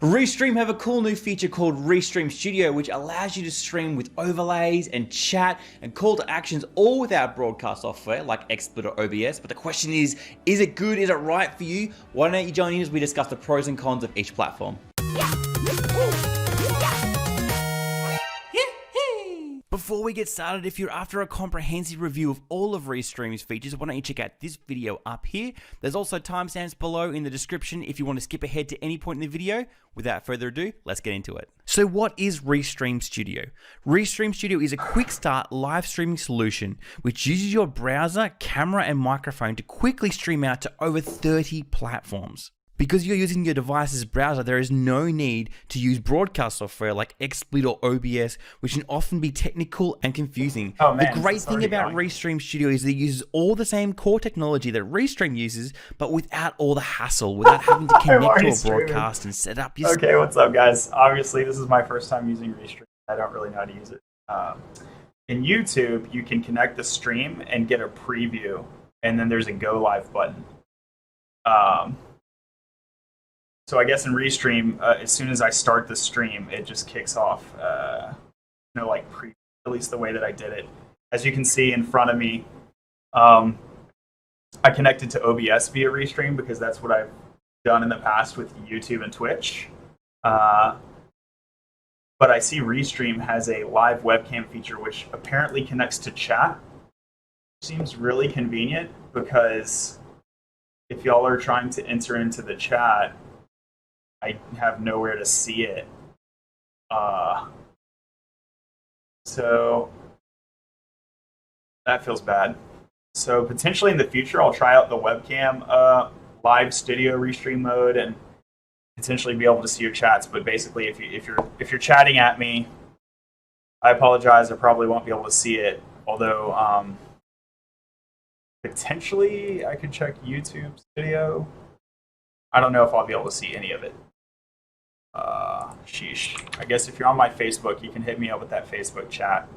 Restream have a cool new feature called Restream Studio, which allows you to stream with overlays and chat and call to actions all without broadcast software like XSplit or OBS. But the question is it good? Is it right for you? Why don't you join in as we discuss the pros and cons of each platform? Before we get started, if you're after a comprehensive review of all of Restream's features, why don't you check out this video up here. There's also timestamps below in the description if you want to skip ahead to any point in the video. Without further ado, let's get into it. So what is Restream Studio? Restream Studio is a quick start live streaming solution which uses your browser, camera, and microphone to quickly stream out to over 30 platforms. Because you're using your device's browser, there is no need to use broadcast software like XSplit or OBS, which can often be technical and confusing. Oh, man, the great thing about Restream Studio is that it uses all the same core technology that Restream uses, but without all the hassle, without having to connect to a broadcast and set up your... Okay, what's up, guys? Obviously, this is my first time using Restream. I don't really know how to use it. In YouTube, you can connect the stream and get a preview, and then there's a go live button. So I guess in Restream, as soon as I start the stream, it just kicks off, at least the way that I did it. As you can see in front of me, I connected to OBS via Restream because that's what I've done in the past with YouTube and Twitch. But I see Restream has a live webcam feature which apparently connects to chat. Seems really convenient because if y'all are trying to enter into the chat, I have nowhere to see it. So that feels bad. So potentially in the future, I'll try out the webcam live studio Restream mode and potentially be able to see your chats. But basically, if you're chatting at me, I apologize. I probably won't be able to see it. Although potentially I could check YouTube Studio. I don't know if I'll be able to see any of it. Sheesh. I guess if you're on my Facebook, you can hit me up with that Facebook chat.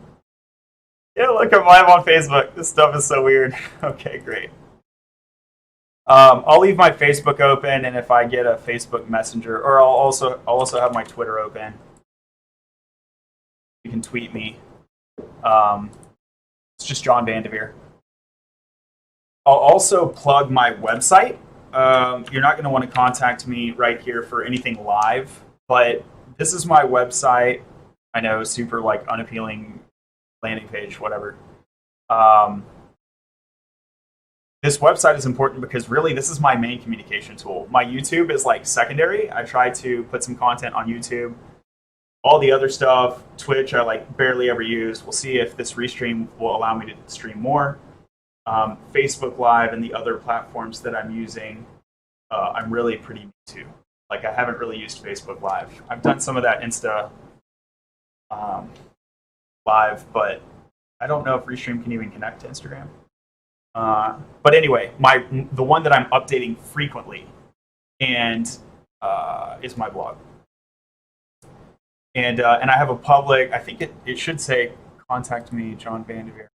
Yeah, look, I'm live on Facebook. This stuff is so weird. Okay, great. I'll leave my Facebook open, and if I get a Facebook Messenger, or I'll also have my Twitter open. You can tweet me. It's just John Vanderveer. I'll also plug my website. You're not going to want to contact me right here for anything live, but this is my website. I know, super unappealing landing page, whatever. This website is important because really this is my main communication tool. My YouTube is secondary. I try to put some content on YouTube. All the other stuff, Twitch, I barely ever use. We'll see if this Restream will allow me to stream more. Facebook Live and the other platforms that I'm using, I'm really pretty new to. I haven't really used Facebook Live. I've done some of that Insta Live, but I don't know if Restream can even connect to Instagram. But anyway, the one that I'm updating frequently and is my blog. And I have a public, I think it should say, contact me, John Vanderveer.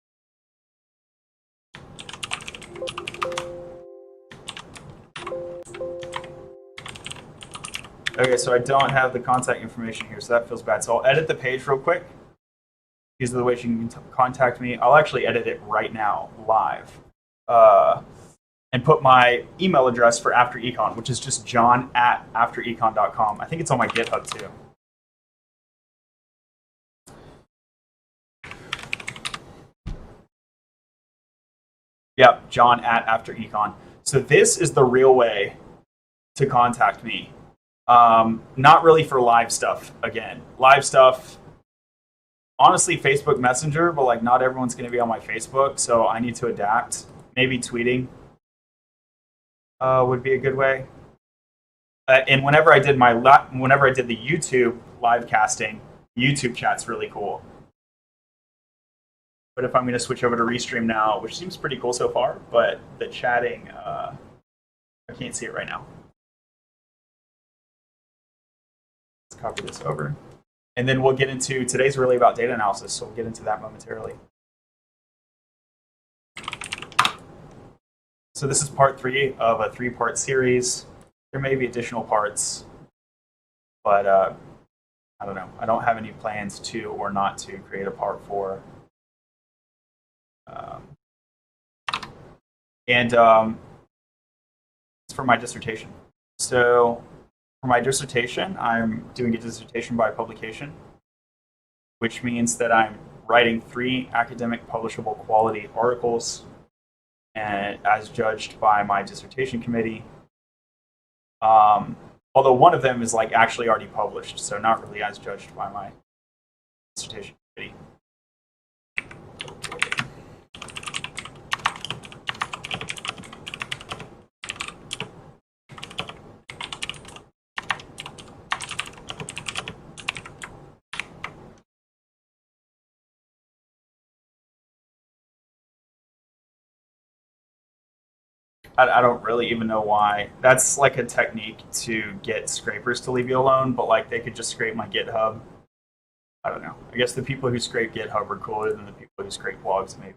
Okay, so I don't have the contact information here, so that feels bad. So I'll edit the page real quick. These are the ways you can contact me. I'll actually edit it right now, live, and put my email address for After Econ, which is just john@afterecon.com. I think it's on my GitHub too. Yep, john@afterecon. So this is the real way to contact me. Not really for live stuff, again. Live stuff, honestly, Facebook Messenger, but not everyone's going to be on my Facebook, so I need to adapt. Maybe tweeting would be a good way. And whenever I did the YouTube live casting, YouTube chat's really cool. But if I'm going to switch over to Restream now, which seems pretty cool so far, but the chatting, I can't see it right now. Let's copy this over. And then we'll get into, today's really about data analysis, so we'll get into that momentarily. So this is part 3 of a 3-part series. There may be additional parts, but I don't know. I don't have any plans to or not to create a part 4. And it's for my dissertation. So for my dissertation, I'm doing a dissertation by publication, which means that I'm writing 3 academic publishable quality articles, and as judged by my dissertation committee. Although one of them is like actually already published, so not really as judged by my dissertation committee. I don't really even know why. That's like a technique to get scrapers to leave you alone, but like they could just scrape my GitHub. I don't know. I guess the people who scrape GitHub are cooler than the people who scrape blogs, maybe.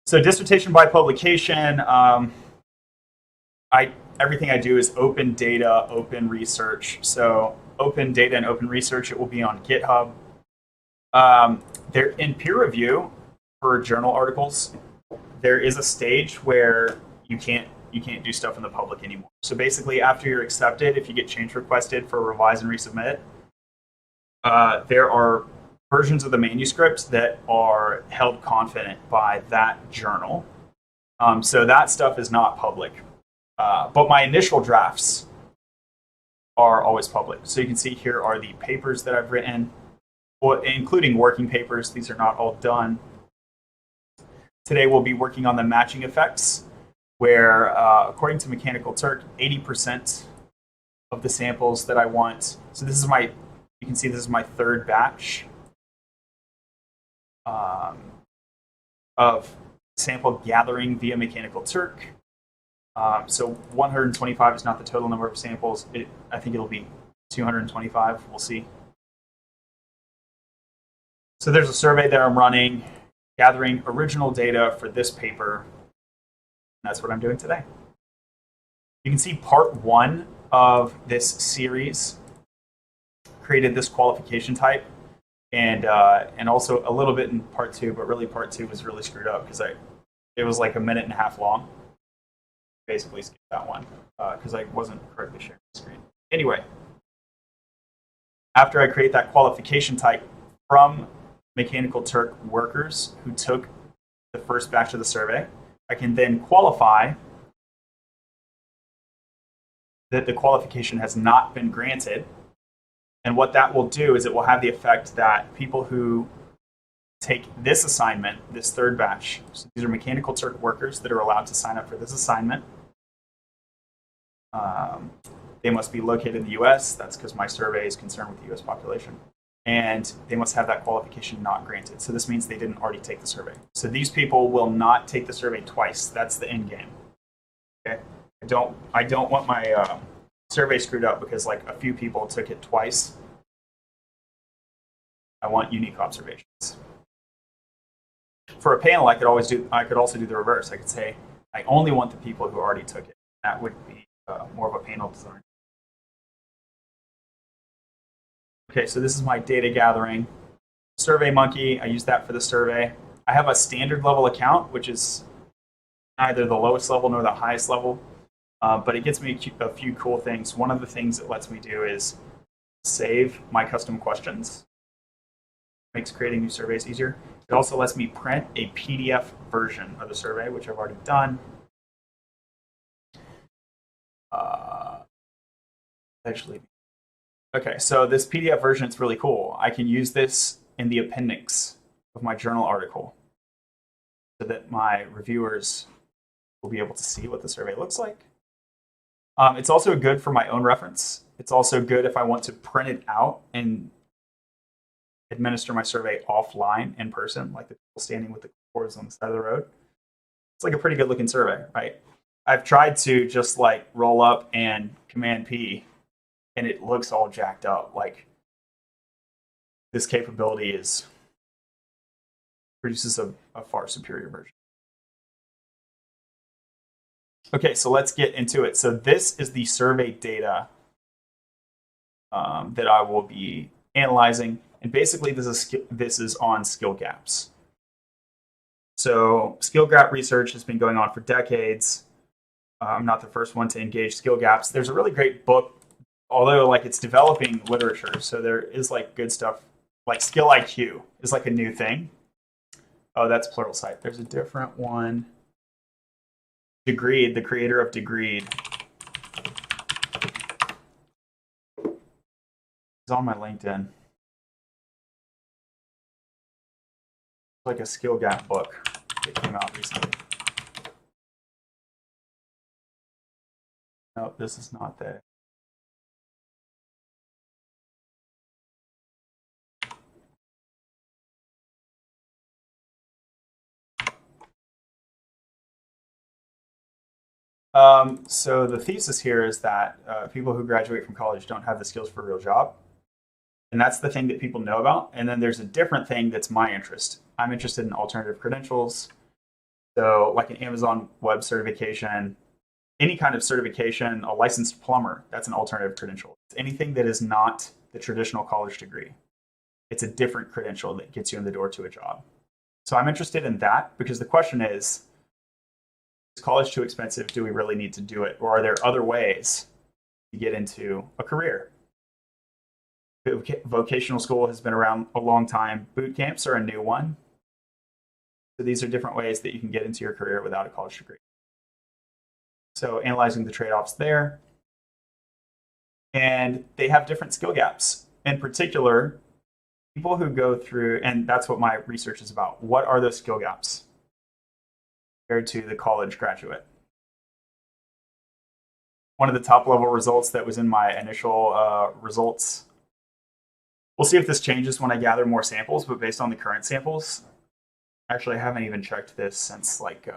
So dissertation by publication. Everything I do is open data, open research. So open data and open research. It will be on GitHub. They're in peer review for journal articles. There is a stage where you can't do stuff in the public anymore. So basically, after you're accepted, if you get change requested for revise and resubmit, there are versions of the manuscript that are held confident by that journal. So that stuff is not public. But my initial drafts are always public. So you can see here are the papers that I've written, including working papers. These are not all done. Today we'll be working on the matching effects, where according to Mechanical Turk, 80% of the samples that I want. So this is you can see this is my 3rd batch of sample gathering via Mechanical Turk. So 125 is not the total number of samples. I think it'll be 225. We'll see. So there's a survey that I'm running, gathering original data for this paper. That's what I'm doing today. You can see part 1 of this series created this qualification type, and also a little bit in part 2, but really part 2 was really screwed up because it was like a minute and a half long. Basically skipped that one because I wasn't correctly sharing the screen. Anyway, after I create that qualification type from Mechanical Turk workers who took the first batch of the survey, I can then qualify that the qualification has not been granted. And what that will do is it will have the effect that people who take this assignment, this 3rd batch, so these are Mechanical Turk workers that are allowed to sign up for this assignment. They must be located in the US. That's because my survey is concerned with the US population. And they must have that qualification not granted. So this means they didn't already take the survey. So these people will not take the survey twice. That's the end game. Okay. I don't want my survey screwed up because like a few people took it twice. I want unique observations. For a panel, I could also do the reverse. I could say I only want the people who already took it. That would be more of a panel design. Okay, so this is my data gathering. SurveyMonkey, I use that for the survey. I have a standard level account, which is neither the lowest level nor the highest level, but it gets me a few cool things. One of the things it lets me do is save my custom questions. Makes creating new surveys easier. It also lets me print a PDF version of the survey, which I've already done. Okay, so this PDF version is really cool. I can use this in the appendix of my journal article so that my reviewers will be able to see what the survey looks like. It's also good for my own reference. It's also good if I want to print it out and administer my survey offline in person, like the people standing with the cords on the side of the road. It's like a pretty good looking survey, right? I've tried to just like roll up and Command P, and it looks all jacked up. Like this capability produces a far superior version. Okay, so let's get into it. So this is the survey data that I will be analyzing. And basically, this is on skill gaps. So skill gap research has been going on for decades. I'm not the first one to engage skill gaps. There's a really great book, although like it's developing literature. So there is like good stuff, like Skill IQ is like a new thing. Oh, that's Pluralsight. There's a different one. Degreed, the creator of Degreed. It's on my LinkedIn. It's like a skill gap book that came out recently. No, this is not there. So the thesis here is that people who graduate from college don't have the skills for a real job. And that's the thing that people know about. And then there's a different thing that's my interest. I'm interested in alternative credentials. So like an Amazon web certification, any kind of certification, a licensed plumber, that's an alternative credential. It's anything that is not the traditional college degree. It's a different credential that gets you in the door to a job. So I'm interested in that because the question is college too expensive? Do we really need to do it? Or are there other ways to get into a career? Vocational school has been around a long time. Boot camps are a new one. So these are different ways that you can get into your career without a college degree. So analyzing the trade-offs there. And they have different skill gaps. In particular, people who go through, and that's what my research is about, what are those skill gaps compared to the college graduate? One of the top level results that was in my initial results, we'll see if this changes when I gather more samples, but based on the current samples, actually I haven't even checked this since like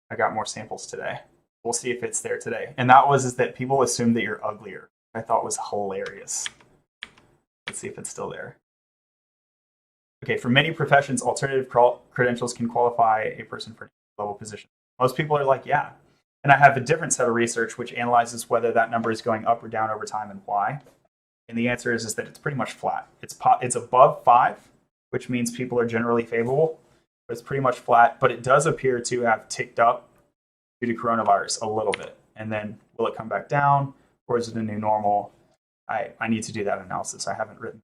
I got more samples today. We'll see if it's there today. And that was that people assume that you're uglier. I thought was hilarious. Let's see if it's still there. Okay, for many professions, alternative credentials can qualify a person for a level position. Most people are like, yeah. And I have a different set of research which analyzes whether that number is going up or down over time and why. And the answer is that it's pretty much flat. It's above 5, which means people are generally favorable. But it's pretty much flat, but it does appear to have ticked up due to coronavirus a little bit. And then will it come back down, or is it a new normal? I need to do that analysis. I haven't written.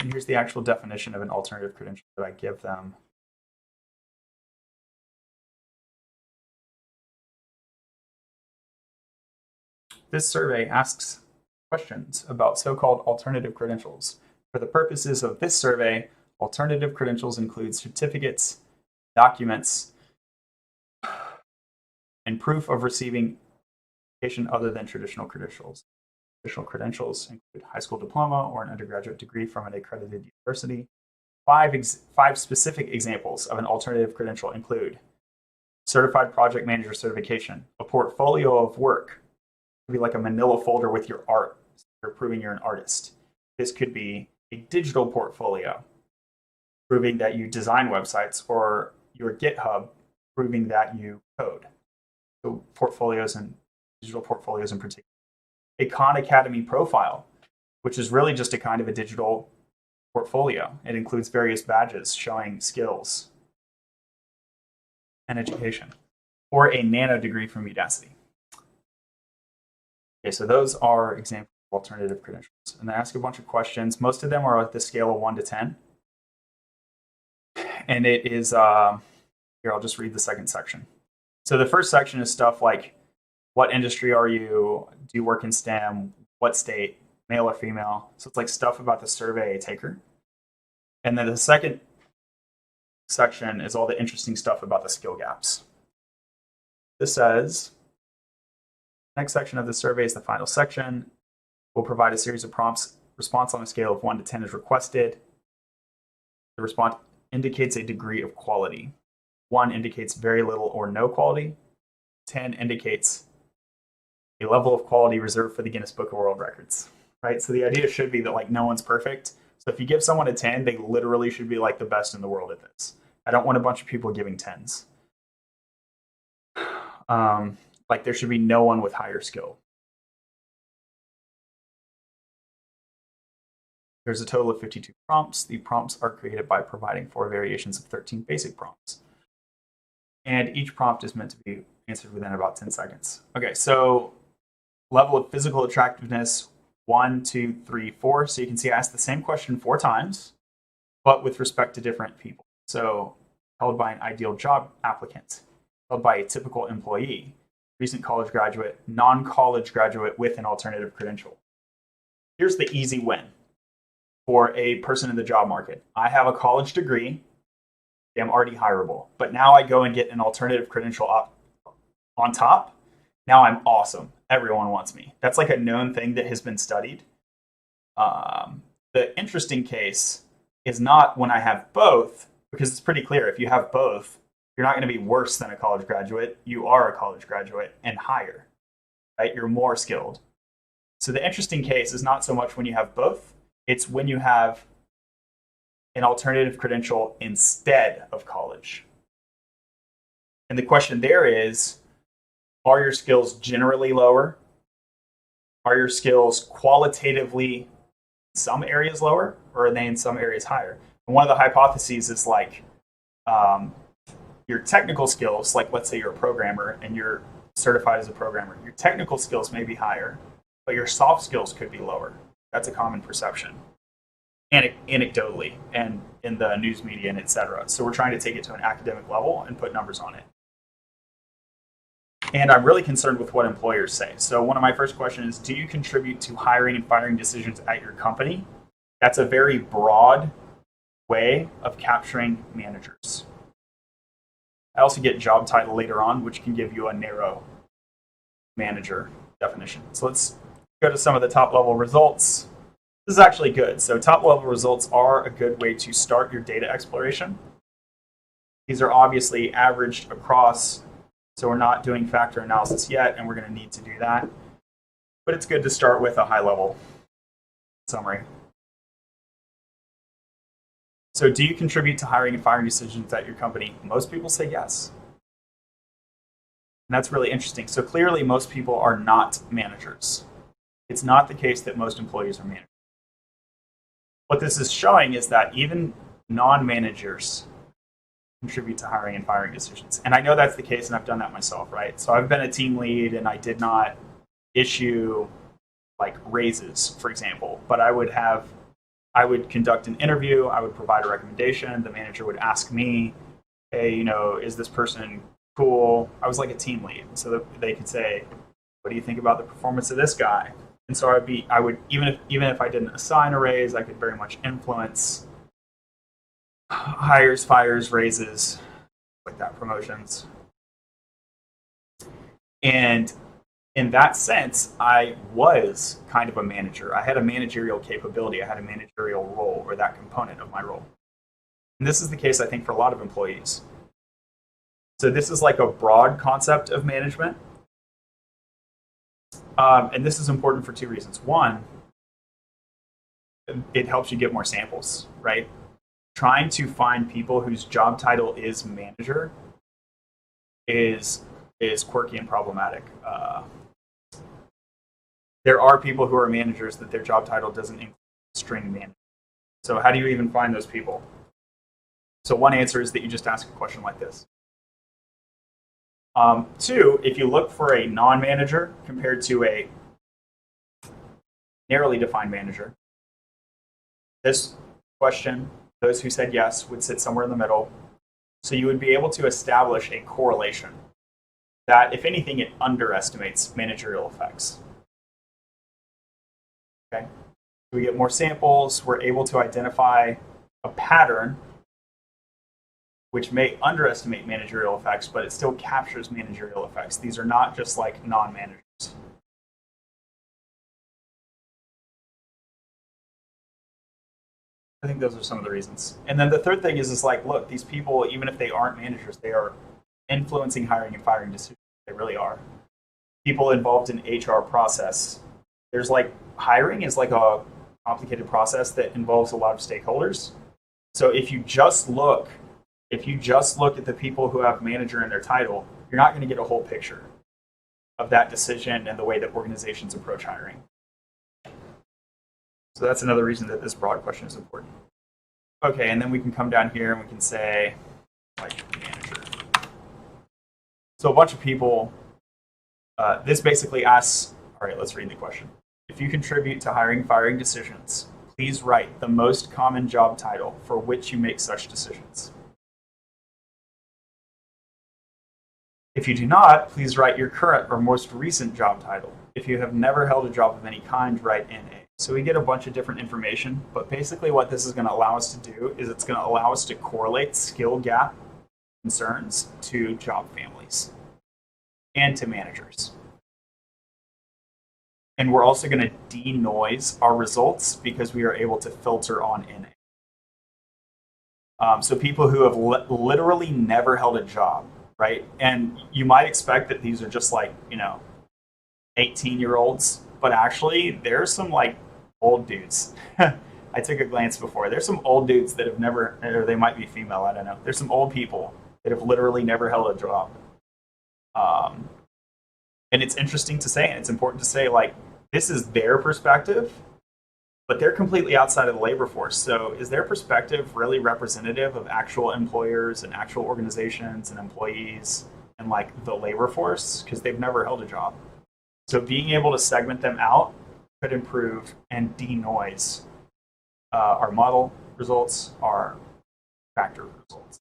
And here's the actual definition of an alternative credential that I give them. This survey asks questions about so-called alternative credentials. For the purposes of this survey, alternative credentials include certificates, documents, and proof of receiving education other than traditional credentials. Traditional credentials include high school diploma or an undergraduate degree from an accredited university. Five specific examples of an alternative credential include certified project manager certification, a portfolio of work. It could be like a manila folder with your art, so you're proving you're an artist. This could be a digital portfolio, proving that you design websites, or your GitHub, proving that you code. So portfolios and digital portfolios in particular. A Khan Academy profile, which is really just a kind of a digital portfolio. It includes various badges showing skills and education. Or a nano degree from Udacity. Okay, so those are examples of alternative credentials. And they ask a bunch of questions. Most of them are at the scale of 1 to 10. And it is, here, I'll just read the second section. So the first section is stuff like, what industry are you? Do you work in STEM? What state? Male or female? So it's like stuff about the survey taker. And then the second section is all the interesting stuff about the skill gaps. This says, next section of the survey is the final section. We'll provide a series of prompts. Response on a scale of 1 to 10 is requested. The response indicates a degree of quality. 1 indicates very little or no quality. 10 indicates a level of quality reserved for the Guinness Book of World Records. Right? So the idea should be that like no one's perfect. So if you give someone a 10, they literally should be like the best in the world at this. I don't want a bunch of people giving 10s. Like there should be no one with higher skill. There's a total of 52 prompts. The prompts are created by providing 4 variations of 13 basic prompts. And each prompt is meant to be answered within about 10 seconds. Okay, so level of physical attractiveness, 1, 2, 3, 4. So you can see I asked the same question 4 times, but with respect to different people. So held by an ideal job applicant, held by a typical employee, recent college graduate, non-college graduate with an alternative credential. Here's the easy win for a person in the job market. I have a college degree. I'm already hireable. But now I go and get an alternative credential on top. Now I'm awesome. Everyone wants me. That's like a known thing that has been studied. The interesting case is not when I have both, because it's pretty clear if you have both, you're not going to be worse than a college graduate. You are a college graduate and higher, right? You're more skilled. So the interesting case is not so much when you have both, it's when you have an alternative credential instead of college. And the question there is, are your skills generally lower? Are your skills qualitatively in some areas lower, or are they in some areas higher? And one of the hypotheses is like your technical skills, like let's say you're a programmer and you're certified as a programmer, your technical skills may be higher, but your soft skills could be lower. That's a common perception, anecdotally, and in the news media and et cetera. So we're trying to take it to an academic level and put numbers on it. And I'm really concerned with what employers say. So one of my first questions is, do you contribute to hiring and firing decisions at your company? That's a very broad way of capturing managers. I also get job title later on, which can give you a narrow manager definition. So let's go to some of the top level results. This is actually good. So top level results are a good way to start your data exploration. These are obviously averaged across, so we're not doing factor analysis yet, and we're going to need to do that. But it's good to start with a high level summary. So do you contribute to hiring and firing decisions at your company? Most people say yes. And that's really interesting. So clearly most people are not managers. It's not the case that most employees are managers. What this is showing is that even non-managers contribute to hiring and firing decisions. And I know that's the case, and I've done that myself, right? So I've been a team lead, and I did not issue like raises, for example, but I would conduct an interview, I would provide a recommendation, the manager would ask me, hey, is this person cool? I was like a team lead, so that they could say, what do you think about the performance of this guy? And so I would even if I didn't assign a raise, I could very much influence hires, fires, raises, like that, promotions. And in that sense, I was kind of a manager. I had a managerial capability. I had a managerial role, or that component of my role. And this is the case, I think, for a lot of employees. So this is like a broad concept of management. And this is important for 2 reasons. One, it helps you get more samples, right? Trying to find people whose job title is manager is quirky and problematic. There are people who are managers that their job title doesn't include string manager. So how do you even find those people? So one answer is that you just ask a question like this. 2, if you look for a non-manager compared to a narrowly defined manager, this question, those who said yes would sit somewhere in the middle. So you would be able to establish a correlation that, if anything, it underestimates managerial effects. Okay, we get more samples. We're able to identify a pattern which may underestimate managerial effects, but it still captures managerial effects. These are not just like non-managers. I think those are some of the reasons. And then the third thing is like, look, these people, even if they aren't managers, they are influencing hiring and firing decisions. They really are. People involved in HR process. There's like, hiring is like a complicated process that involves a lot of stakeholders. So if you just look at the people who have manager in their title, you're not going to get a whole picture. of that decision and the way that organizations approach hiring. So that's another reason that this broad question is important. Okay, and then we can come down here and we can say, like, manager. So a bunch of people, this basically asks, all right, let's read the question. If you contribute to hiring, firing decisions, please write the most common job title for which you make such decisions. If you do not, please write your current or most recent job title. If you have never held a job of any kind, write NA. So we get a bunch of different information, but basically what this is going to allow us to do is it's going to allow us to correlate skill gap concerns to job families and to managers. And we're also going to denoise our results because we are able to filter on NA. So people who have literally never held a job, right? And you might expect that these are just like, 18-year-olds, but actually there's some like old dudes. I took a glance before. There's some old dudes that have never, or they might be female, I don't know. There's some old people that have literally never held a job. And it's interesting to say, and it's important to say, like, this is their perspective, but they're completely outside of the labor force. So is their perspective really representative of actual employers and actual organizations and employees and like the labor force? Because they've never held a job. So being able to segment them out could improve and denoise our model results, our factor results.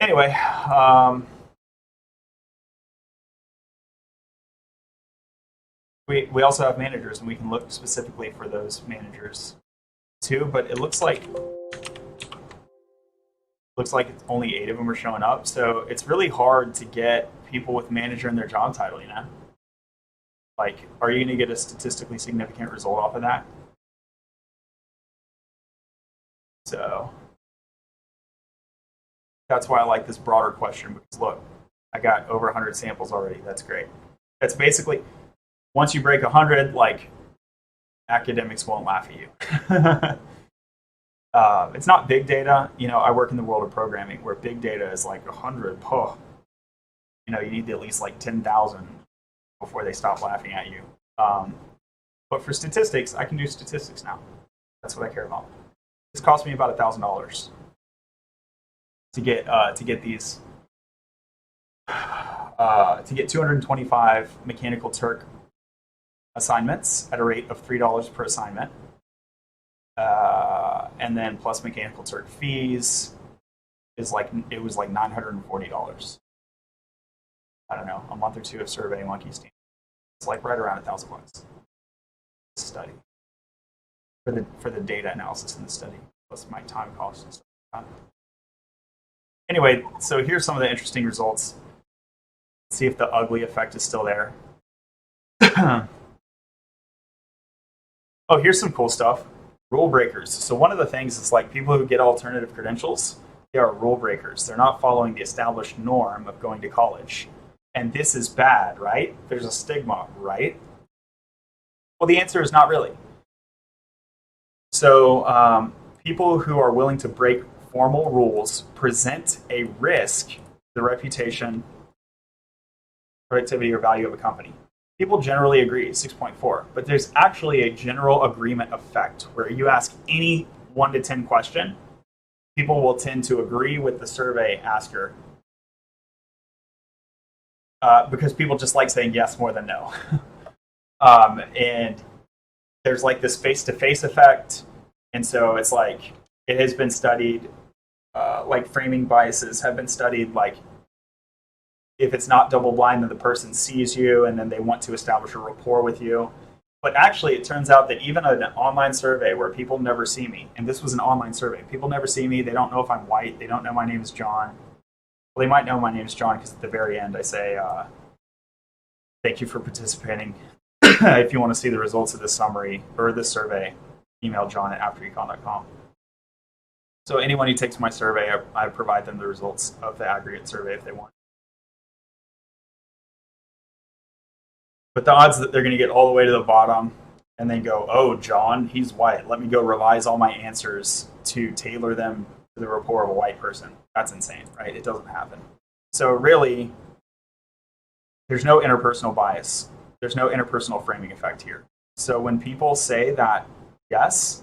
Anyway, we also have managers, and we can look specifically for those managers too. But it looks like only 8 of them are showing up. So it's really hard to get people with manager in their job title. Like, are you going to get a statistically significant result off of that? So that's why I like this broader question, because look, I got over 100 samples already. That's great. That's basically, once you break 100, like, academics won't laugh at you. It's not big data. I work in the world of programming where big data is like 100. You need at least like 10,000 before they stop laughing at you. But for statistics, I can do statistics now. That's what I care about. This cost me about $1,000 to get these to get 225 Mechanical Turk assignments at a rate of $3 per assignment, and then plus Mechanical Turk fees was like $940. I don't know, a month or two of SurveyMonkey team. It's like right around $1,000 study for the data analysis in the study, plus my time costs and stuff like that. Anyway, so here's some of the interesting results. Let's see if the ugly effect is still there. Oh, here's some cool stuff. Rule breakers. So one of the things is like people who get alternative credentials, they are rule breakers. They're not following the established norm of going to college. And this is bad, right? There's a stigma, right? Well, the answer is not really. So people who are willing to break formal rules present a risk to the reputation, productivity, or value of a company. People generally agree, 6.4, but there's actually a general agreement effect where you ask any 1 to 10 question, people will tend to agree with the survey asker because people just like saying yes more than no. And there's like this face-to-face effect, and so it's like it has been studied, like framing biases have been studied, like if it's not double-blind, then the person sees you and then they want to establish a rapport with you. But actually, it turns out that even an online survey where people never see me, and this was an online survey, people never see me, they don't know if I'm white, they don't know my name is John. Well, they might know my name is John because at the very end I say, thank you for participating. If you want to see the results of this summary or this survey, email john@afterecon.com. So anyone who takes my survey, I provide them the results of the aggregate survey if they want. But the odds that they're going to get all the way to the bottom and then go, oh, John, he's white. Let me go revise all my answers to tailor them to the rapport of a white person. That's insane, right? It doesn't happen. So really, there's no interpersonal bias. There's no interpersonal framing effect here. So when people say that yes,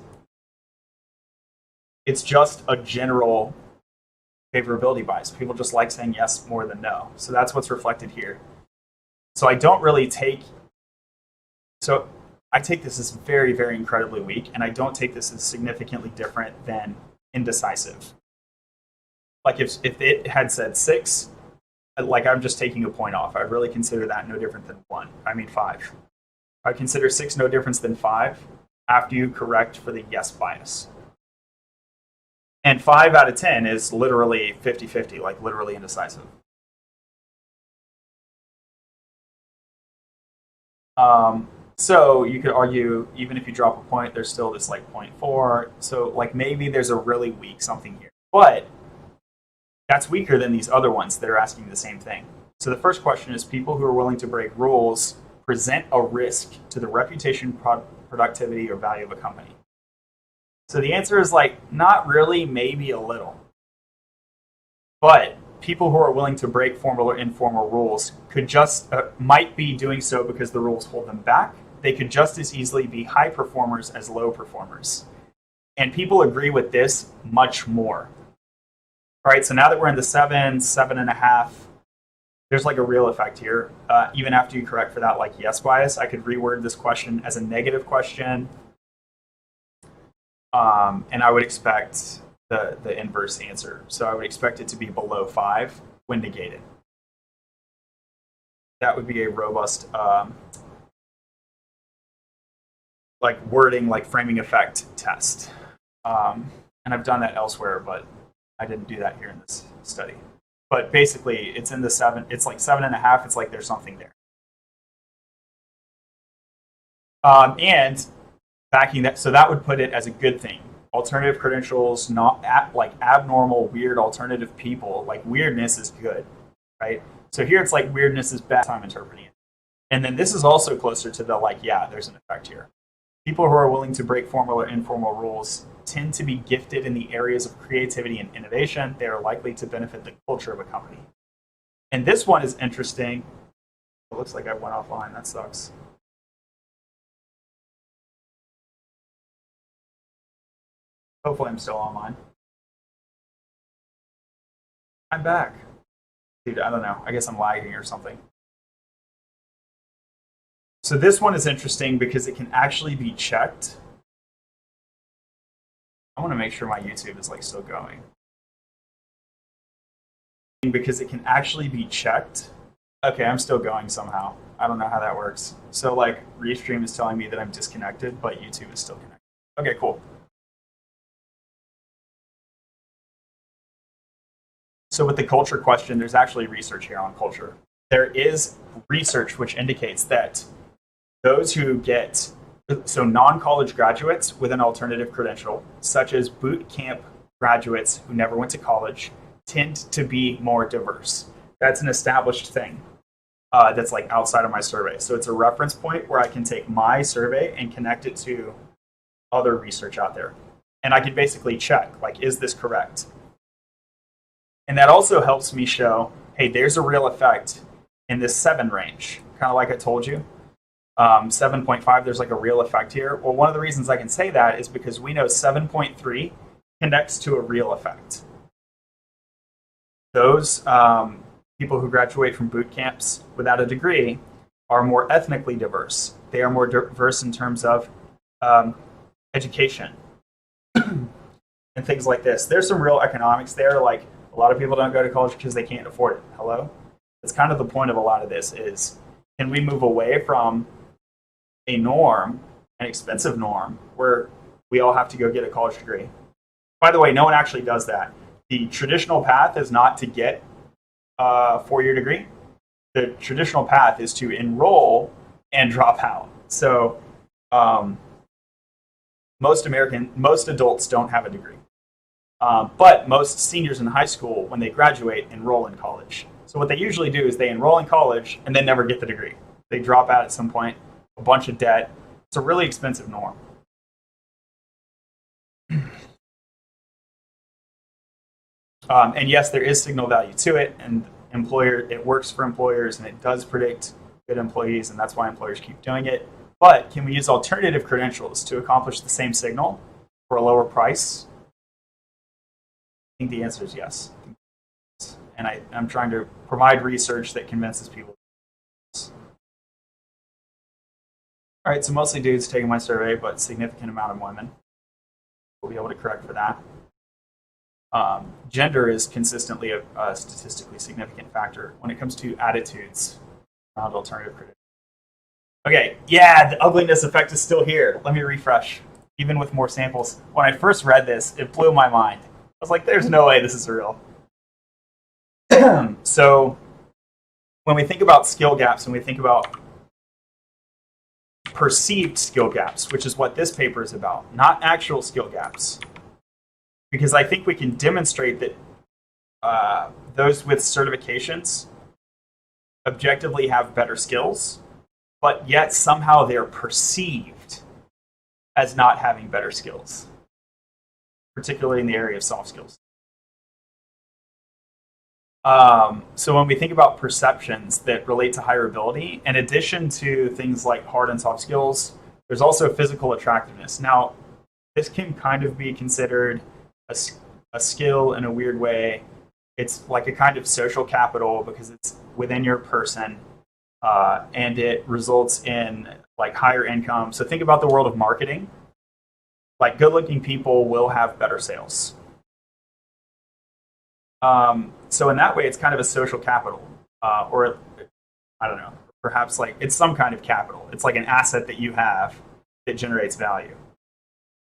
it's just a general favorability bias. People just like saying yes more than no. So that's what's reflected here. So I don't really take, so I take this as very, very incredibly weak, and I don't take this as significantly different than indecisive. Like if it had said 6, like I'm just taking a point off. I really consider that no different than 5. I consider 6 no difference than 5 after you correct for the yes bias. And 5 out of 10 is literally 50-50, like literally indecisive. So you could argue, even if you drop a point, there's still this like 0.4. So like maybe there's a really weak something here. But that's weaker than these other ones that are asking the same thing. So the first question is, people who are willing to break rules present a risk to the reputation, productivity, or value of a company. So the answer is like, not really, maybe a little. But people who are willing to break formal or informal rules could just might be doing so because the rules hold them back. They could just as easily be high performers as low performers. And people agree with this much more. All right, so now that we're in the 7, 7.5, there's like a real effect here. Even after you correct for that like yes bias, I could reword this question as a negative question. And I would expect the inverse answer. So I would expect it to be below 5 when negated. That would be a robust like wording, like framing effect test. And I've done that elsewhere, but I didn't do that here in this study. But basically, it's in the 7. It's like 7.5. It's like there's something there. And backing that, so that would put it as a good thing. Alternative credentials, not like abnormal, weird alternative people. Like weirdness is good, right? So here it's like weirdness is bad. I'm interpreting it. And then this is also closer to the like, yeah, there's an effect here. People who are willing to break formal or informal rules tend to be gifted in the areas of creativity and innovation. They are likely to benefit the culture of a company. And this one is interesting. It looks like I went offline. That sucks. Hopefully I'm still online. I'm back. Dude, I don't know. I guess I'm lagging or something. So this one is interesting because it can actually be checked. I want to make sure my YouTube is like still going. Because it can actually be checked. Okay, I'm still going somehow. I don't know how that works. So like Restream is telling me that I'm disconnected, but YouTube is still connected. Okay, cool. So with the culture question, there's actually research here on culture. There is research which indicates that those who get, so non-college graduates with an alternative credential, such as boot camp graduates who never went to college, tend to be more diverse. That's an established thing that's like outside of my survey. So it's a reference point where I can take my survey and connect it to other research out there. And I can basically check, like, is this correct? And that also helps me show, hey, there's a real effect in this 7 range. Kind of like I told you. 7.5, there's like a real effect here. Well, one of the reasons I can say that is because we know 7.3 connects to a real effect. Those people who graduate from boot camps without a degree are more ethnically diverse. They are more diverse in terms of education and things like this. There's some real economics there, like a lot of people don't go to college because they can't afford it. Hello? That's kind of the point of a lot of this is, can we move away from a norm, an expensive norm, where we all have to go get a college degree? By the way, no one actually does that. The traditional path is not to get a 4-year degree. The traditional path is to enroll and drop out. So most adults don't have a degree. But most seniors in high school, when they graduate, enroll in college. So what they usually do is they enroll in college and then never get the degree. They drop out at some point, a bunch of debt, It's a really expensive norm. And yes, there is signal value to it, and it works for employers, and it does predict good employees, and that's why employers keep doing it. But can we use alternative credentials to accomplish the same signal for a lower price? I think the answer is yes. And I'm trying to provide research that convinces people. All right, so mostly dudes taking my survey, but significant amount of women. We'll be able to correct for that. Gender is consistently a statistically significant factor when it comes to attitudes around alternative credentials. Okay, yeah, the ugliness effect is still here. Let me refresh. Even with more samples. When I first read this, it blew my mind. I was like, there's no way this is real. So when we think about skill gaps, when we think about perceived skill gaps, which is what this paper is about, not actual skill gaps, because I think we can demonstrate that those with certifications objectively have better skills, but yet somehow they're perceived as not having better skills, particularly in the area of soft skills. So when we think about perceptions that relate to hireability, in addition to things like hard and soft skills, there's also physical attractiveness. Now, this can kind of be considered a skill in a weird way. It's like a kind of social capital because it's within your person, and it results in like higher income. So think about the world of marketing. Like good-looking people will have better sales. So in that way, it's kind of a social capital, or I don't know, perhaps like it's some kind of capital. It's like an asset that you have that generates value.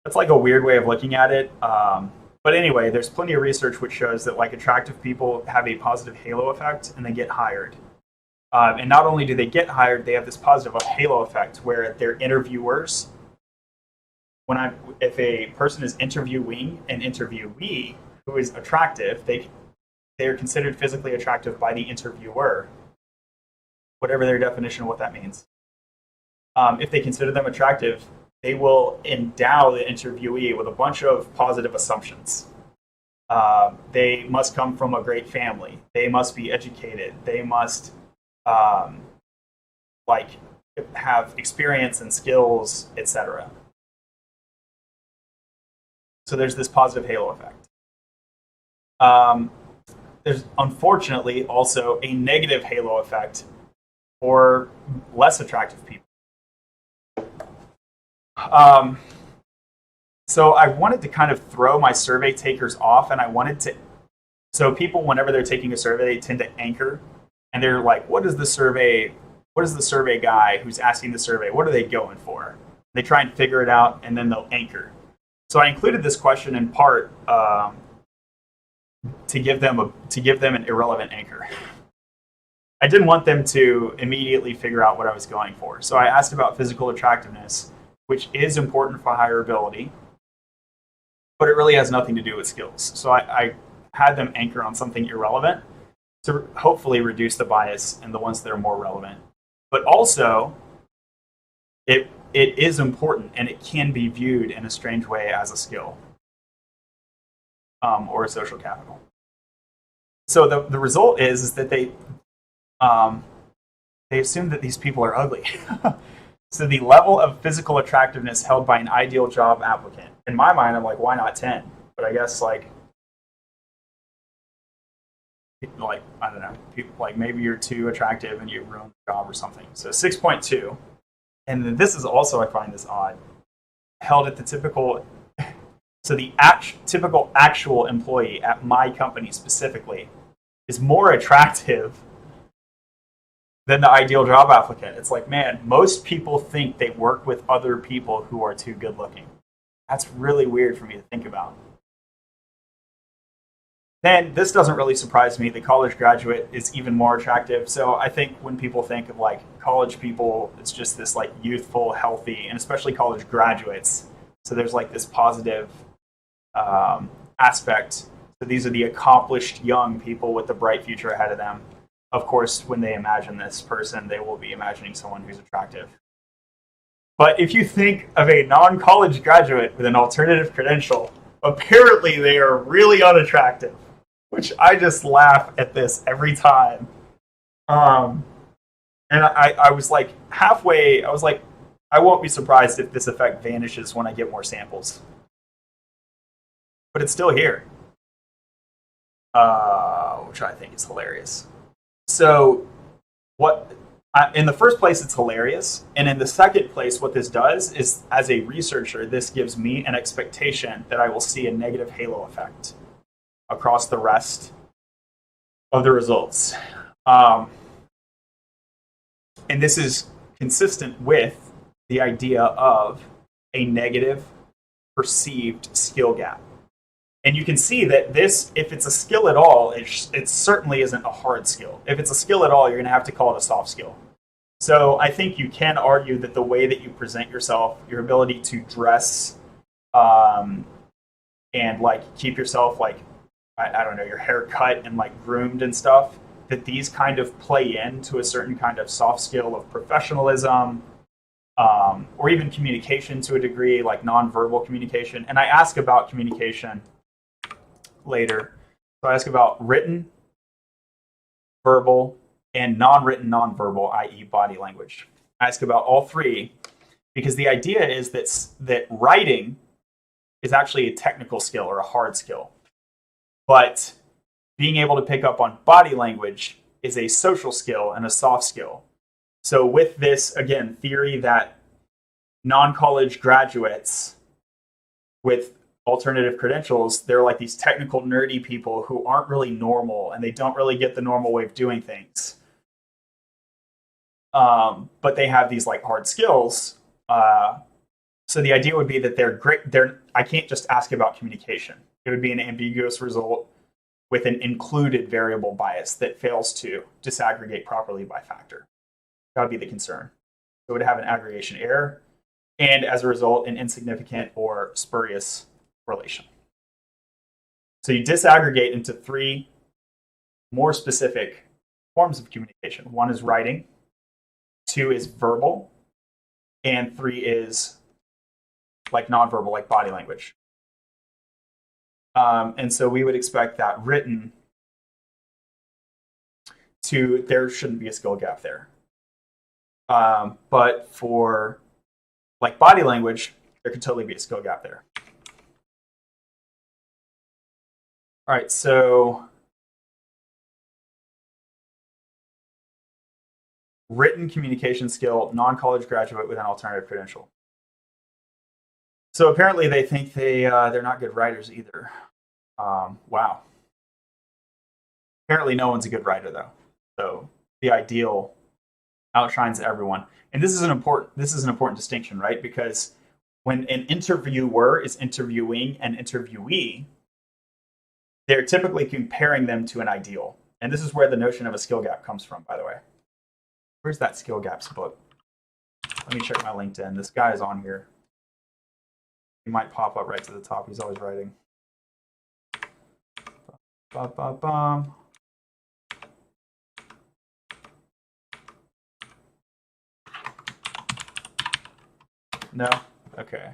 That's like a weird way of looking at it. But anyway, there's plenty of research which shows that like attractive people have a positive halo effect and they get hired. And not only do they get hired, they have this positive halo effect where they're interviewers. If a person is interviewing an interviewee who is attractive, they're considered physically attractive by the interviewer, whatever their definition of what that means. If they consider them attractive, they will endow the interviewee with a bunch of positive assumptions. They must come from a great family. They must be educated. They must have experience and skills, etc. So there's this positive halo effect. There's unfortunately also a negative halo effect for less attractive people. So I wanted to kind of throw my survey takers off, and I wanted to. So people, whenever they're taking a survey, they tend to anchor, and they're like, "What is the survey guy who's asking the survey? What are they going for?" They try and figure it out, and then they'll anchor. So I included this question in part to give them an irrelevant anchor. I didn't want them to immediately figure out what I was going for. So I asked about physical attractiveness, which is important for hireability, but it really has nothing to do with skills. So I had them anchor on something irrelevant to hopefully reduce the bias in the ones that are more relevant. But also, it is important, and it can be viewed in a strange way as a skill or a social capital. So the result is that they assume that these people are ugly. So the level of physical attractiveness held by an ideal job applicant. In my mind, I'm like, why not 10? But I guess like I don't know, people, like maybe you're too attractive and you ruin the job or something. So 6.2. And then this is also, I find this odd, held at the typical, so the typical actual employee at my company specifically is more attractive than the ideal job applicant. It's like, man, most people think they work with other people who are too good looking. That's really weird for me to think about. Then this doesn't really surprise me. The college graduate is even more attractive. So I think when people think of like college people, it's just this like youthful, healthy, and especially college graduates. So there's like this positive aspect. So these are the accomplished young people with the bright future ahead of them. Of course, when they imagine this person, they will be imagining someone who's attractive. But if you think of a non-college graduate with an alternative credential, apparently they are really unattractive, which I just laugh at this every time. And I was like halfway, I was like, I won't be surprised if this effect vanishes when I get more samples. But it's still here, which I think is hilarious. So, in the first place, it's hilarious. And in the second place, what this does is, as a researcher, this gives me an expectation that I will see a negative halo effect across the rest of the results. And this is consistent with the idea of a negative perceived skill gap. And you can see that this, if it's a skill at all, it certainly isn't a hard skill. If it's a skill at all, you're going to have to call it a soft skill. So I think you can argue that the way that you present yourself, your ability to dress, and like keep yourself like, I don't know, your hair cut and like groomed and stuff, that these kind of play into a certain kind of soft skill of professionalism, or even communication to a degree, like nonverbal communication. And I ask about communication later. So I ask about written, verbal, and non-written nonverbal, i.e. body language. I ask about all three because the idea is that writing is actually a technical skill or a hard skill. But being able to pick up on body language is a social skill and a soft skill. So with this, again, theory that non-college graduates with alternative credentials, they're like these technical, nerdy people who aren't really normal and they don't really get the normal way of doing things. But they have these like hard skills. So the idea would be that they're great. I can't just ask about communication. It would be an ambiguous result with an included variable bias that fails to disaggregate properly by factor. That would be the concern. So it would have an aggregation error, and as a result, an insignificant or spurious relation. So you disaggregate into three more specific forms of communication. One is writing, two is verbal, and three is like nonverbal, like body language. And so we would expect that written there shouldn't be a skill gap there. But for like body language, there could totally be a skill gap there. All right, so written communication skill, non-college graduate with an alternative credential. So apparently they think they're not good writers either. Wow. Apparently no one's a good writer though. So the ideal outshines everyone. And this is an important distinction, right? Because when an interviewer is interviewing an interviewee, they're typically comparing them to an ideal. And this is where the notion of a skill gap comes from, by the way. Where's that skill gaps book? Let me check my LinkedIn. This guy is on here. He might pop up right to the top. He's always writing. No? Okay.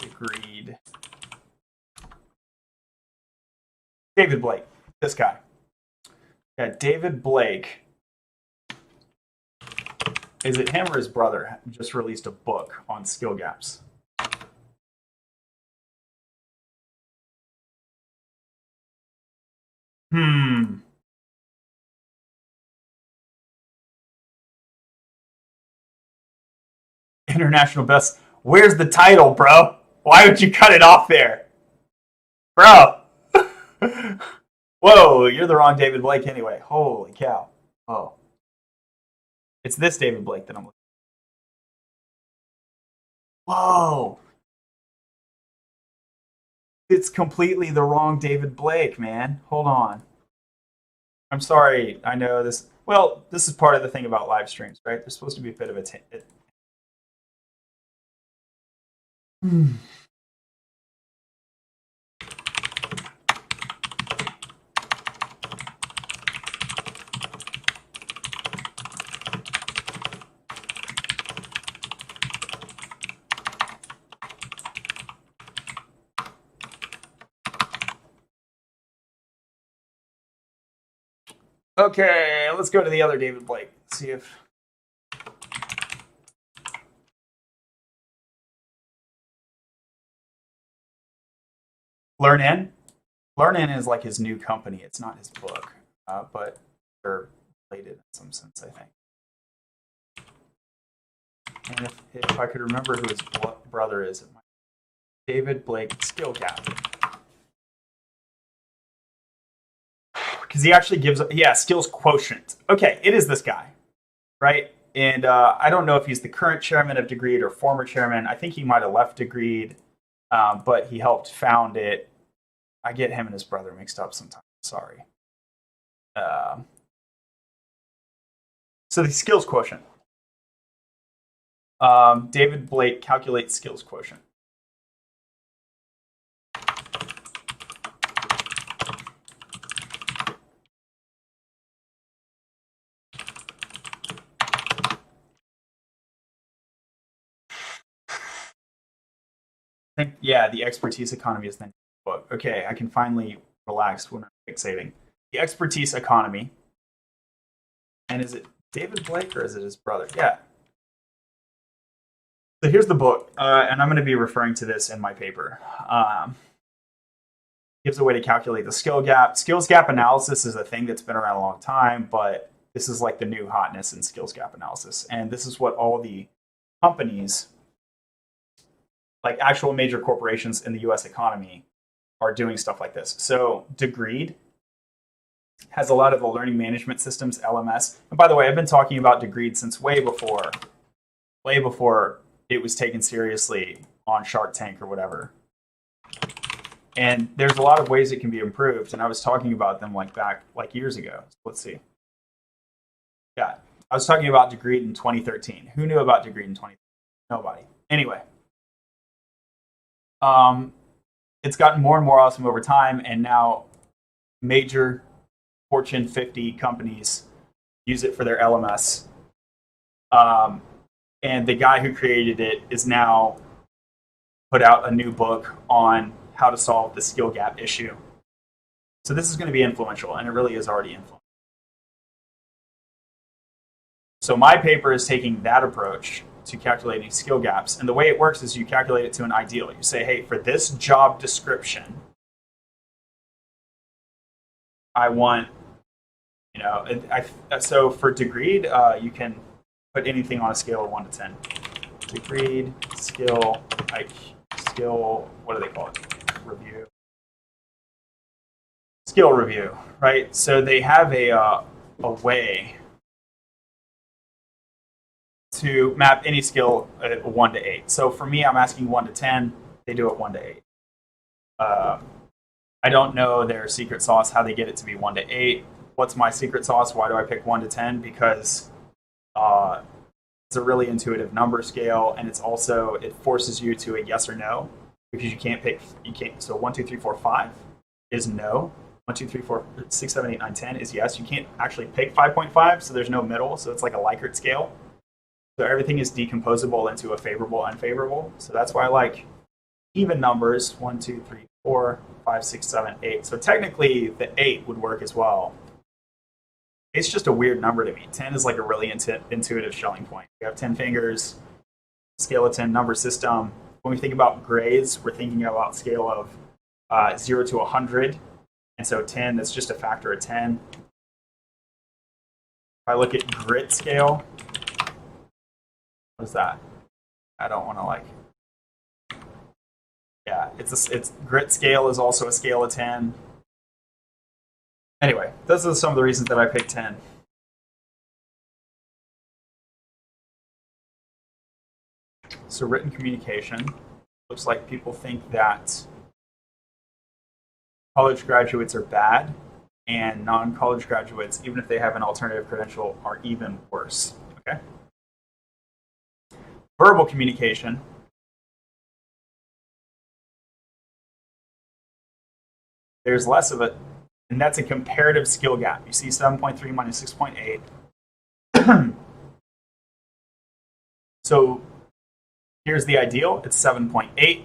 Agreed. David Blake. This guy. Yeah, David Blake. Is it him or his brother? Just released a book on skill gaps. International best. Where's the title, bro? Why would you cut it off there? Bro. Whoa, you're the wrong David Blake anyway. Holy cow. Oh. It's this David Blake that I'm looking at. Whoa. It's completely the wrong David Blake, man. Hold on. I'm sorry. I know this. Well, this is part of the thing about live streams, right? There's supposed to be a bit of a... Okay, let's go to the other David Blake. See if LearnIn. LearnIn is like his new company. It's not his book, but they're related in some sense, I think. And if I could remember who his brother is, it might be David Blake Skill Gap. Because he actually gives, skills quotient. Okay, it is this guy, right? And I don't know if he's the current chairman of Degreed or former chairman. I think he might have left Degreed, but he helped found it. I get him and his brother mixed up sometimes. Sorry. So the skills quotient. David Blake calculates skills quotient. I think, the expertise economy is the book. Okay, I can finally relax when I'm fixating. The expertise economy. And is it David Blake or is it his brother? Yeah. So here's the book, and I'm going to be referring to this in my paper. Gives a way to calculate the skill gap. Skills gap analysis is a thing that's been around a long time, but this is like the new hotness in skills gap analysis. And this is what all the companies, like actual major corporations in the US economy, are doing stuff like this. So Degreed has a lot of the learning management systems, LMS. And by the way, I've been talking about Degreed since way before it was taken seriously on Shark Tank or whatever. And there's a lot of ways it can be improved. And I was talking about them back years ago. So let's see. Yeah, I was talking about Degreed in 2013. Who knew about Degreed in 2013? Nobody. Anyway. It's gotten more and more awesome over time, and now major Fortune 50 companies use it for their LMS. And the guy who created it is now put out a new book on how to solve the skill gap issue. So this is going to be influential, and it really is already influential. So my paper is taking that approach to calculating skill gaps. And the way it works is you calculate it to an ideal. You say, hey, for this job description, I want, so for Degreed, you can put anything on a scale of 1 to 10. Degreed, skill, what do they call it? Review. Skill review, right? So they have a way to map any skill 1 to 8. So for me, I'm asking 1 to 10. They do it 1 to 8. I don't know their secret sauce, how they get it to be 1 to 8. What's my secret sauce? Why do I pick 1 to 10? Because it's a really intuitive number scale, and it forces you to a yes or no, because you can't. So 1, 2, 3, 4, 5 is no. 1, 2, 3, 4, 6, 7, 8, 9, 10 is yes. You can't actually pick 5.5, so there's no middle. So it's like a Likert scale. So everything is decomposable into a favorable, unfavorable. So that's why I like even numbers, 1, 2, 3, 4, 5, 6, 7, 8. So technically the 8 would work as well. It's just a weird number to me. 10 is like a really intuitive shelling point. You have 10 fingers, scale of 10 number system. When we think about grades, we're thinking about scale of 0 to 100. And so 10, that's just a factor of 10. If I look at grit scale, what is that? I don't want to it's grit scale is also a scale of 10. Anyway, those are some of the reasons that I picked 10. So written communication. Looks like people think that college graduates are bad, and non-college graduates, even if they have an alternative credential, are even worse. Okay. Verbal communication. There's less of it, and that's a comparative skill gap. You see 7.3 minus 6.8. So here's the ideal. It's 7.8.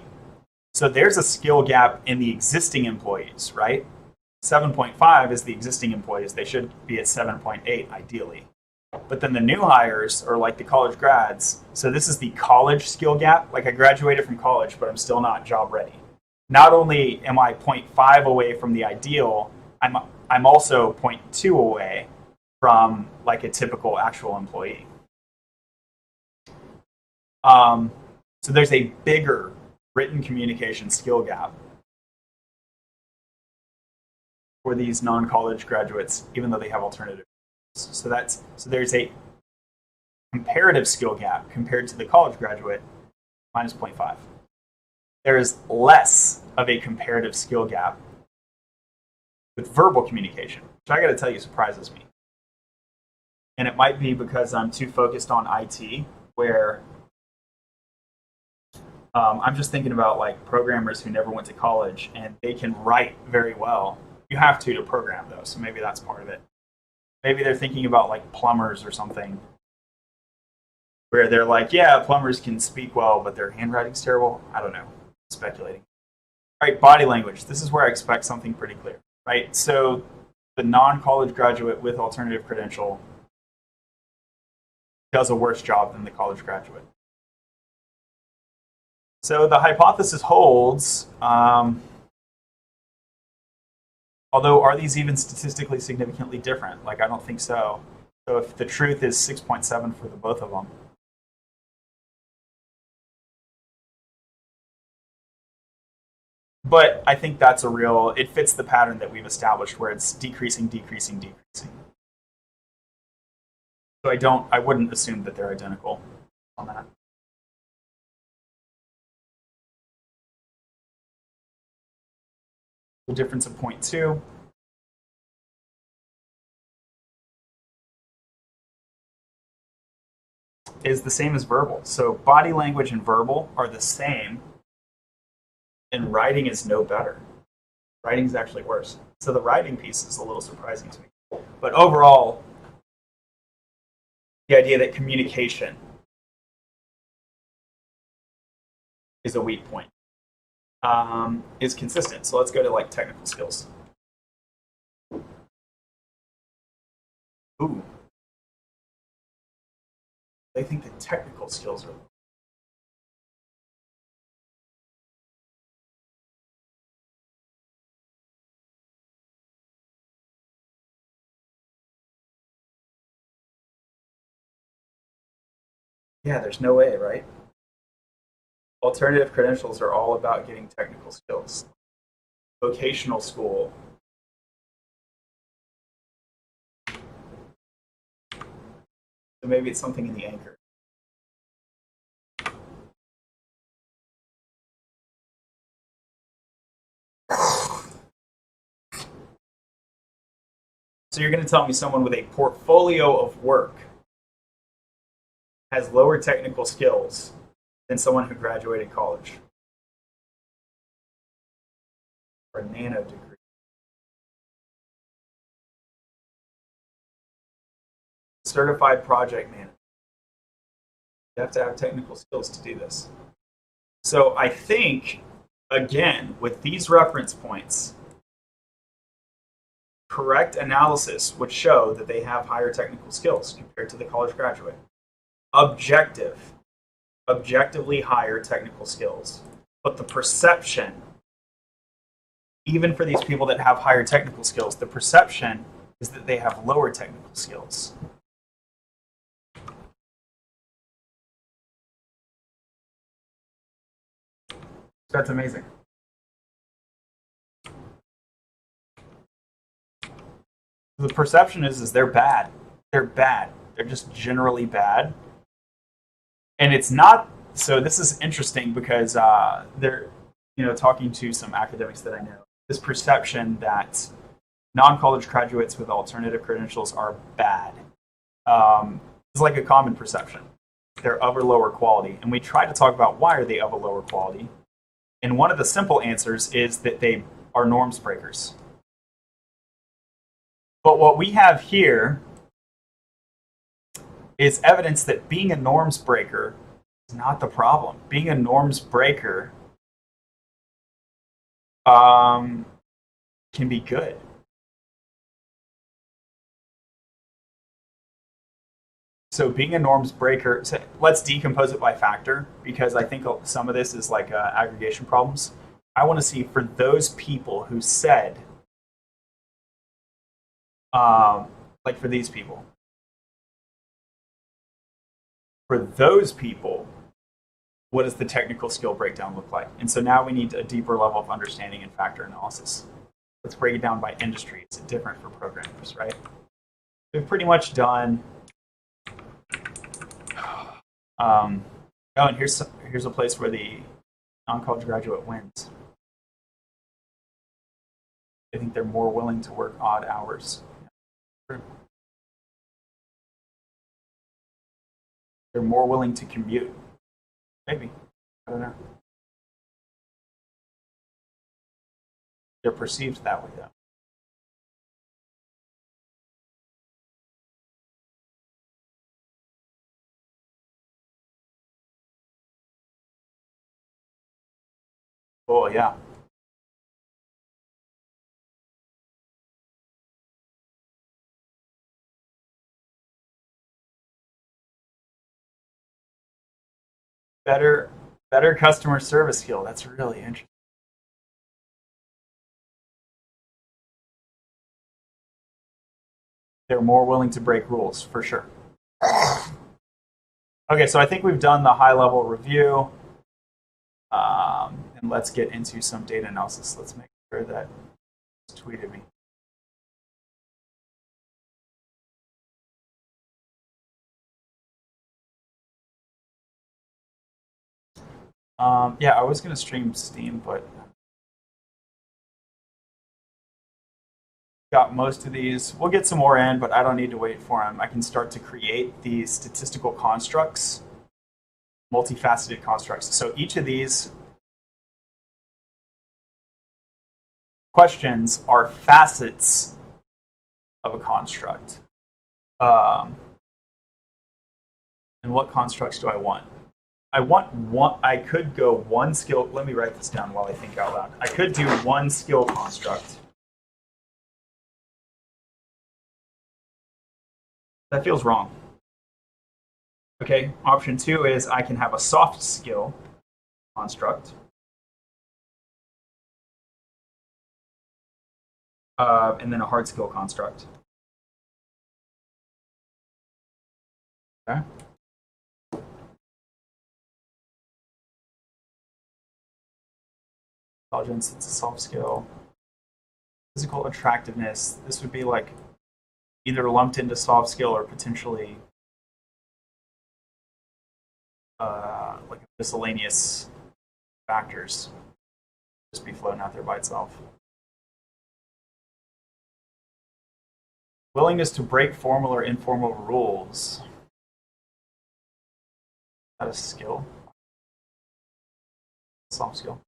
So there's a skill gap in the existing employees, right? 7.5 is the existing employees. They should be at 7.8 ideally. But then the new hires are like the college grads. So this is the college skill gap. Like I graduated from college, but I'm still not job ready. Not only am I 0.5 away from the ideal, I'm also 0.2 away from like a typical actual employee. So there's a bigger written communication skill gap for these non-college graduates, even though they have alternatives. So there's a comparative skill gap compared to the college graduate, minus 0.5. There is less of a comparative skill gap with verbal communication, which I got to tell you surprises me. And it might be because I'm too focused on IT, where I'm just thinking about like programmers who never went to college and they can write very well. You have to program though, so maybe that's part of it. Maybe they're thinking about like plumbers or something, where they're like, yeah, plumbers can speak well, but their handwriting's terrible. I don't know. Speculating. All right, body language. This is where I expect something pretty clear, right? So the non-college graduate with alternative credential does a worse job than the college graduate. So the hypothesis holds, although are these even statistically significantly different? Like, I don't think so. So if the truth is 6.7 for the both of them, but I think that's it fits the pattern that we've established where it's decreasing, decreasing, decreasing. So I wouldn't assume that they're identical on that. The difference of 0.2. Is the same as verbal. So body language and verbal are the same, and writing is no better. Writing is actually worse. So the writing piece is a little surprising to me. But overall, the idea that communication is a weak point is consistent. So let's go to like technical skills. Ooh. They think that technical skills are. Yeah, there's no way, right? Alternative credentials are all about getting technical skills. Vocational school. So maybe it's something in the anchor. So you're going to tell me someone with a portfolio of work has lower technical skills than someone who graduated college or a nano degree. Certified project manager. You have to have technical skills to do this. So I think, again, with these reference points, correct analysis would show that they have higher technical skills compared to the college graduate. Objectively higher technical skills. But the perception, even for these people that have higher technical skills, the perception is that they have lower technical skills. That's amazing. The perception is they're bad. They're bad. They're just generally bad. And it's not, so this is interesting because they're, talking to some academics that I know, this perception that non-college graduates with alternative credentials are bad is like a common perception. They're of a lower quality. And we try to talk about why are they of a lower quality. And one of the simple answers is that they are norms breakers. But what we have here is evidence that being a norms breaker is not the problem. Being a norms breaker can be good. So being a norms breaker, so let's decompose it by factor, because I think some of this is like aggregation problems. I want to see for those people who said, like for these people, for those people, what does the technical skill breakdown look like? And so now we need a deeper level of understanding in factor analysis. Let's break it down by industry. It's different for programmers, right? We've pretty much done. Oh, and here's a place where the non-college graduate wins. I think they're more willing to work odd hours. They're more willing to commute. Maybe. I don't know. They're perceived that way, though. Oh, yeah. Better customer service skill. That's really interesting. They're more willing to break rules, for sure. Okay, so I think we've done the high-level review. And let's get into some data analysis. Let's make sure that it's tweeted me. Yeah, I was going to stream Steam, but got most of these. We'll get some more in, but I don't need to wait for them. I can start to create these statistical constructs, multifaceted constructs. So each of these questions are facets of a construct. And what constructs do I want? I want one. I could go one skill. Let me write this down while I think out loud. I could do one skill construct. That feels wrong. Okay, option 2 is I can have a soft skill construct. And then a hard skill construct. Okay. Intelligence, it's a soft skill. Physical attractiveness, this would be like either lumped into soft skill or potentially like miscellaneous factors. Just be floating out there by itself. Willingness to break formal or informal rules. Is that a skill? Soft skill.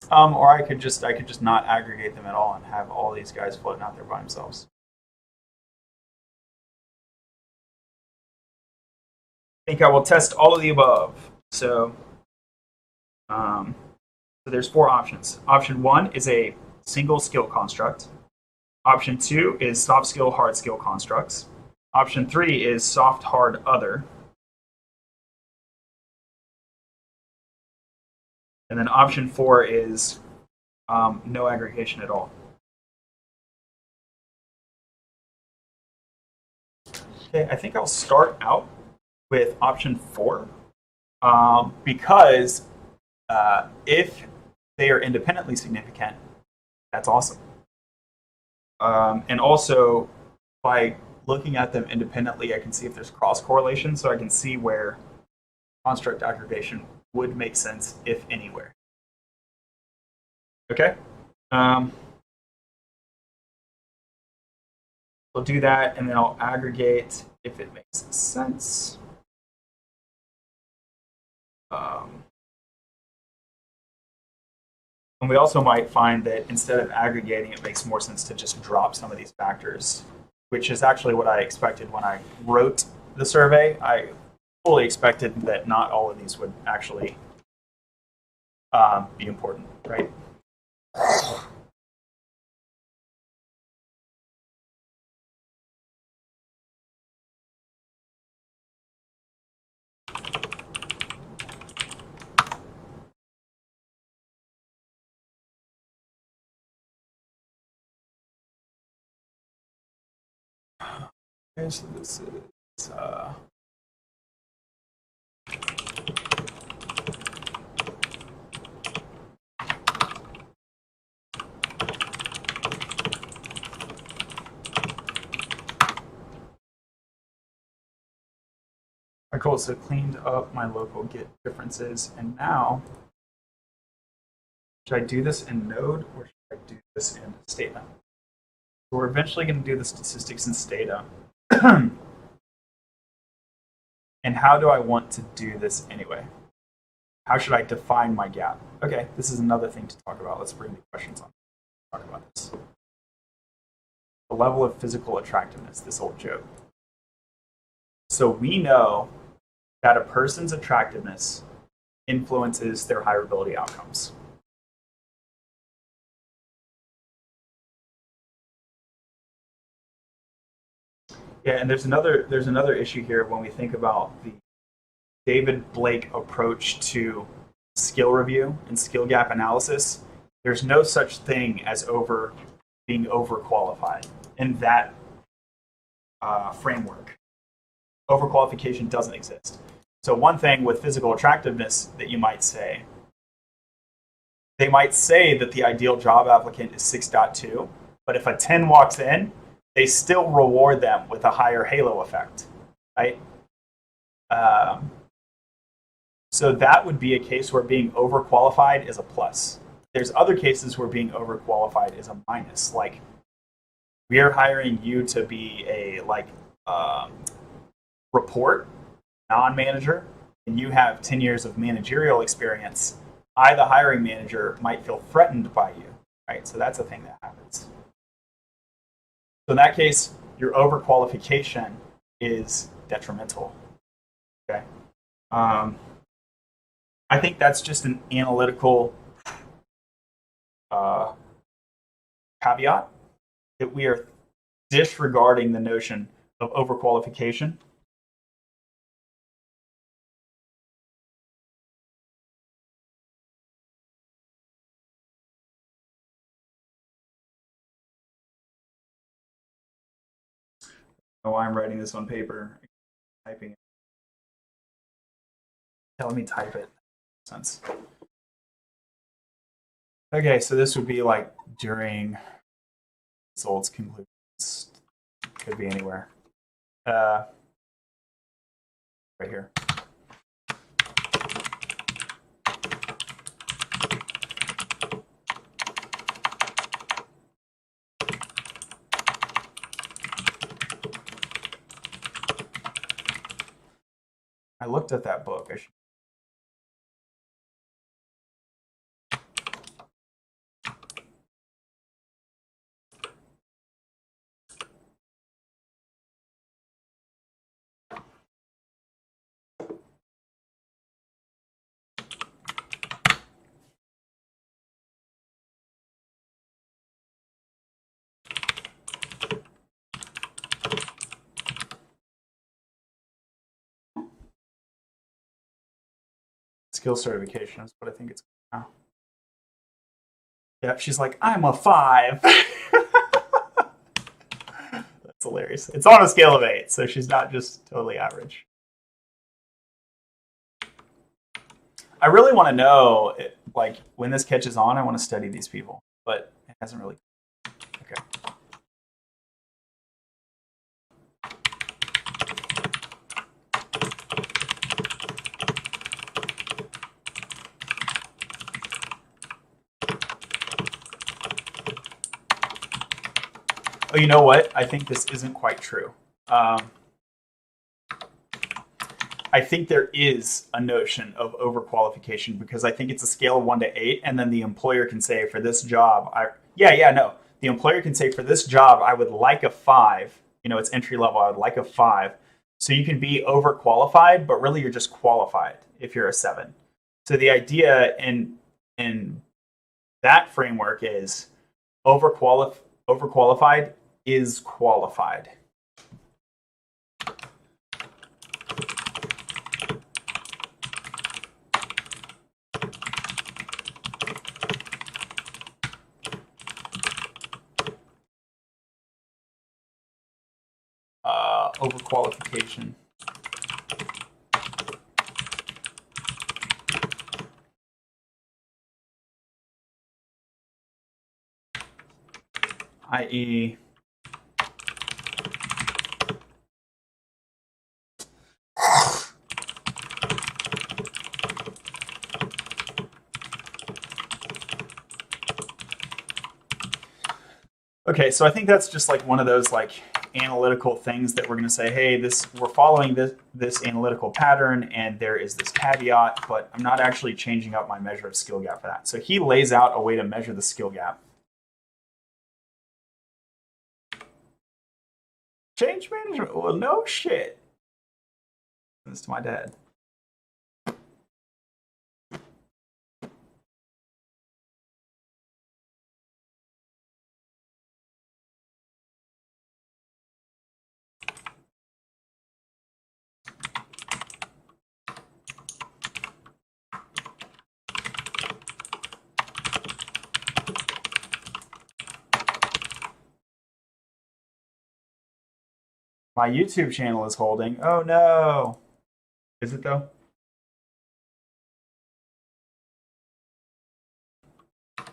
Or I could just not aggregate them at all and have all these guys floating out there by themselves. I think I will test all of the above. So there's 4 options. Option 1 is a single skill construct. Option 2 is soft skill, hard skill constructs. Option 3 is soft, hard, other. And then option 4 is no aggregation at all. Okay, I think I'll start out with option 4 because if they are independently significant, that's awesome. And also, by looking at them independently, I can see if there's cross correlation, so I can see where construct aggregation would make sense, if anywhere. Okay? We'll do that, and then I'll aggregate if it makes sense. And we also might find that instead of aggregating, it makes more sense to just drop some of these factors which is actually what I expected when I wrote the survey. I fully expected that not all of these would actually be important, right? Okay, so this is cool. So cleaned up my local Git differences, and now should I do this in Node or should I do this in Stata? So we're eventually going to do the statistics in Stata. And how do I want to do this anyway? How should I define my gap? Okay, this is another thing to talk about. Let's bring the questions on. Talk about this. The level of physical attractiveness, this old joke. So we know that a person's attractiveness influences their hireability outcomes. Yeah, and there's another issue here when we think about the David Blake approach to skill review and skill gap analysis. There's no such thing as being overqualified in that framework. Overqualification doesn't exist. So one thing with physical attractiveness that you might say, they might say that the ideal job applicant is 6.2, but if a 10 walks in, they still reward them with a higher halo effect, right? So that would be a case where being overqualified is a plus. There's other cases where being overqualified is a minus. Like, we are hiring you to be a report non-manager, and you have 10 years of managerial experience. I, the hiring manager, might feel threatened by you, right? So that's a thing that happens. So in that case, your overqualification is detrimental. Okay. I think that's just an analytical caveat that we are disregarding the notion of overqualification. Oh, I'm writing this on paper, typing it. Let me type it. Sense. Okay, so this would be like during results, conclusions. Could be anywhere. Right here. I looked at that book. I should... Skill certification is what I think it's now. Yeah, she's like, I'm a 5. That's hilarious. It's on a scale of 8, so she's not just totally average. I really want to know, like, when this catches on, I want to study these people, but it hasn't really. Okay. Oh, you know what? I think this isn't quite true. I think there is a notion of overqualification because I think it's a scale of 1 to 8, and then the employer can say for this job, the employer can say for this job I would like a 5 it's entry level. I would like a 5. So you can be overqualified, but really you're just qualified if you're a 7. So the idea in that framework is overqualified is qualified. Overqualification. I.e., okay, so I think that's just like one of those like analytical things that we're going to say, hey, we're following this analytical pattern, and there is this caveat, but I'm not actually changing up my measure of skill gap for that. So he lays out a way to measure the skill gap. Change management? Well, no shit. This to my dad. My YouTube channel is holding. Oh no. Is it though? I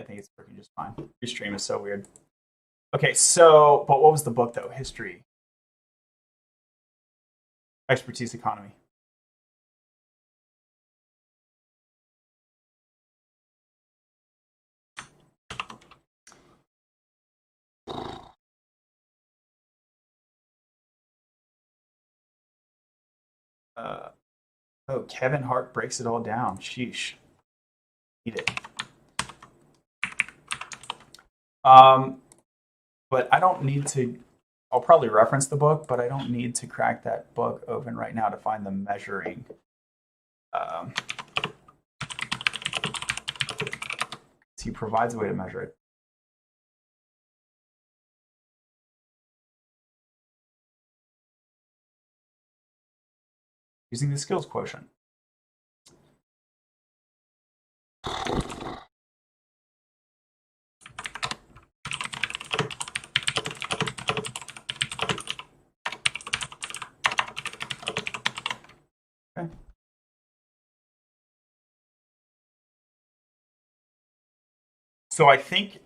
think it's working just fine. Your stream is so weird. Okay, so, but what was the book though? History. Expertise economy. Oh, Kevin Hart breaks it all down. Sheesh. Eat it. But I don't need to. I'll probably reference the book, but I don't need to crack that book open right now to find the measuring. He provides a way to measure it. Using the skills quotient. Okay. So I think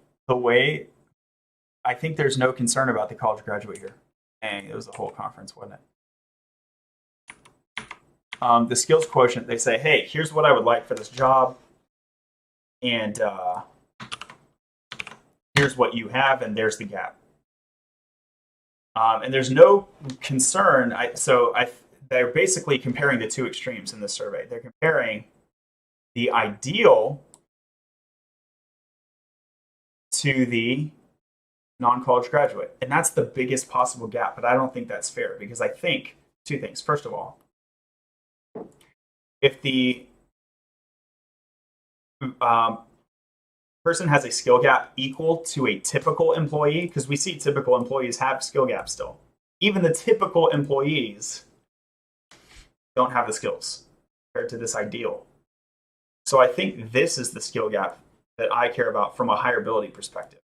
there's no concern about the college graduate here. Dang, it was a whole conference, wasn't it? The skills quotient, they say, hey, here's what I would like for this job, and here's what you have, and there's the gap. And there's no concern. They're basically comparing the two extremes in this survey. They're comparing the ideal to the non-college graduate. And that's the biggest possible gap, but I don't think that's fair, because I think two things. First of all, if the person has a skill gap equal to a typical employee, because we see typical employees have skill gaps still. Even the typical employees don't have the skills compared to this ideal. So I think this is the skill gap that I care about from a hireability perspective.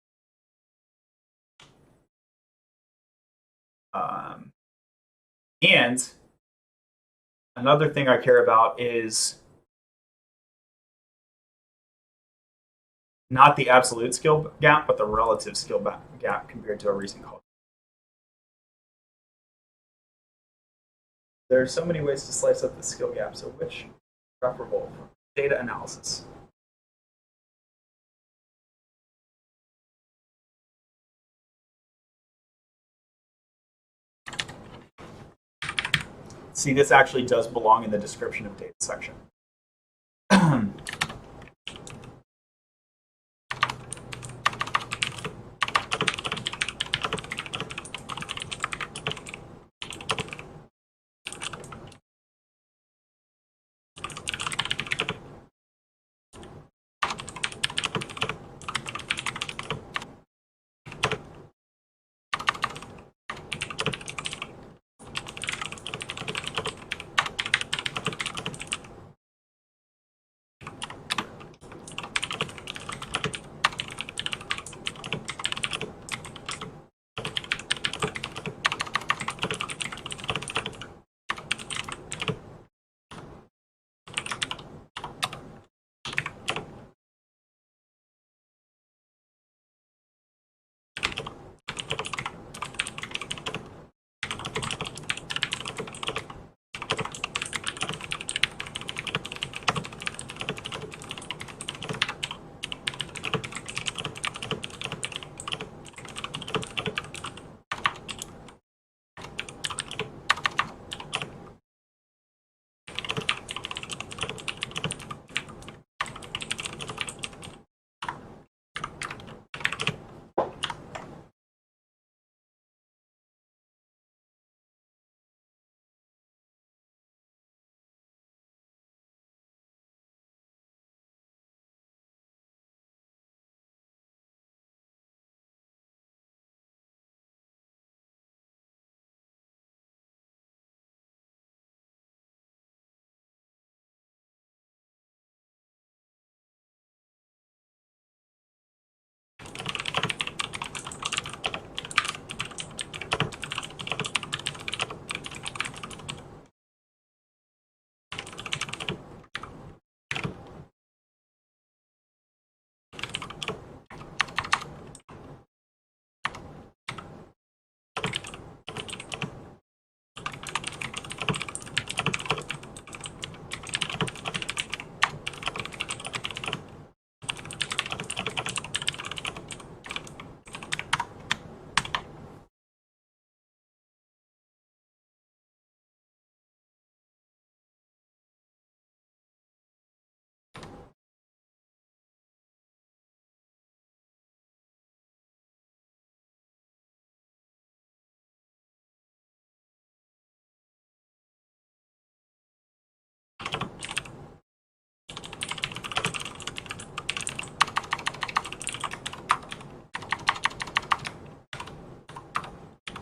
And another thing I care about is not the absolute skill gap, but the relative skill gap compared to a recent college. There are so many ways to slice up the skill gap, so which preferable for data analysis? See, this actually does belong in the description of data section.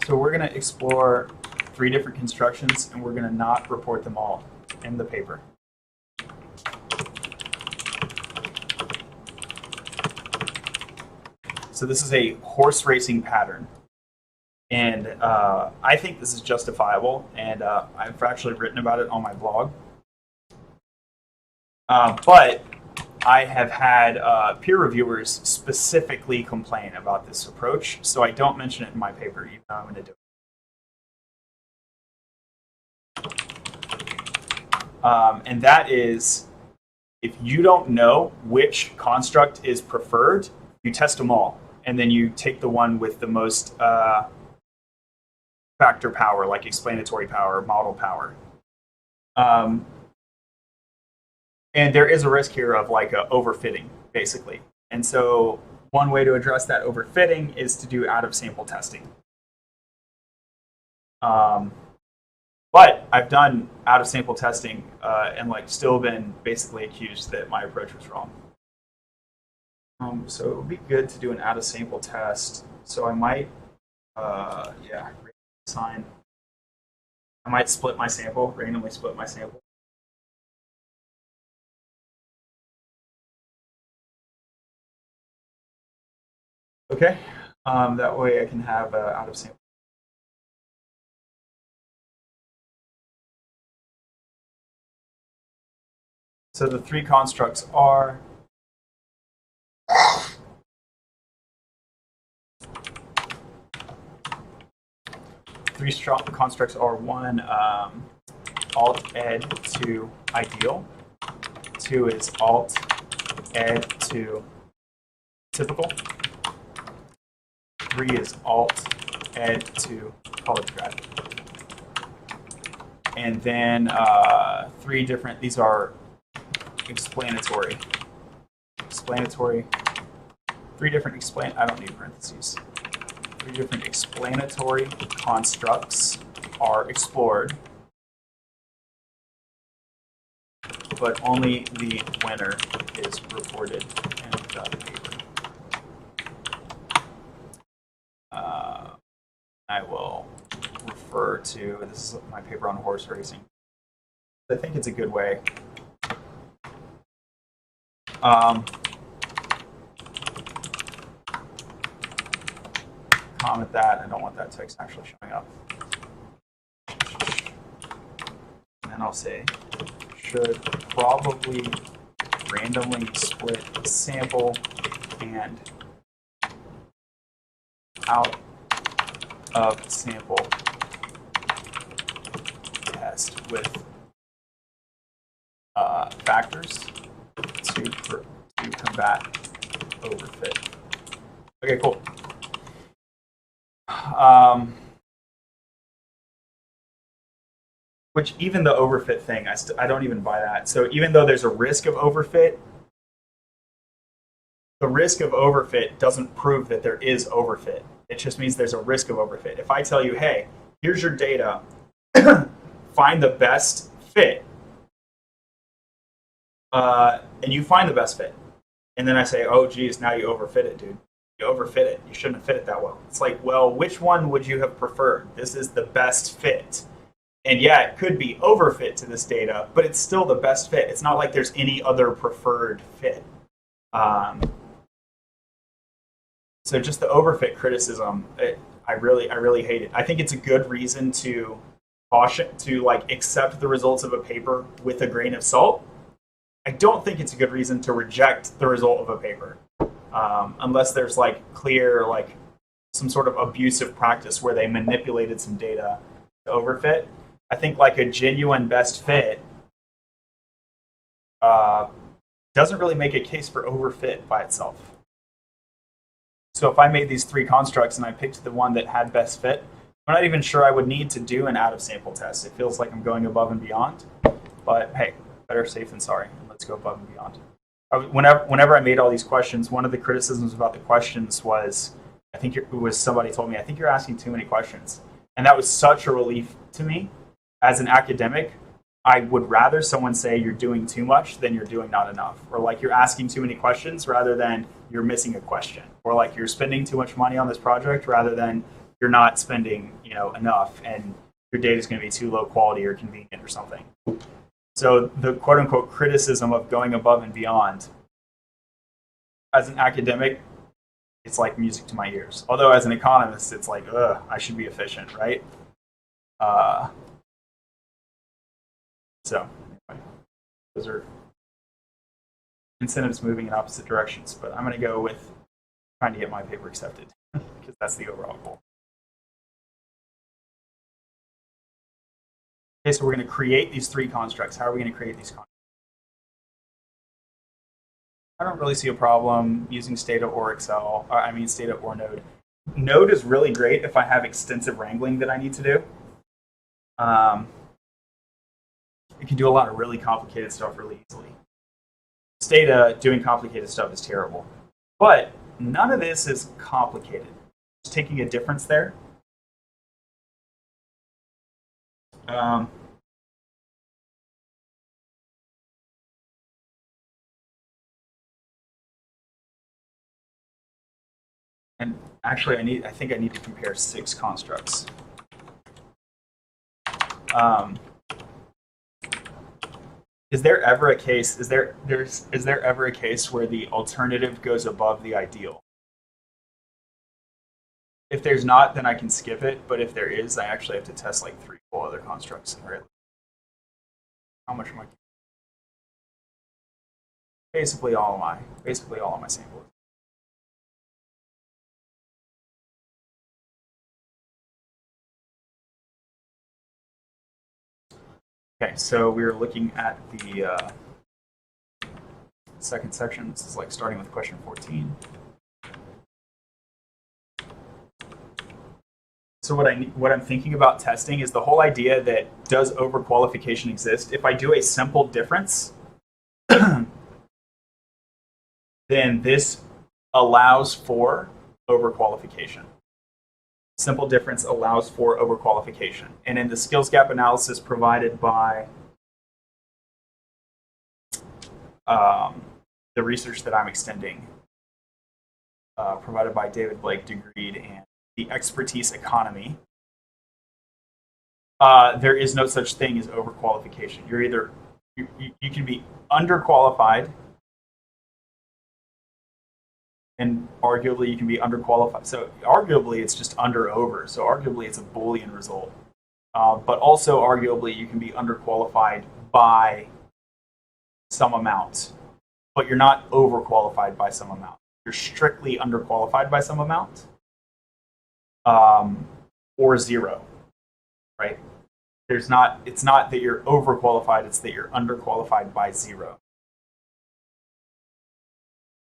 So we're going to explore 3 different constructions, and we're going to not report them all in the paper. So this is a horse racing pattern. And I think this is justifiable, and I've actually written about it on my blog. But I have had peer reviewers specifically complain about this approach, so I don't mention it in my paper, even though I'm going to do it. And that is, if you don't know which construct is preferred, you test them all, and then you take the one with the most factor power, like explanatory power, model power. And there is a risk here of like a overfitting, basically. And so one way to address that overfitting is to do out-of-sample testing. But I've done out-of-sample testing and like still been basically accused that my approach was wrong. So it would be good to do an out-of-sample test. So I might, assign. I might split my sample, randomly split my sample. Okay, that way I can have out of sample. So the 3 constructs are one, alt ed to ideal. 2 is alt ed to typical. 3 is alt ed to college grad. And then 3 different, these are explanatory. 3 different I don't need parentheses. 3 different explanatory constructs are explored, but only the winner is reported in the paper. I will refer to, this is my paper on horse racing. I think it's a good way. Comment that. I don't want that text actually showing up. And then I'll say, should probably randomly split sample and out of sample test with factors to combat overfit. Okay, cool. Which even the overfit thing, I don't even buy that. So even though there's a risk of overfit, the risk of overfit doesn't prove that there is overfit. It just means there's a risk of overfit. If I tell you, hey, here's your data, find the best fit, and you find the best fit, and then I say, oh, geez, now you overfit it, dude. You overfit it. You shouldn't have fit it that well. It's like, well, which one would you have preferred? This is the best fit. And yeah, it could be overfit to this data, but it's still the best fit. It's not like there's any other preferred fit. So just the overfit criticism, I really hate it. I think it's a good reason to caution, to like accept the results of a paper with a grain of salt. I don't think it's a good reason to reject the result of a paper, unless there's like clear, like some sort of abusive practice where they manipulated some data to overfit. I think like a genuine best fit doesn't really make a case for overfit by itself. So if I made these 3 constructs and I picked the one that had best fit, I'm not even sure I would need to do an out-of-sample test. It feels like I'm going above and beyond. But hey, better safe than sorry. Let's go above and beyond. Whenever I made all these questions, one of the criticisms about the questions was, somebody told me, I think you're asking too many questions. And that was such a relief to me. As an academic, I would rather someone say you're doing too much than you're doing not enough. Or like you're asking too many questions rather than you're missing a question. Or like you're spending too much money on this project rather than you're not spending enough, and your data is going to be too low quality or convenient or something. So the quote unquote criticism of going above and beyond, as an academic, it's like music to my ears. Although as an economist, it's like, I should be efficient, right? So anyway, those are incentives moving in opposite directions. But I'm going to go with trying to get my paper accepted because that's the overall goal. Okay, so we're going to create these three constructs. How are we going to create these constructs? I don't really see a problem using Stata or Excel. Stata or Node. Node is really great if I have extensive wrangling that I need to do. It can do a lot of really complicated stuff really easily. Stata doing complicated stuff is terrible. But none of this is complicated. Just taking a difference there. And actually, I think I need to compare 6 constructs. Is there ever a case? Is there ever a case where the alternative goes above the ideal? If there's not, then I can skip it. But if there is, I actually have to test like 3 full other constructs. And how much am I? Basically all of my samples. Okay, so we're looking at the second section. This is like starting with question 14. So what I'm thinking about testing is the whole idea that does overqualification exist? If I do a simple difference, then this allows for overqualification. Simple difference allows for overqualification. And in the skills gap analysis provided by the research that I'm extending, provided by David Blake, Degreed, and the expertise economy, there is no such thing as overqualification. You're either you can be underqualified, and arguably you can be underqualified. So arguably it's just under/over. So arguably it's a Boolean result. But also arguably you can be underqualified by some amount, but you're not overqualified by some amount. You're strictly underqualified by some amount, or 0, right? It's not that you're overqualified, it's that you're underqualified by 0.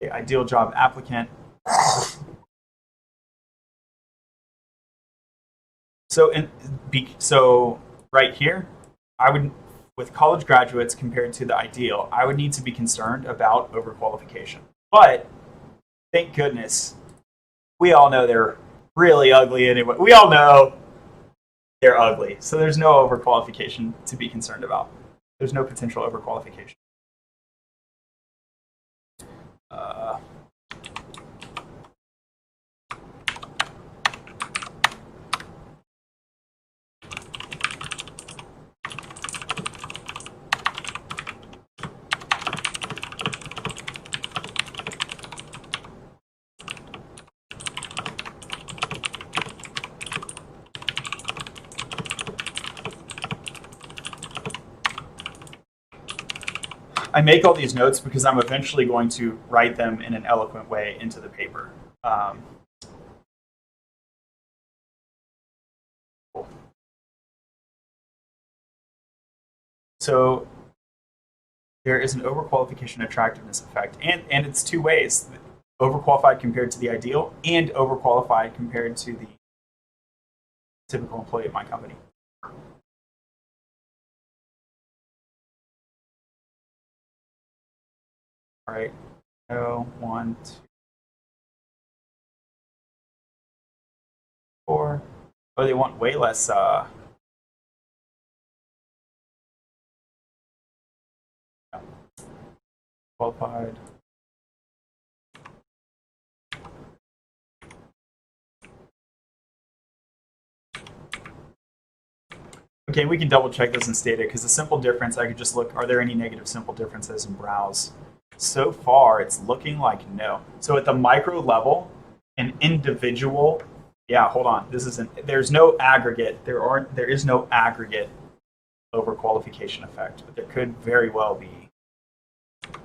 Okay, ideal job applicant. So right here, I would, with college graduates compared to the ideal, I would need to be concerned about overqualification. But thank goodness, we all know they're really ugly anyway. We all know they're ugly, so there's no overqualification to be concerned about. There's no potential overqualification. I make all these notes because I'm eventually going to write them in an eloquent way into the paper. So there is an overqualification attractiveness effect, and it's 2 ways: overqualified compared to the ideal, and overqualified compared to the typical employee at my company. All right, so 1, 2, 4. Oh, they want way less. Qualified. Okay, we can double check this in Stata because the simple difference, I could just look, are there any negative simple differences and browse? So far, it's looking like no. So at the micro level, an individual, yeah, hold on. This isn't, there's no aggregate. There is no aggregate overqualification effect, but there could very well be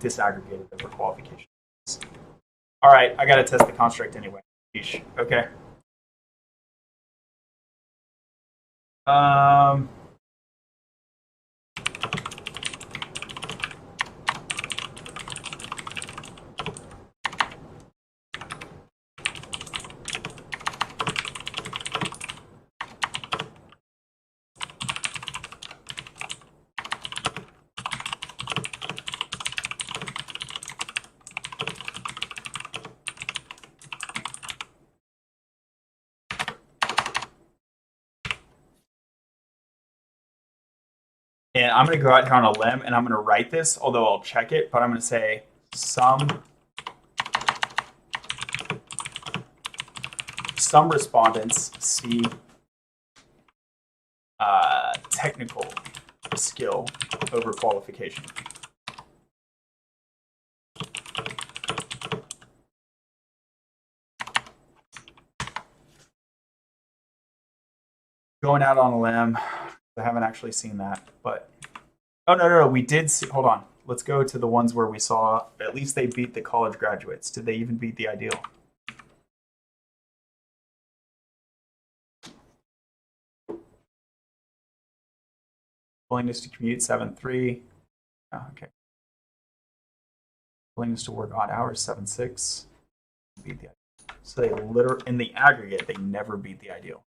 disaggregated overqualification. All right, I got to test the construct anyway. Okay. And I'm going to go out here on a limb and I'm going to write this, although I'll check it, but I'm going to say some respondents see technical skill over qualification. Going out on a limb. I haven't actually seen that, but oh no, we did see. Hold on, let's go to the ones where we saw at least they beat the college graduates. Did they even beat the ideal? Willingness to commute 7.3. Oh, okay. Willingness to work odd hours 7.6. Beat the ideal. So they literally in the aggregate they never beat the ideal.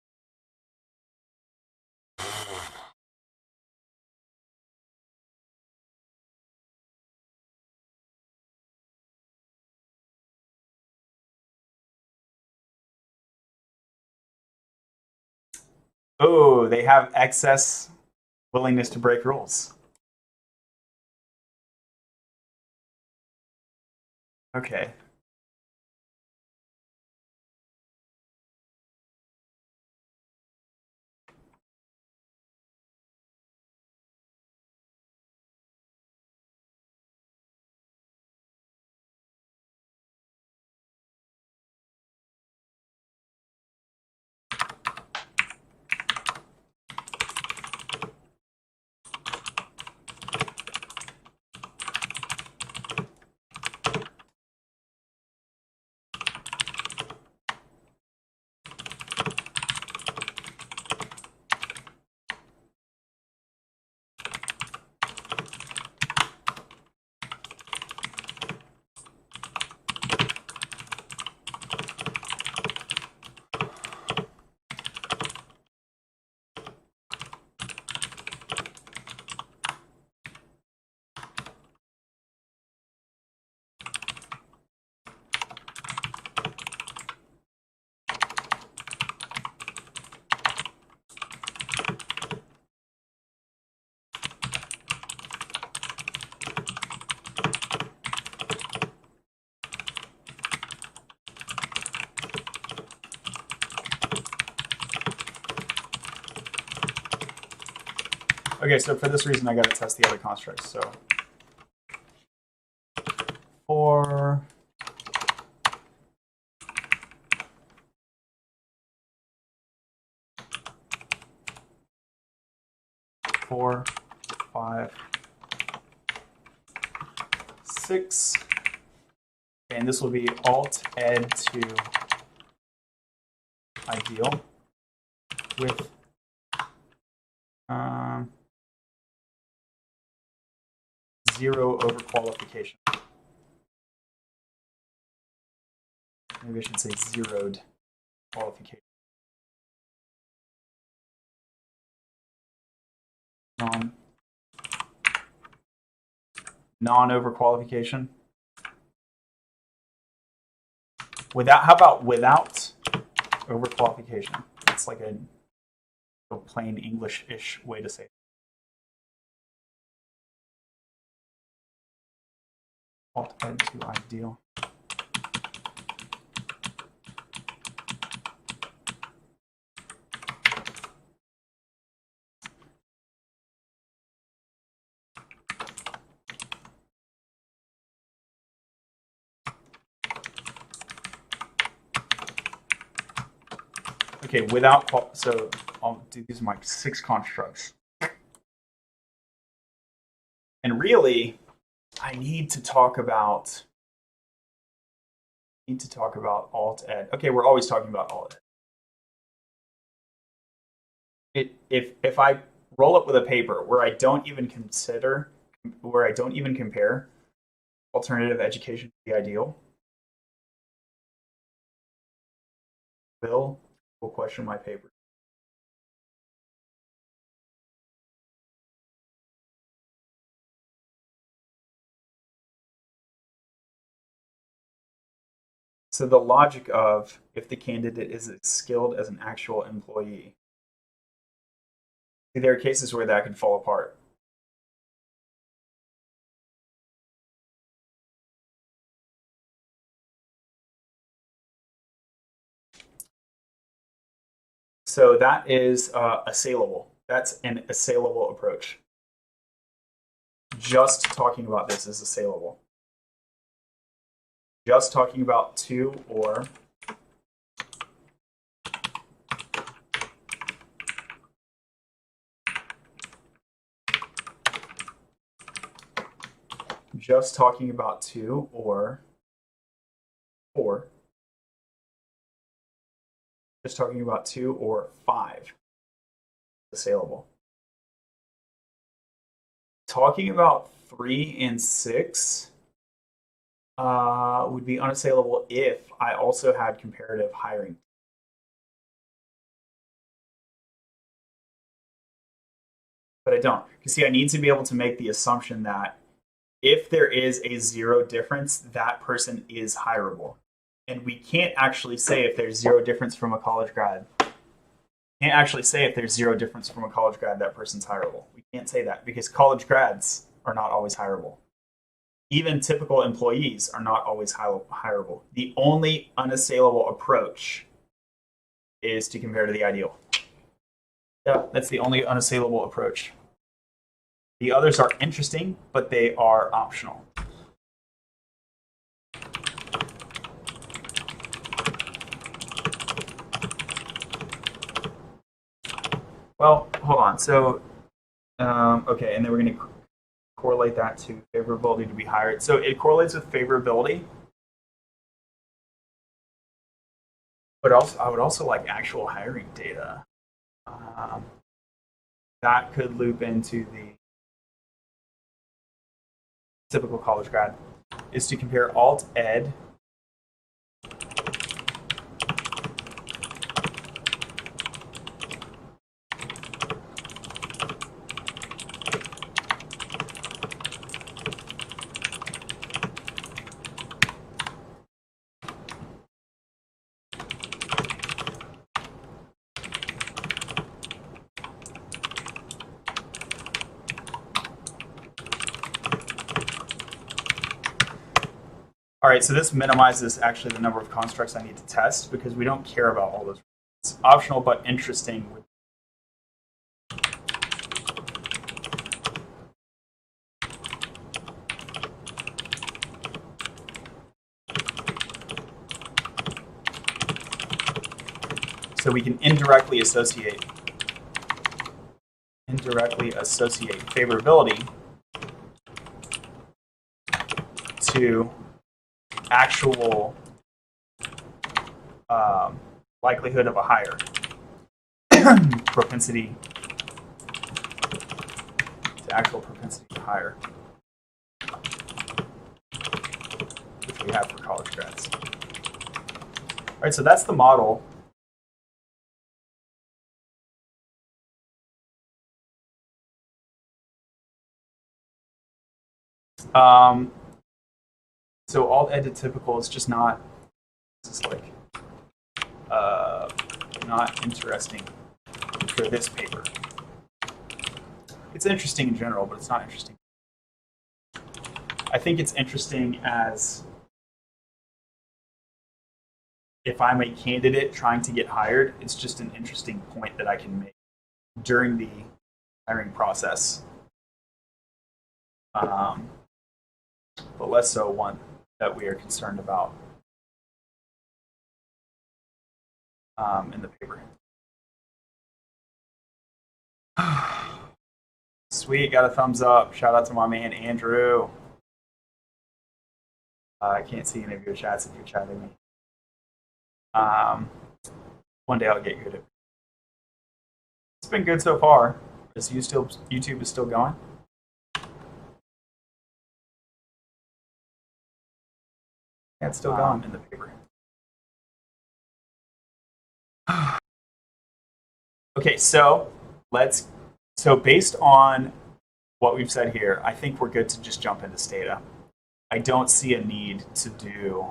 Oh, they have excess willingness to break rules. Okay. Okay, so for this reason, I got to test the other constructs. So for four, 5, 6, and this will be alt ed to ideal with zero overqualification. Maybe I should say zeroed qualification. Non-overqualification. Without, how about without overqualification? It's like a plain English-ish way to say it. Alt ed to ideal. Okay, without so I'll do these are my 6 constructs. And really, I need to talk about alt ed. Okay, we're always talking about alt ed. If I roll up with a paper where I don't even compare alternative education to the ideal, will question my paper. So the logic of if the candidate is as skilled as an actual employee, there are cases where that could fall apart. So that is assailable. That's an assailable approach. Just talking about this is assailable. Just talking about to or just talking about 2 or 4, just talking about 2 or 5, assailable. Talking about 3 and 6 would be unassailable if I also had comparative hiring. But I don't. You see, I need to be able to make the assumption that if there is a 0 difference, that person is hireable. And we can't actually say if there's 0 difference from a college grad. Can't actually say if there's 0 difference from a college grad, that person's hireable. We can't say that because college grads are not always hireable. Even typical employees are not always hireable. The only unassailable approach is to compare to the ideal. Yeah, that's the only unassailable approach. The others are interesting, but they are optional. Well, hold on. So, okay, and then we're going to correlate that to favorability to be hired. So it correlates with favorability, but also I would also like actual hiring data. That could loop into the typical college grad, is to compare alt ed All right, so this minimizes actually the number of constructs I need to test because we don't care about all those. It's optional but interesting. So we can indirectly associate favorability to actual likelihood of a hire, propensity to actual propensity to hire, which we have for college grads. All right, so that's the model. So alt ed to typical is just not. This is like not interesting for this paper. It's interesting in general, but it's not interesting. I think it's interesting as if I'm a candidate trying to get hired. It's just an interesting point that I can make during the hiring process. But less so one that we are concerned about. in the paper. Sweet, got a thumbs up. Shout out to my man Andrew. I can't see any of your chats if you're chatting me. One day I'll get good at it. It's been good so far. Is YouTube is still going? Yeah, it's still going in the paper. Okay, so based on what we've said here, I think we're good to just jump into Stata. I don't see a need to do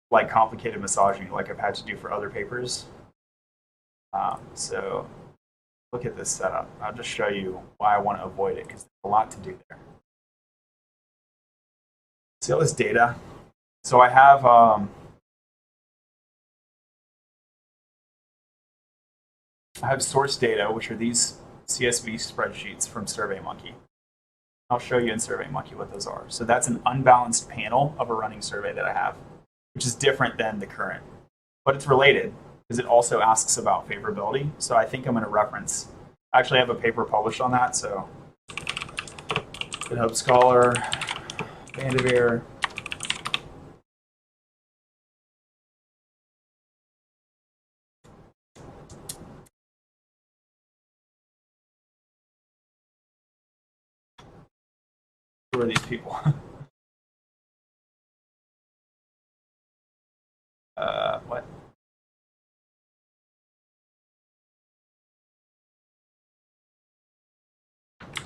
like complicated massaging like I've had to do for other papers. So look at this setup. I'll just show you why I want to avoid it because there's a lot to do there. See all this data? So I have source data, which are these CSV spreadsheets from SurveyMonkey. I'll show you in SurveyMonkey what those are. So that's an unbalanced panel of a running survey that I have, which is different than the current. But it's related because it also asks about favorability. So I think I'm going to reference. Actually, I have a paper published on that. So GitHub Scholar, Vanderveer. Who are these people? What?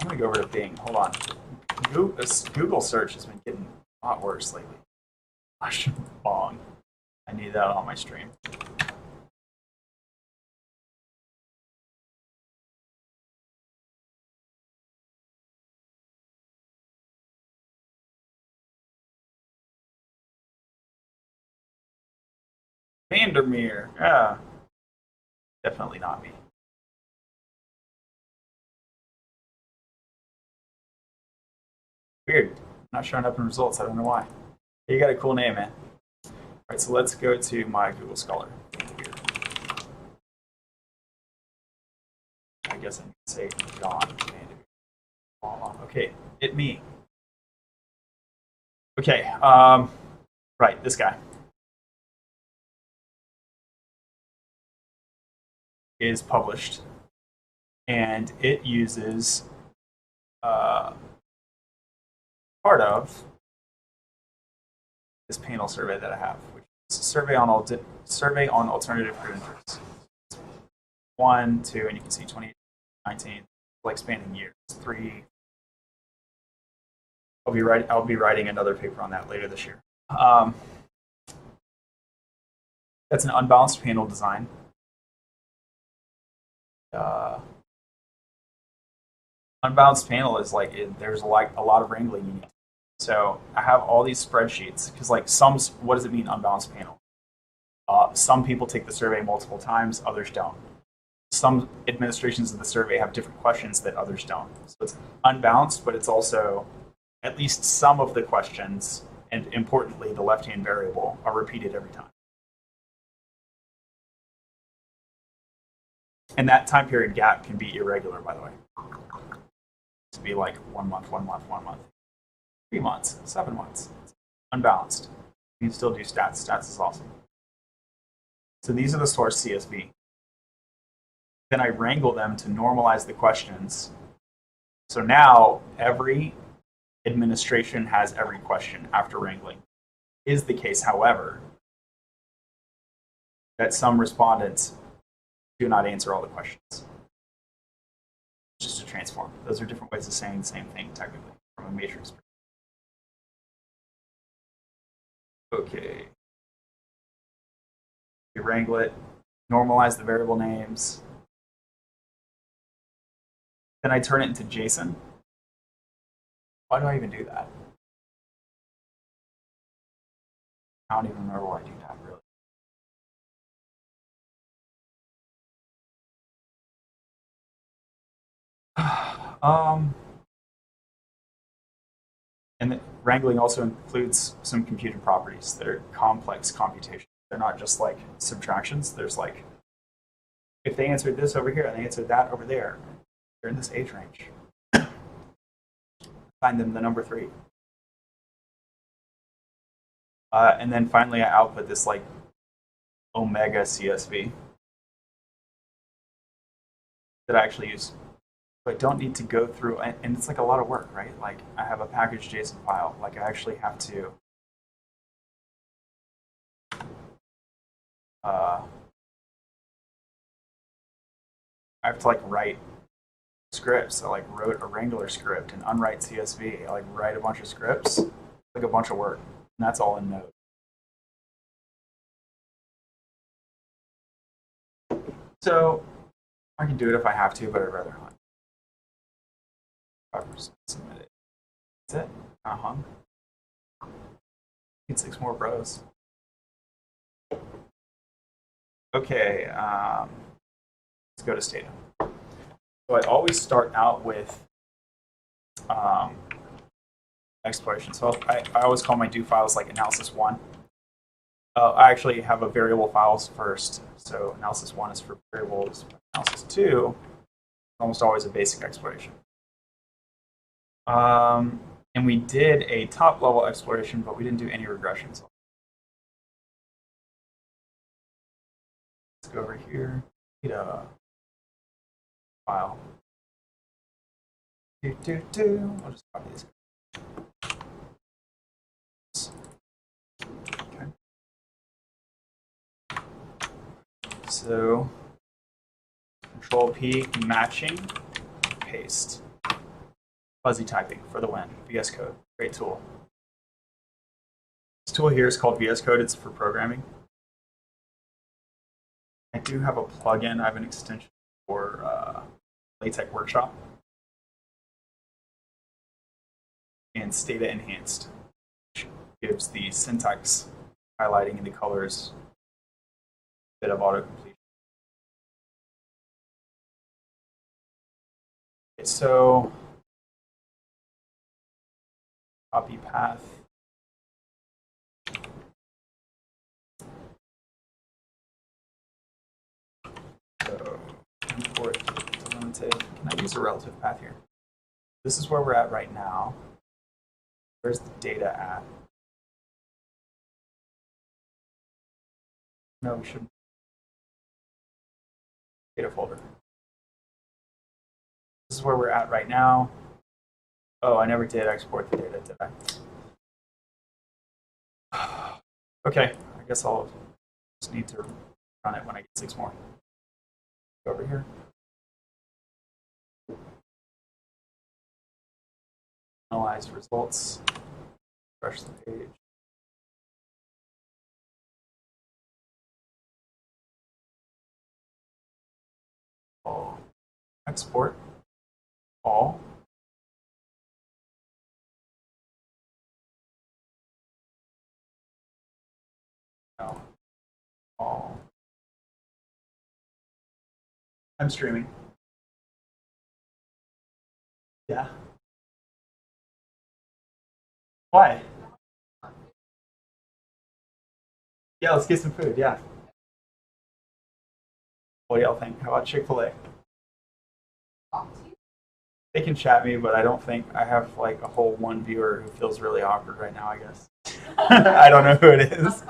I'm gonna go over to Bing. Hold on. Google search has been getting a lot worse lately. Long. I need that on my stream. Vandermeer. Ah, definitely not me. Weird. Not showing up in results. I don't know why. You got a cool name, man. All right, so let's go to my Google Scholar. I guess I need to say John Vanderveer. Okay, it me. Okay, right, this guy is published, and it uses part of this panel survey that I have, which is a survey on alternative credentials. 1, 2, and you can see 2019, like spanning years. 3. I'll be writing another paper on that later this year. That's an unbalanced panel design. Unbalanced panel is like there's like a lot of wrangling you need. So I have all these spreadsheets because like what does it mean unbalanced panel? Some people take the survey multiple times, others don't. Some administrations of the survey have different questions that others don't. So it's unbalanced, but it's also at least some of the questions, and importantly, the left-hand variable, are repeated every time. And that time period gap can be irregular, by the way. To be like 1 month, 1 month, 1 month, 3 months, 7 months. It's unbalanced. You can still do stats. Stats is awesome. So these are the source CSV. Then I wrangle them to normalize the questions. So now every administration has every question after wrangling. Is the case, however, that some respondents do not answer all the questions. Just to transform. Those are different ways of saying the same thing, technically, from a matrix perspective. Okay. We wrangle it, normalize the variable names. Then I turn it into JSON. Why do I even do that? I don't even remember why I do that, really. And the wrangling also includes some computed properties that are complex computations. They're not just like subtractions. There's like, if they answered this over here and they answered that over there, they're in this age range. Find them the number 3. And then finally I output this like omega CSV that I actually use. So I don't need to go through, and it's like a lot of work, right? Like I have a package JSON file. Like I actually have to like write scripts. I like wrote a Wrangler script and unwrite CSV. I like write a bunch of scripts. It's like a bunch of work, and that's all in Node. So I can do it if I have to, but I'd rather not. 5% submitted. That's it. Hung. Need 6 more rows. Okay, let's go to Stata. So I always start out with exploration. So I always call my do files like analysis1. I actually have a variable files first. So analysis1 is for variables. Analysis2 is almost always a basic exploration. And we did a top level exploration, but we didn't do any regressions. Let's go over here. Data file. I'll just copy these. Okay. So Control P, matching, paste. Fuzzy typing for the win. VS Code, great tool. This tool here is called VS Code. It's for programming. I do have a plugin. I have an extension for LaTeX Workshop and Stata Enhanced, which gives the syntax highlighting in the colors a bit of autocomplete. Okay, so copy path. So import delimited. Can I use a relative path here? This is where we're at right now. Where's the data at? No, we shouldn't. Data folder. This is where we're at right now. Oh, I never did export the data, did I? Okay, I guess I'll just need to run it when I get 6 more. Go over here. Analyze results. Refresh the page. All. Export. All. No. All. I'm streaming. Yeah. Why? Yeah, let's get some food. Yeah. What do y'all think? How about Chick-fil-A? They can chat me, but I don't think I have like a whole 1 viewer who feels really awkward right now, I guess. I don't know who it is.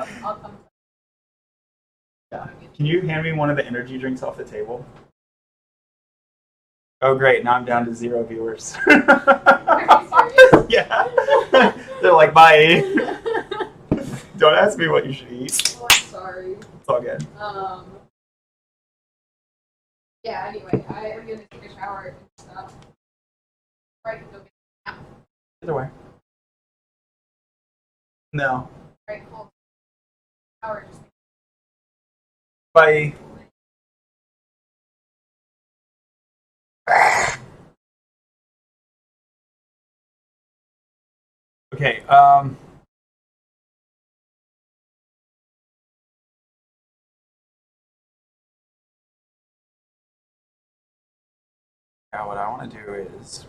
Yeah. Can you hand me one of the energy drinks off the table? Oh, great. Now I'm down to 0 viewers. Are you serious? Yeah. They're like, bye. Don't ask me what you should eat. Oh, I'm sorry. It's all good. Yeah, anyway, I am going to take a shower and stuff. Or I can go get a nap. Either way. No. Right, cool. Shower just. Bye. Okay, now what I want to do is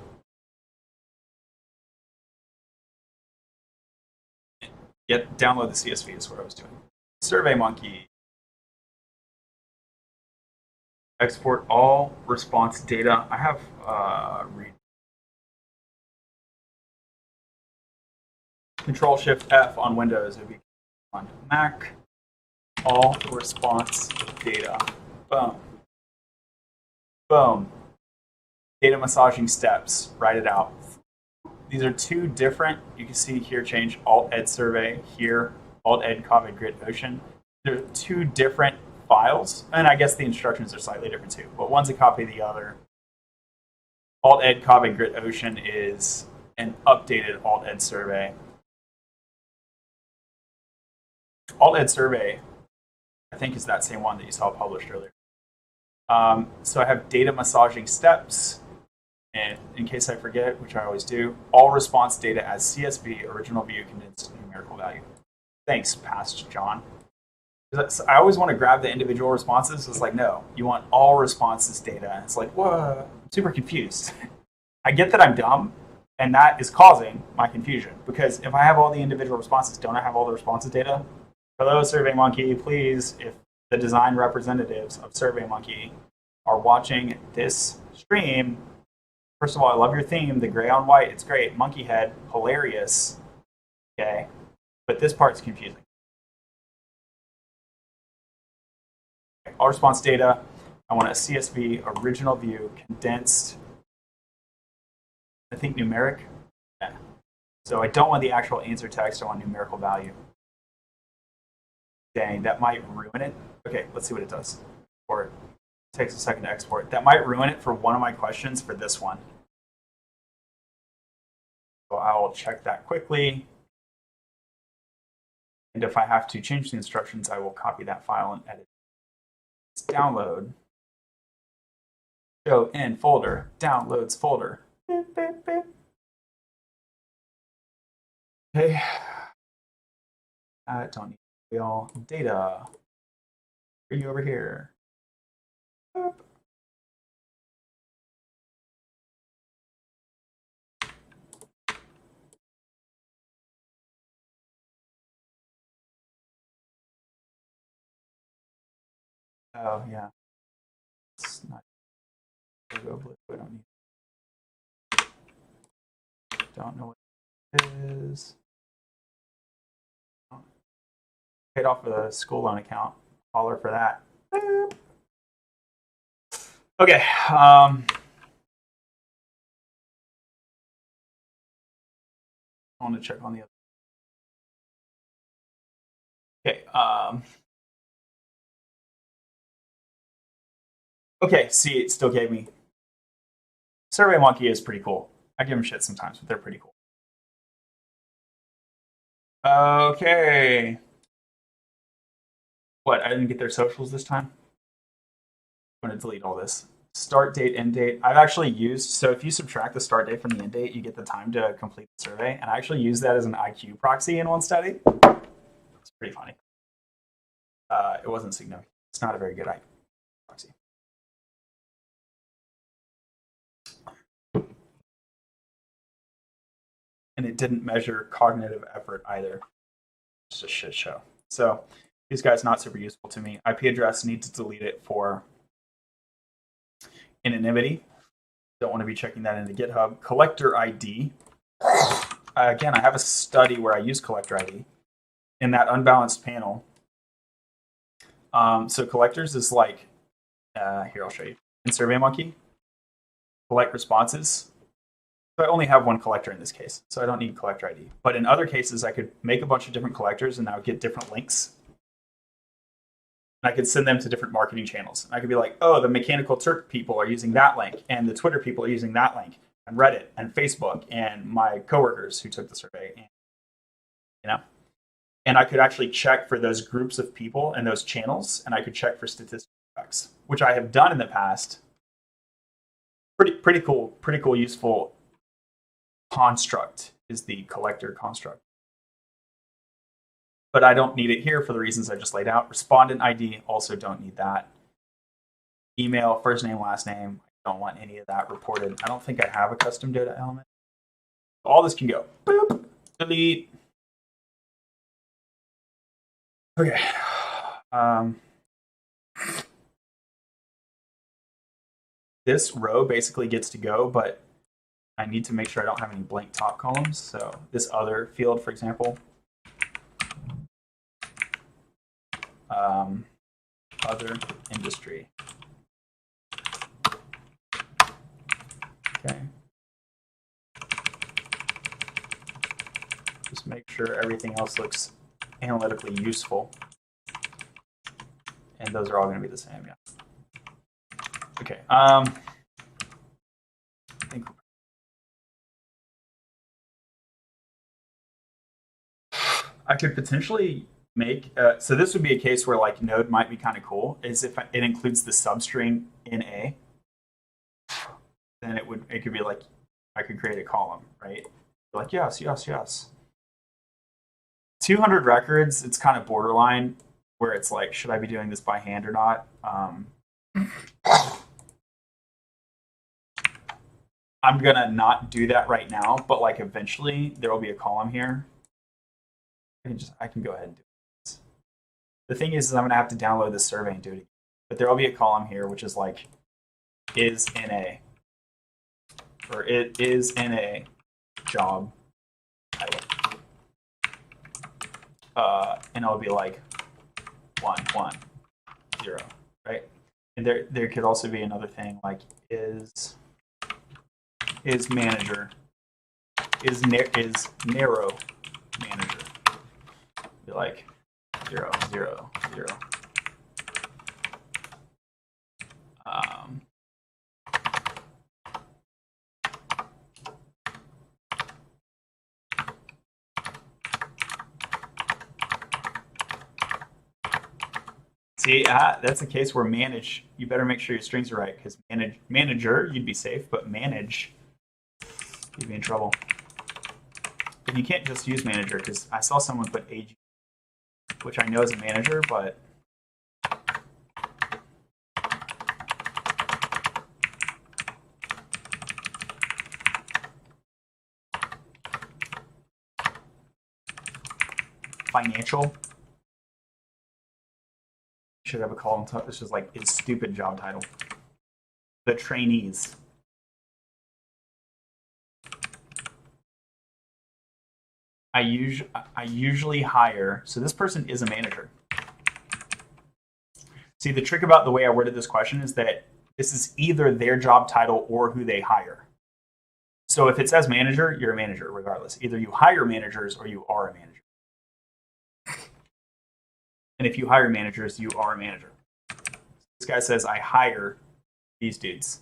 download the CSV is what I was doing. SurveyMonkey. Export all response data. I have read. Control Shift F on Windows. It'd be on Mac. All response data. Boom. Boom. Data massaging steps. Write it out. These are two different. You can see here change Alt Ed Survey here. Alt Ed COVID Grid Ocean. They're two different files, and I guess the instructions are slightly different too, but one's a copy of the other. Alt Ed COVID Grid Ocean is an updated Alt Ed Survey. Alt Ed Survey, I think, is that same one that you saw published earlier. So I have data massaging steps, and in case I forget, which I always do, all response data as CSV, original view, condensed numerical value. Thanks, Past John. I always want to grab the individual responses. It's like, no, you want all responses data. It's like, whoa, I'm super confused. I get that I'm dumb, and that is causing my confusion. Because if I have all the individual responses, don't I have all the responses data? Hello, SurveyMonkey, please, if the design representatives of SurveyMonkey are watching this stream, first of all, I love your theme, the gray on white. It's great. Monkey head, hilarious. Okay, but this part's confusing. All response data, I want a CSV, original view, condensed, I think numeric. Yeah. So I don't want the actual answer text, I want numerical value. Dang, that might ruin it. Okay, let's see what it does. Or it takes a second to export. That might ruin it for one of my questions for this one. So I'll check that quickly. And if I have to change the instructions, I will copy that file and edit. Let's download. Show in folder. Downloads folder. Beep, beep, beep. Okay. Don't need to be all data. Are you over here? Boop. Oh, yeah. It's not logo blue. I don't need. Don't know what it is. Paid off with a school loan account. Holler for that. Okay. I want to check on the other. Okay. Okay, see, it still gave me. SurveyMonkey is pretty cool. I give them shit sometimes, but they're pretty cool. Okay. What, I didn't get their socials this time? I'm going to delete all this. Start date, end date. I've actually used, so if you subtract the start date from the end date, you get the time to complete the survey. And I actually use that as an IQ proxy in one study. It's pretty funny. It wasn't significant. It's not a very good IQ proxy. And it didn't measure cognitive effort either. It's a shit show. So these guys not super useful to me. IP address, need to delete it for anonymity. Don't want to be checking that into GitHub. Collector ID. Again, I have a study where I use collector ID in that unbalanced panel. So collectors is like, here, I'll show you. In SurveyMonkey, collect responses. So I only have one collector in this case, so I don't need collector ID. But in other cases, I could make a bunch of different collectors and now get different links. And I could send them to different marketing channels. And I could be like, oh, the Mechanical Turk people are using that link, and the Twitter people are using that link, and Reddit, and Facebook, and my coworkers who took the survey. And, you know, and I could actually check for those groups of people and those channels, and I could check for statistical effects, which I have done in the past. Pretty cool, useful construct is the collector construct. But I don't need it here for the reasons I just laid out. Respondent ID, also don't need that. Email, first name, last name, I don't want any of that reported. I don't think I have a custom data element. All this can go. Boop, delete. Okay. This row basically gets to go, but I need to make sure I don't have any blank top columns. So this other field, for example, other industry. Okay. Just make sure everything else looks analytically useful. And those are all going to be the same, yeah. Okay. I think I could potentially make so this would be a case where like node might be kind of cool is if it includes the substring in A, then it could be like I could create a column, right? Like yes, yes, yes. 200 records, it's kind of borderline where it's like, should I be doing this by hand or not? I'm gonna not do that right now, but like eventually there will be a column here. I can go ahead and do this. The thing is I'm gonna have to download this survey and do it again. But there will be a column here which is like is NA, or it is NA job title, and it'll be like 1 1 0, right? And there could also be another thing like is manager, is narrow manager. Be like 0 0 0. See, that's a case where manage, you better make sure your strings are right, because manager, you'd be safe, but manage, you'd be in trouble. And you can't just use manager, because I saw someone put AG, which I know is a manager, but financial should have a column. This is like his stupid job title. The trainees. I usually hire. So this person is a manager. See, the trick about the way I worded this question is that this is either their job title or who they hire. So if it says manager, you're a manager regardless. Either you hire managers or you are a manager. And if you hire managers, you are a manager. This guy says, I hire these dudes.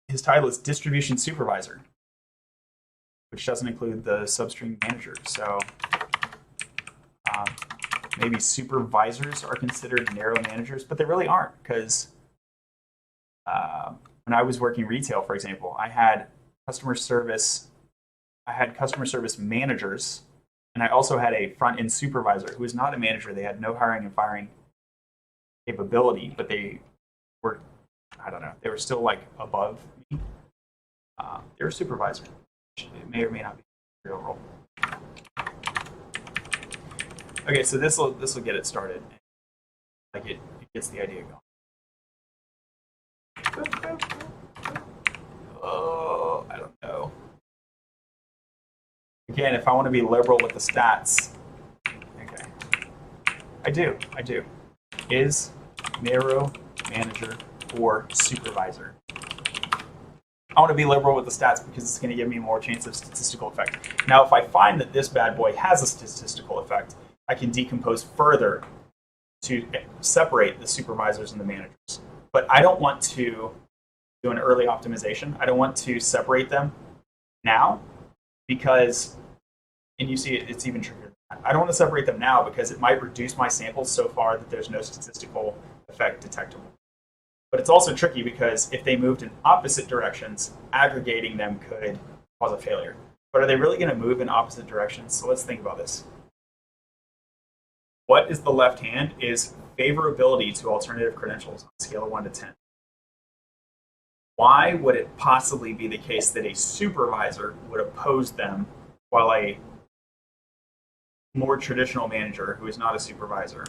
His title is distribution supervisor, which doesn't include the substring manager. So maybe supervisors are considered narrow managers, but they really aren't, because when I was working retail, for example, I had customer service managers, and I also had a front-end supervisor who was not a manager. They had no hiring and firing capability, but they were, I don't know, they were still like above me. They were a supervisor. It may or may not be a real role. Okay, so this will get it started. Like it gets the idea going. Oh, I don't know. Again, if I want to be liberal with the stats, okay, I do. Is narrow manager or supervisor. I want to be liberal with the stats because it's going to give me more chance of statistical effect. Now, if I find that this bad boy has a statistical effect, I can decompose further to separate the supervisors and the managers. But I don't want to do an early optimization. I don't want to separate them now because, and you see it's even trickier. I don't want to separate them now because it might reduce my samples so far that there's no statistical effect detectable. But it's also tricky because if they moved in opposite directions, aggregating them could cause a failure. But are they really going to move in opposite directions? So let's think about this. What is the left hand is favorability to alternative credentials on a scale of 1 to 10. Why would it possibly be the case that a supervisor would oppose them while a more traditional manager who is not a supervisor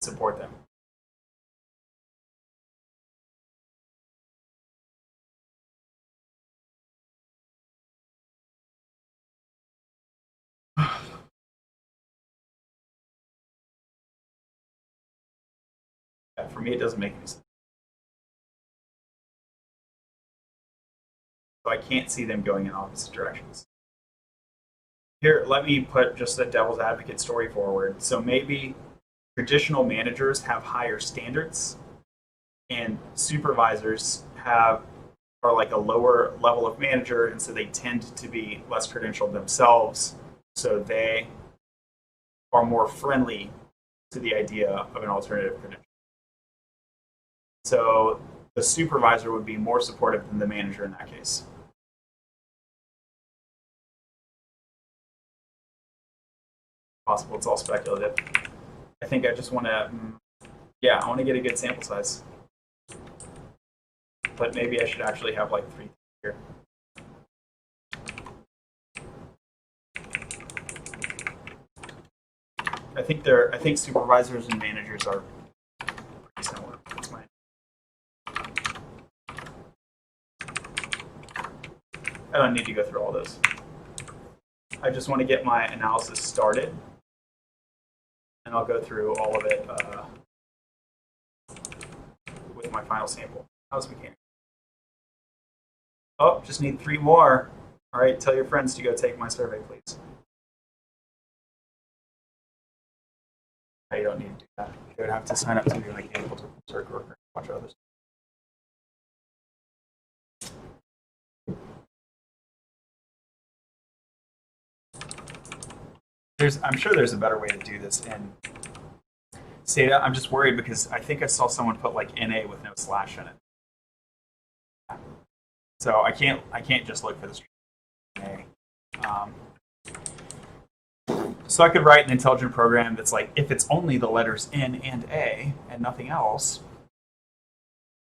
support them. Yeah, for me, it doesn't make any sense. So I can't see them going in opposite directions. Here, let me put just a devil's advocate story forward. So maybe traditional managers have higher standards and supervisors are like a lower level of manager, and so they tend to be less credentialed themselves, so they are more friendly to the idea of an alternative credential. So the supervisor would be more supportive than the manager in that case. Possible, it's all speculative. I think I just want to, I want to get a good sample size. But maybe I should actually have like 3 here. I think supervisors and managers are pretty similar. That's my. I don't need to go through all those. I just want to get my analysis started, and I'll go through all of it with my final sample. How's mechanics? Oh, just need 3 more. All right, tell your friends to go take my survey, please. You don't need to do that. They would have to sign up to be like able to circle or a bunch of others. I'm sure there's a better way to do this in Stata. I'm just worried because I think I saw someone put like NA with no slash in it. So I can't just look for this NA. So I could write an intelligent program that's like, if it's only the letters N and A and nothing else,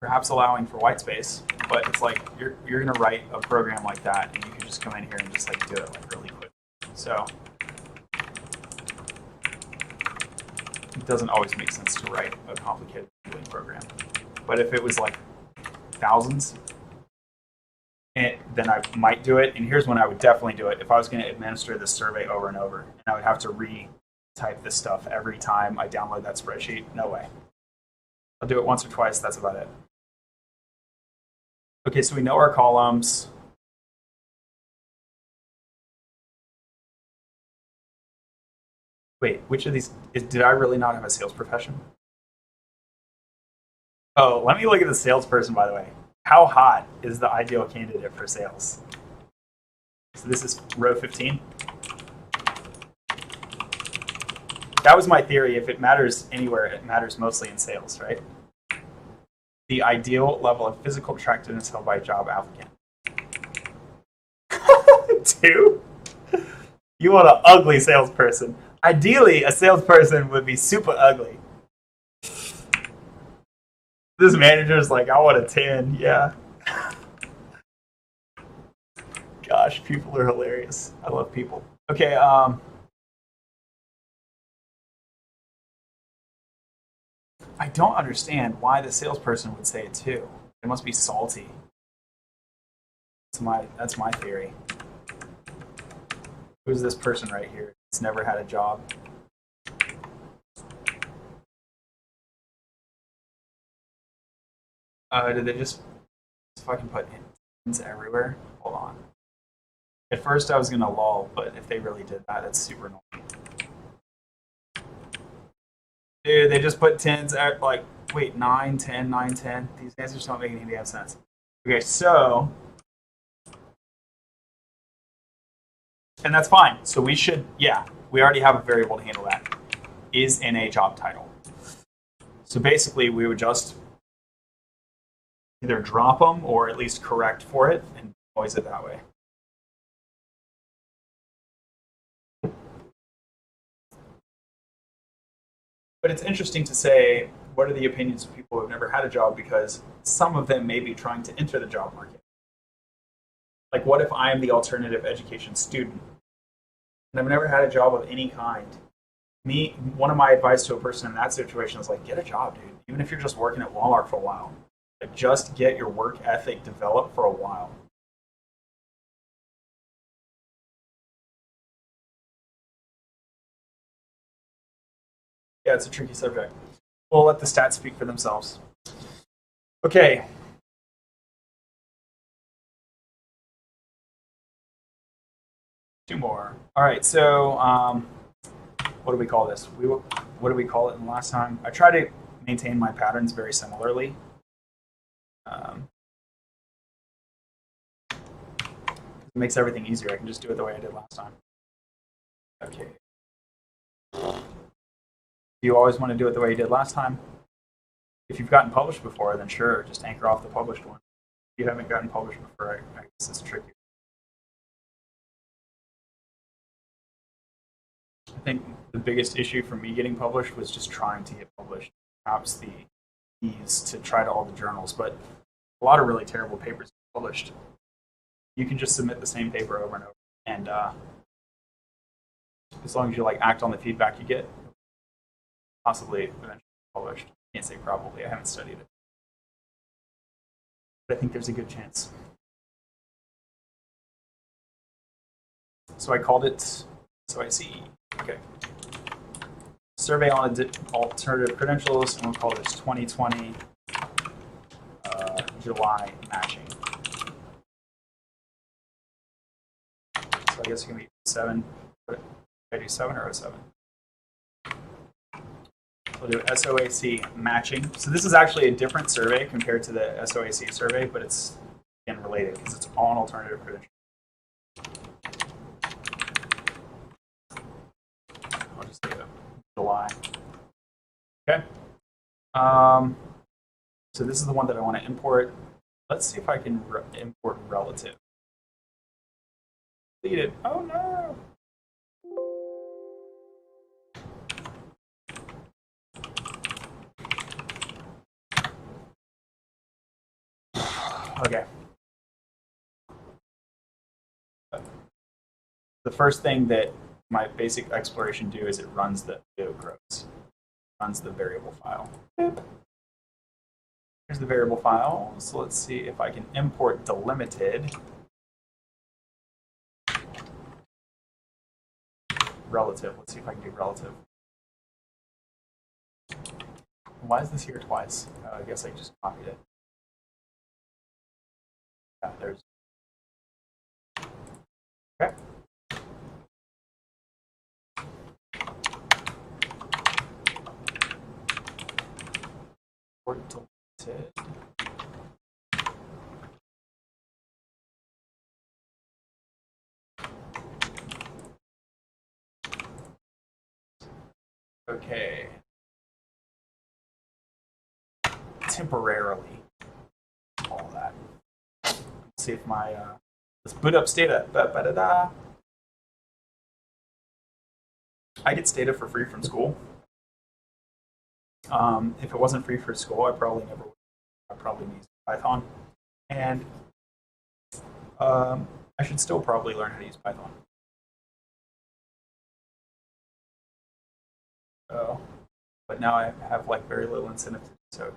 perhaps allowing for white space, but it's like you're going to write a program like that, and you can just come in here and just like do it like really quick. So it doesn't always make sense to write a complicated Boolean program, but if it was like thousands, then I might do it. And here's when I would definitely do it: if I was going to administer this survey over and over, and I would have to retype this stuff every time I download that spreadsheet. No way. I'll do it once or twice. That's about it. Okay, so we know our columns. Wait, which of these did I really not have a sales profession? Oh, let me look at the salesperson, by the way. How hot is the ideal candidate for sales? So this is row 15. That was my theory. If it matters anywhere, it matters mostly in sales, right? The ideal level of physical attractiveness held by a job applicant. 2? You want an ugly salesperson. Ideally, a salesperson would be super ugly. This manager's like, I want a 10. Yeah. Gosh, people are hilarious. I love people. Okay, I don't understand why the salesperson would say it too. It must be salty. That's my theory. Who's this person right here? It's never had a job. Did they just fucking put ins everywhere? Hold on. At first I was gonna lol, but if they really did that, it's super annoying. Dude, they just put 10s at like, wait, 9, 10, 9, 10. These answers don't make any damn sense. Okay, so, and that's fine. So we should, we already have a variable to handle that. Is in a job title. So basically we would just either drop them or at least correct for it and noise it that way. But it's interesting to say, what are the opinions of people who have never had a job, because some of them may be trying to enter the job market. Like, what if I am the alternative education student and I've never had a job of any kind. One of my advice to a person in that situation is like, get a job, dude. Even if you're just working at Walmart for a while, like just get your work ethic developed for a while. Yeah, it's a tricky subject. We'll let the stats speak for themselves. Okay. Two more. All right, so what do we call this? What did we call it in the last time? I try to maintain my patterns very similarly. It makes everything easier. I can just do it the way I did last time. Okay. You always want to do it the way you did last time. If you've gotten published before, then sure, just anchor off the published one. If you haven't gotten published before, I guess it's tricky. I think the biggest issue for me getting published was just trying to get published. Perhaps the ease to try to all the journals, but a lot of really terrible papers get published. You can just submit the same paper over and over, and as long as you like act on the feedback you get, possibly eventually published. I can't say probably. I haven't studied it, but I think there's a good chance. So I called it SOIC. Okay. Survey on alternative credentials, and we'll call this 2020 July matching. So I guess it can be 7. Should I do 7 or 07? We'll do SOAC matching. So this is actually a different survey compared to the SOAC survey, but it's again related because it's on alternative credentials. I'll just leave it July. Okay. So this is the one that I want to import. Let's see if I can import relative. Deleted. Oh no. Okay. The first thing that my basic exploration do is it runs the gross, runs the variable file. Here's the variable file. So let's see if I can import delimited relative. Let's see if I can do relative. Why is this here twice? I guess I just copied it. Yeah, there's. Okay. Delimited. Okay. Temporarily. All that. Let's see if my let's boot up Stata. Ba-ba-da-da. I get Stata for free from school. If it wasn't free for school, I probably never would. I'd probably use Python. And I should still probably learn how to use Python. But now I have like very little incentive to do so.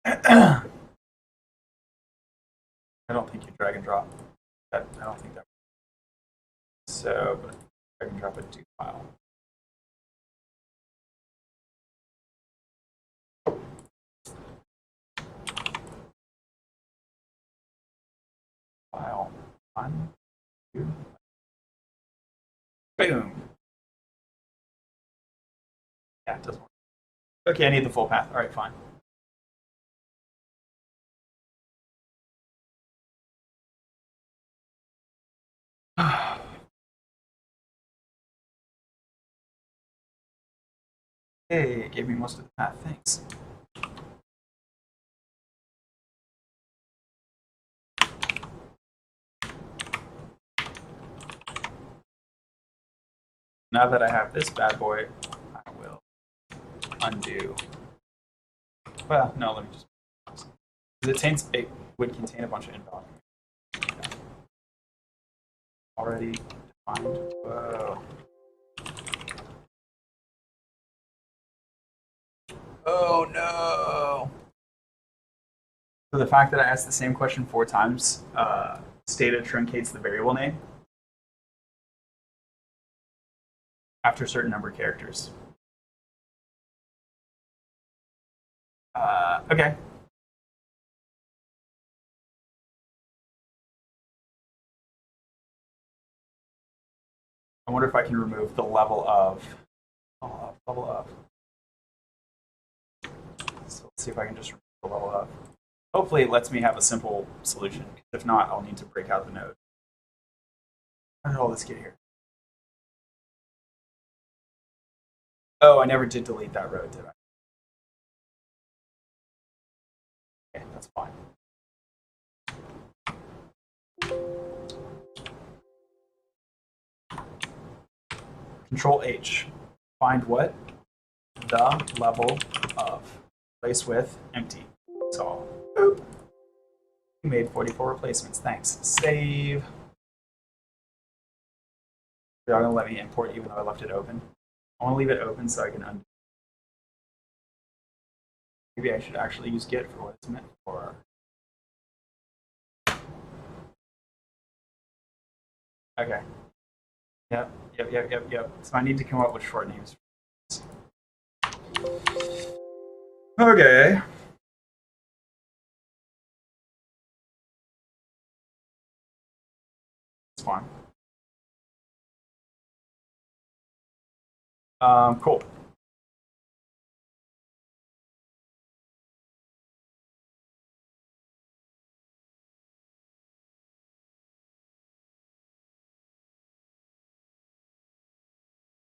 I don't think you drag and drop. I don't think that. So, but drag and drop a do file. File 1, 2, boom. Yeah, it doesn't work. Okay, I need the full path. All right, fine. Hey, it gave me most of the path. Thanks. Now that I have this bad boy, I will undo. Well, no, let me just. It would contain a bunch of invalid. already defined. Whoa. Oh no. So the fact that I asked the same question 4 times, Stata truncates the variable name after a certain number of characters. Okay. I wonder if I can remove the level of. Level of. So let's see if I can just remove the level of. Hopefully it lets me have a simple solution. If not, I'll need to break out the node. How did all this get here? Oh, I never did delete that row, did I? Okay, that's fine. Control H. Find what? The level of. Replace with empty. So, boop. We made 44 replacements. Thanks. Save. They're going to let me import even though I left it open. I want to leave it open so I can undo. Maybe I should actually use Git for what it's meant for. Okay. Yep. So I need to come up with short names. Okay. It's fine. Cool.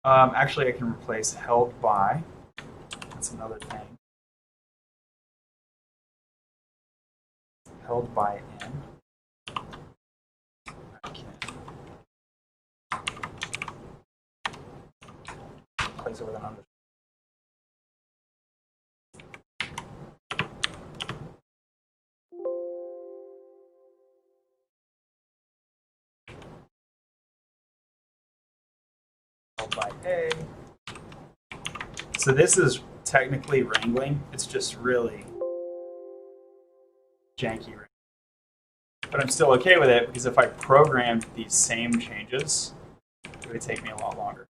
Actually, I can replace held by. That's another thing. Held by n. I can replace it with an underscore. Held by a. So this is technically wrangling. It's just really janky. But I'm still okay with it because if I programmed these same changes, it would take me a lot longer.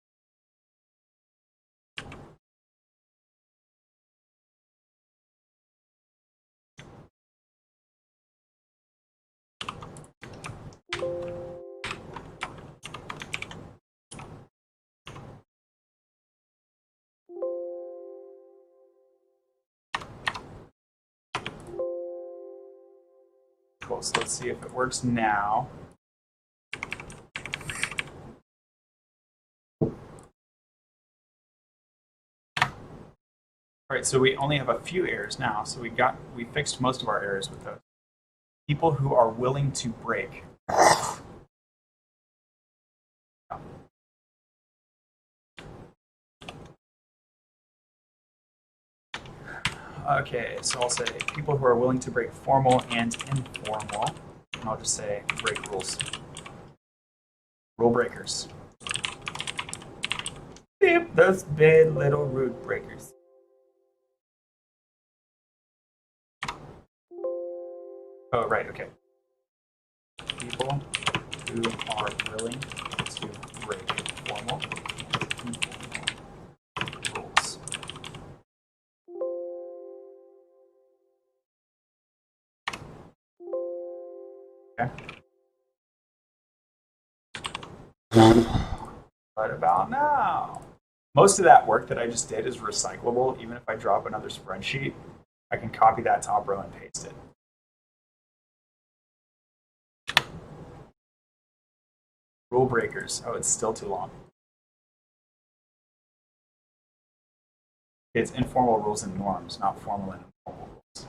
Cool, so let's see if it works now. All right, so we only have a few errors now. So we fixed most of our errors with those. People who are willing to break. Okay, so I'll say people who are willing to break formal and informal. And I'll just say break rules. Rule breakers. Beep, those bad little rude breakers. Oh, right, okay. People who are willing to break formal and informal rules. Okay. What about now? Most of that work that I just did is recyclable. Even if I drop another spreadsheet, I can copy that top row and paste it. Rule breakers. Oh, it's still too long. It's informal rules and norms, not formal and informal rules.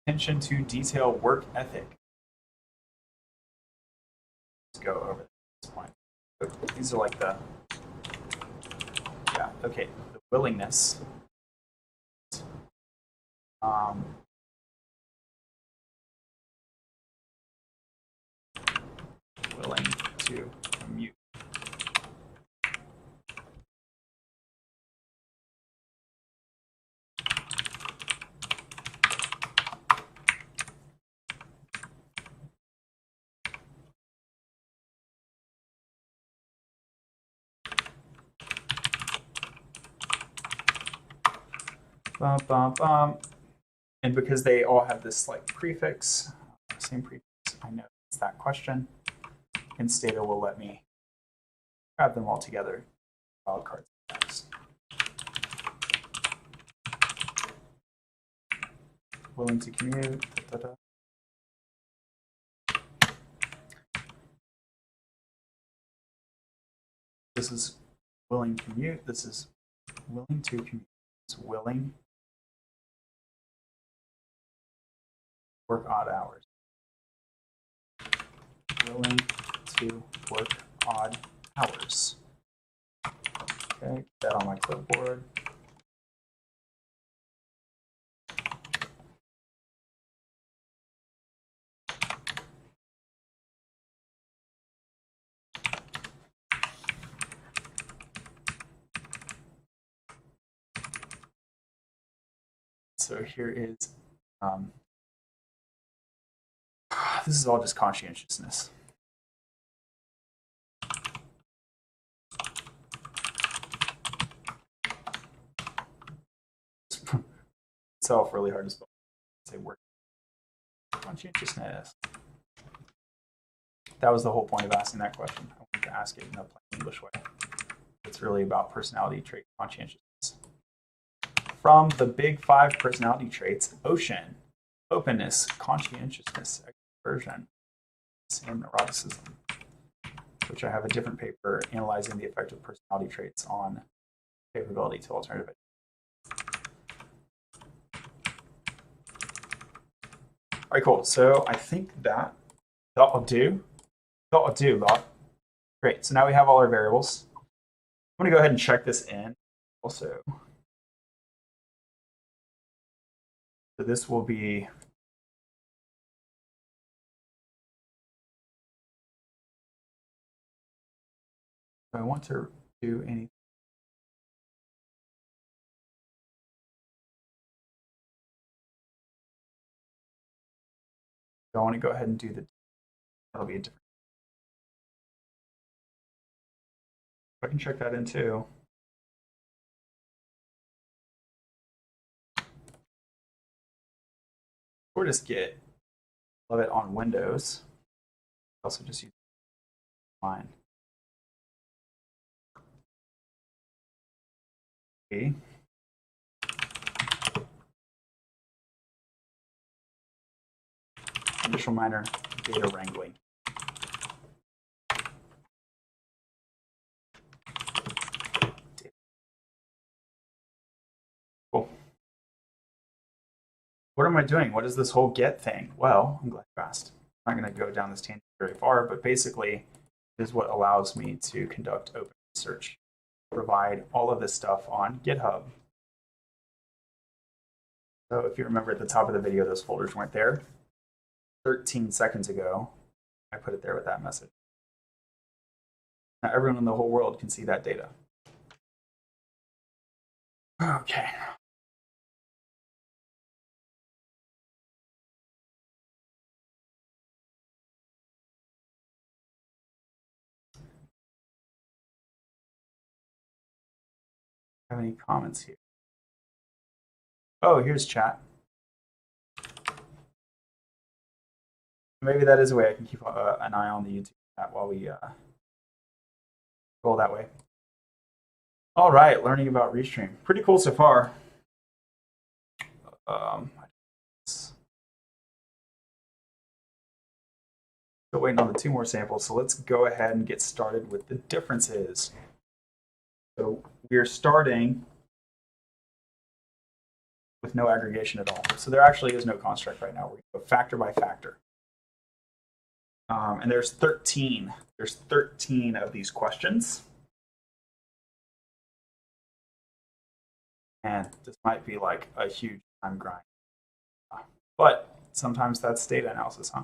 attention to detail, work ethic. Let's go over this point. These are like the, yeah, okay, the willingness. Willing to commute. Bum, bum, bum. And because they all have this like prefix, same prefix, I know it's that question. And Stata will let me grab them all together. Wildcards next. Willing to commute. Da, da, da. This is willing to commute. This is willing to commute. It's willing work odd hours. Willing to work odd hours. Okay, get that on my clipboard. So here is, this is all just conscientiousness. Itself really hard to spell. Say work. Conscientiousness. That was the whole point of asking that question. I wanted to ask it in a plain English way. It's really about personality trait conscientiousness. From the big 5 personality traits: ocean, openness, conscientiousness, extroversion, and neuroticism, which I have a different paper analyzing the effect of personality traits on favorability to alternative education. All right, cool. So I think that'll do. That'll do, Bob. Great. So now we have all our variables. I'm going to go ahead and check this in also. So this will be if I want to do anything. I want to go ahead and do that'll be a different. I can check that in too. Or just get, love it on Windows. Also just use mine. Okay. Additional minor data wrangling. Cool. What am I doing? What is this whole get thing? Well, I'm glad you asked. I'm not going to go down this tangent very far, but basically it is what allows me to conduct open research, provide all of this stuff on GitHub. So if you remember at the top of the video, those folders weren't there. 13 seconds ago, I put it there with that message. Now everyone in the whole world can see that data. Okay. Have any comments here? Oh, here's chat. Maybe that is a way I can keep an eye on the YouTube chat while we go that way. All right, learning about Restream. Pretty cool so far. Still waiting on the 2 more samples, so let's go ahead and get started with the differences. So we're starting with no aggregation at all. So there actually is no construct right now. We go factor by factor. And there's 13. There's 13 of these questions. And this might be like a huge time grind. But sometimes that's data analysis, huh?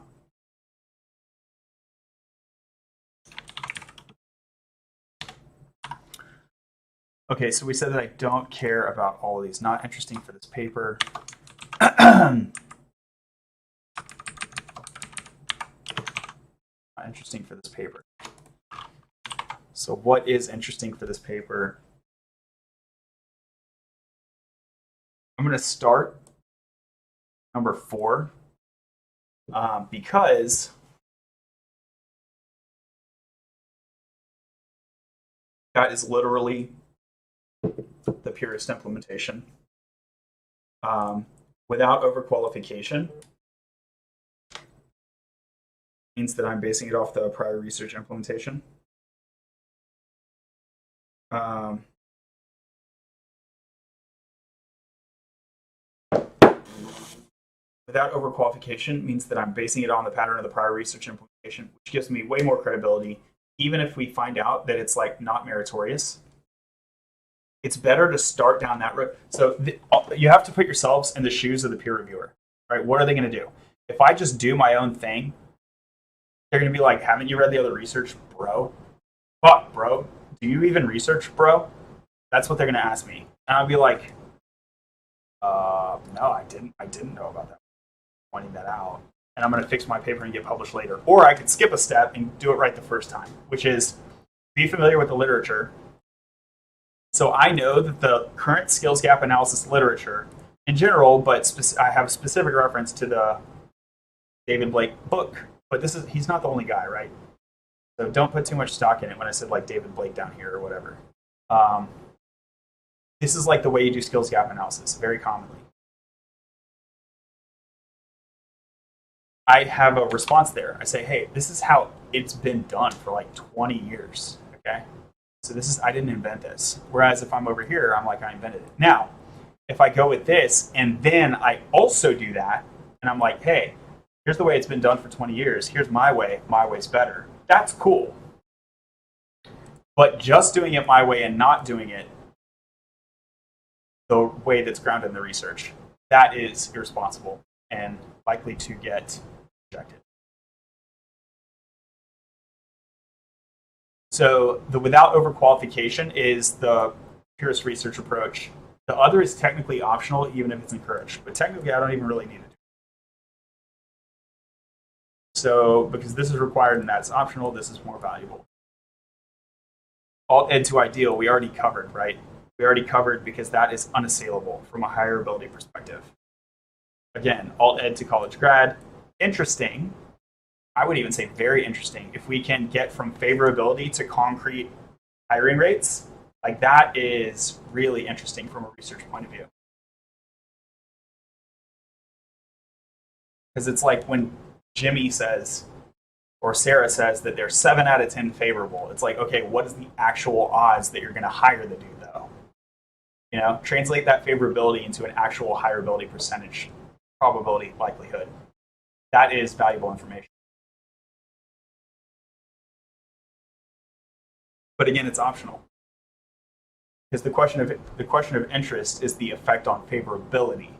Okay, so we said that I don't care about all of these. Not interesting for this paper. Not interesting for this paper. So what is interesting for this paper? I'm going to start number 4 because that is literally the purest implementation. Without overqualification means that I'm basing it off the prior research implementation. Without overqualification means that I'm basing it on the pattern of the prior research implementation, which gives me way more credibility, even if we find out that it's like not meritorious. It's better to start down that road. So you have to put yourselves in the shoes of the peer reviewer, right? What are they going to do? If I just do my own thing, they're going to be like, haven't you read the other research, bro? Fuck, bro. Do you even research, bro? That's what they're going to ask me. And I'll be like, no, I didn't know about that. Pointing that out. And I'm going to fix my paper and get published later. Or I could skip a step and do it right the first time, which is be familiar with the literature. So I know that the current skills gap analysis literature in general, but I have a specific reference to the David Blake book. But he's not the only guy, right? So don't put too much stock in it when I said like David Blake down here or whatever. This is like the way you do skills gap analysis very commonly. I have a response there. I say, hey, this is how it's been done for like 20 years, okay? So I didn't invent this. Whereas if I'm over here, I'm like, I invented it. Now, if I go with this, and then I also do that, and I'm like, hey, here's the way it's been done for 20 years. Here's my way's better. That's cool. But just doing it my way and not doing it the way that's grounded in the research, that is irresponsible and likely to get rejected. So the without overqualification is the purest research approach. The other is technically optional, even if it's encouraged. But technically, I don't even really need it. So because this is required and that's optional, this is more valuable. Alt Ed to Ideal, we already covered, right? We already covered because that is unassailable from a higher ability perspective. Again, Alt Ed to College Grad, interesting. I would even say very interesting. If we can get from favorability to concrete hiring rates, like that is really interesting from a research point of view. Because it's like when Jimmy says, or Sarah says that they're 7 out of 10 favorable. It's like, okay, what is the actual odds that you're going to hire the dude, though? You know, translate that favorability into an actual hireability percentage, probability, likelihood. That is valuable information. But again, it's optional. Because the question of interest is the effect on favorability.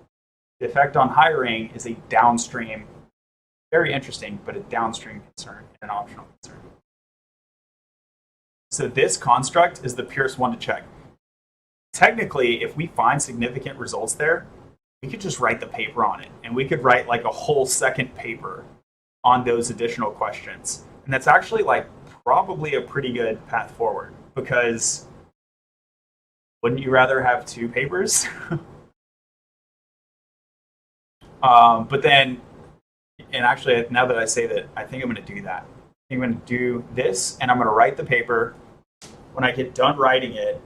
The effect on hiring is a downstream, very interesting, but a downstream concern and an optional concern. So this construct is the purest one to check. Technically, if we find significant results there, we could just write the paper on it. And we could write like a whole second paper on those additional questions. And that's actually like probably a pretty good path forward, because wouldn't you rather have 2 papers? But then, and actually, now that I say that, I think I'm going to do that. I'm going to do this, and I'm going to write the paper. When I get done writing it,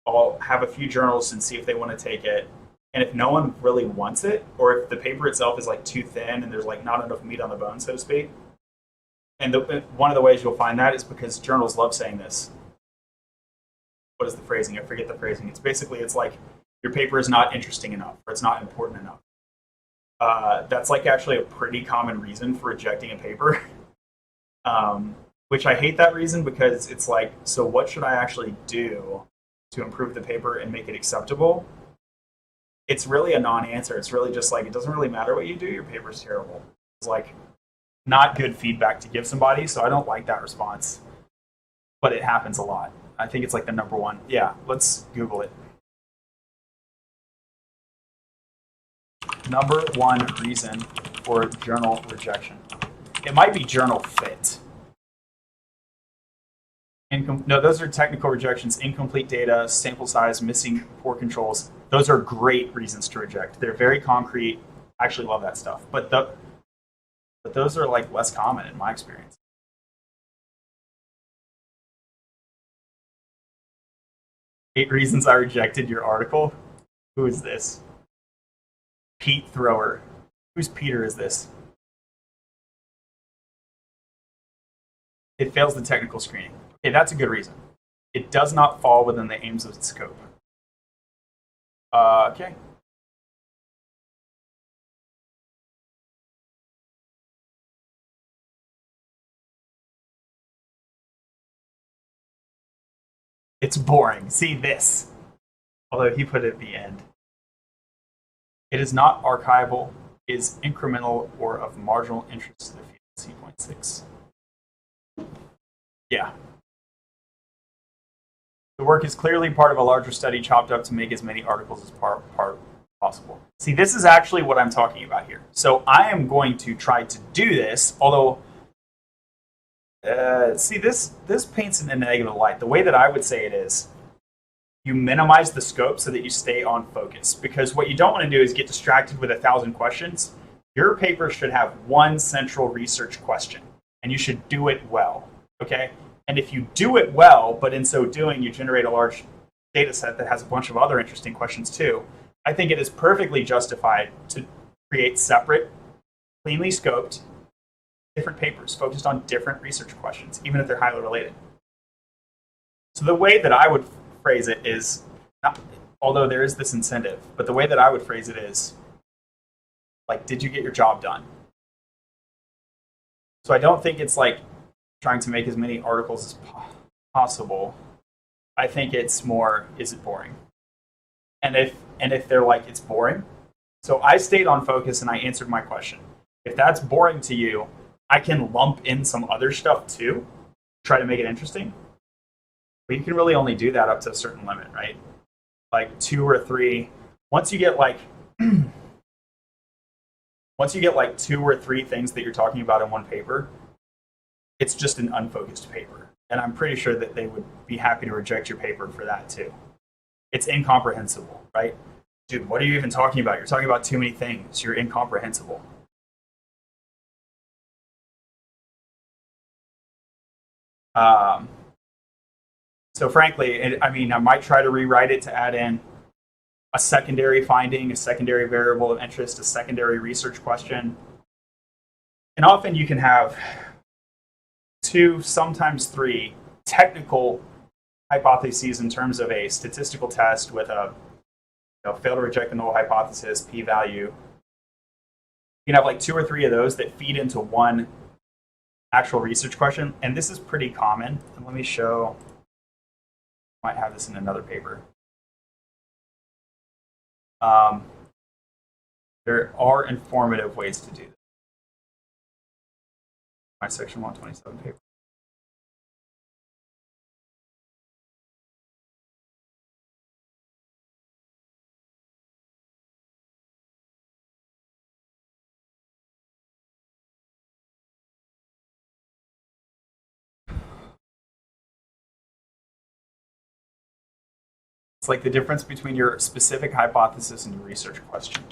I'll have a few journals and see if they want to take it. And if no one really wants it, or if the paper itself is like too thin and there's like not enough meat on the bone, so to speak. And one of the ways you'll find that is because journals love saying this. What is the phrasing? I forget the phrasing. It's basically, it's like, your paper is not interesting enough or it's not important enough. That's like actually a pretty common reason for rejecting a paper. Which I hate that reason because it's like, so what should I actually do to improve the paper and make it acceptable? It's really a non-answer. It's really just like, it doesn't really matter what you do, your paper's terrible. It's like not good feedback to give somebody, so I don't like that response. But it happens a lot. I think it's like the number one. Yeah, let's Google it. Number one reason for journal rejection. It might be journal fit. No, those are technical rejections. Incomplete data, sample size, missing poor controls. Those are great reasons to reject. They're very concrete. I actually love that stuff. But those are like less common in my experience. Eight reasons I rejected your article. Who is this? Pete Thrower. Whose Peter is this? It fails the technical screening. Okay, that's a good reason. It does not fall within the aims of its scope. Okay. It's boring. See this. Although he put it at the end. It is not archival, is incremental or of marginal interest to the field. C.6. Yeah. The work is clearly part of a larger study chopped up to make as many articles as part possible. See, this is actually what I'm talking about here. So I am going to try to do this, although, see, this paints in a negative light. The way that I would say it is, you minimize the scope so that you stay on focus. Because what you don't want to do is get distracted with 1,000 questions. Your paper should have one central research question, and you should do it well, okay? And if you do it well, but in so doing, you generate a large data set that has a bunch of other interesting questions too, I think it is perfectly justified to create separate, cleanly scoped, different papers focused on different research questions, even if they're highly related. So the way that I would phrase it is, although there is this incentive, but the way that I would phrase it is, like, did you get your job done? So I don't think it's like trying to make as many articles as possible. I think it's more, is it boring? And if they're like, it's boring, so I stayed on focus and I answered my question. If that's boring to you, I can lump in some other stuff too, try to make it interesting. But you can really only do that up to a certain limit, right? Like 2 or 3. Once you get like 2 or 3 things that you're talking about in one paper, it's just an unfocused paper. And I'm pretty sure that they would be happy to reject your paper for that too. It's incomprehensible, right? Dude, what are you even talking about? You're talking about too many things. You're incomprehensible. So frankly, I mean, I might try to rewrite it to add in a secondary finding, a secondary variable of interest, a secondary research question. And often you can have 2, sometimes 3 technical hypotheses in terms of a statistical test with a fail to reject the null hypothesis, p-value. You can have like 2 or 3 of those that feed into one actual research question. And this is pretty common. And let me show, I might have this in another paper. There are informative ways to do this. My section 127 paper. It's like the difference between your specific hypothesis and your research question.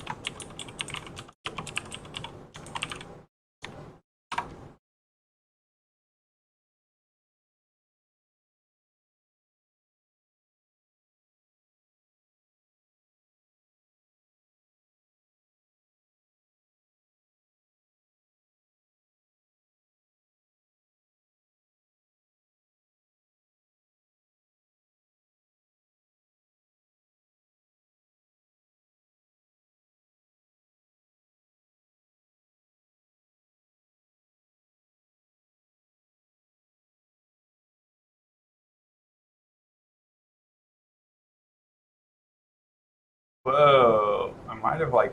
Whoa, I might have like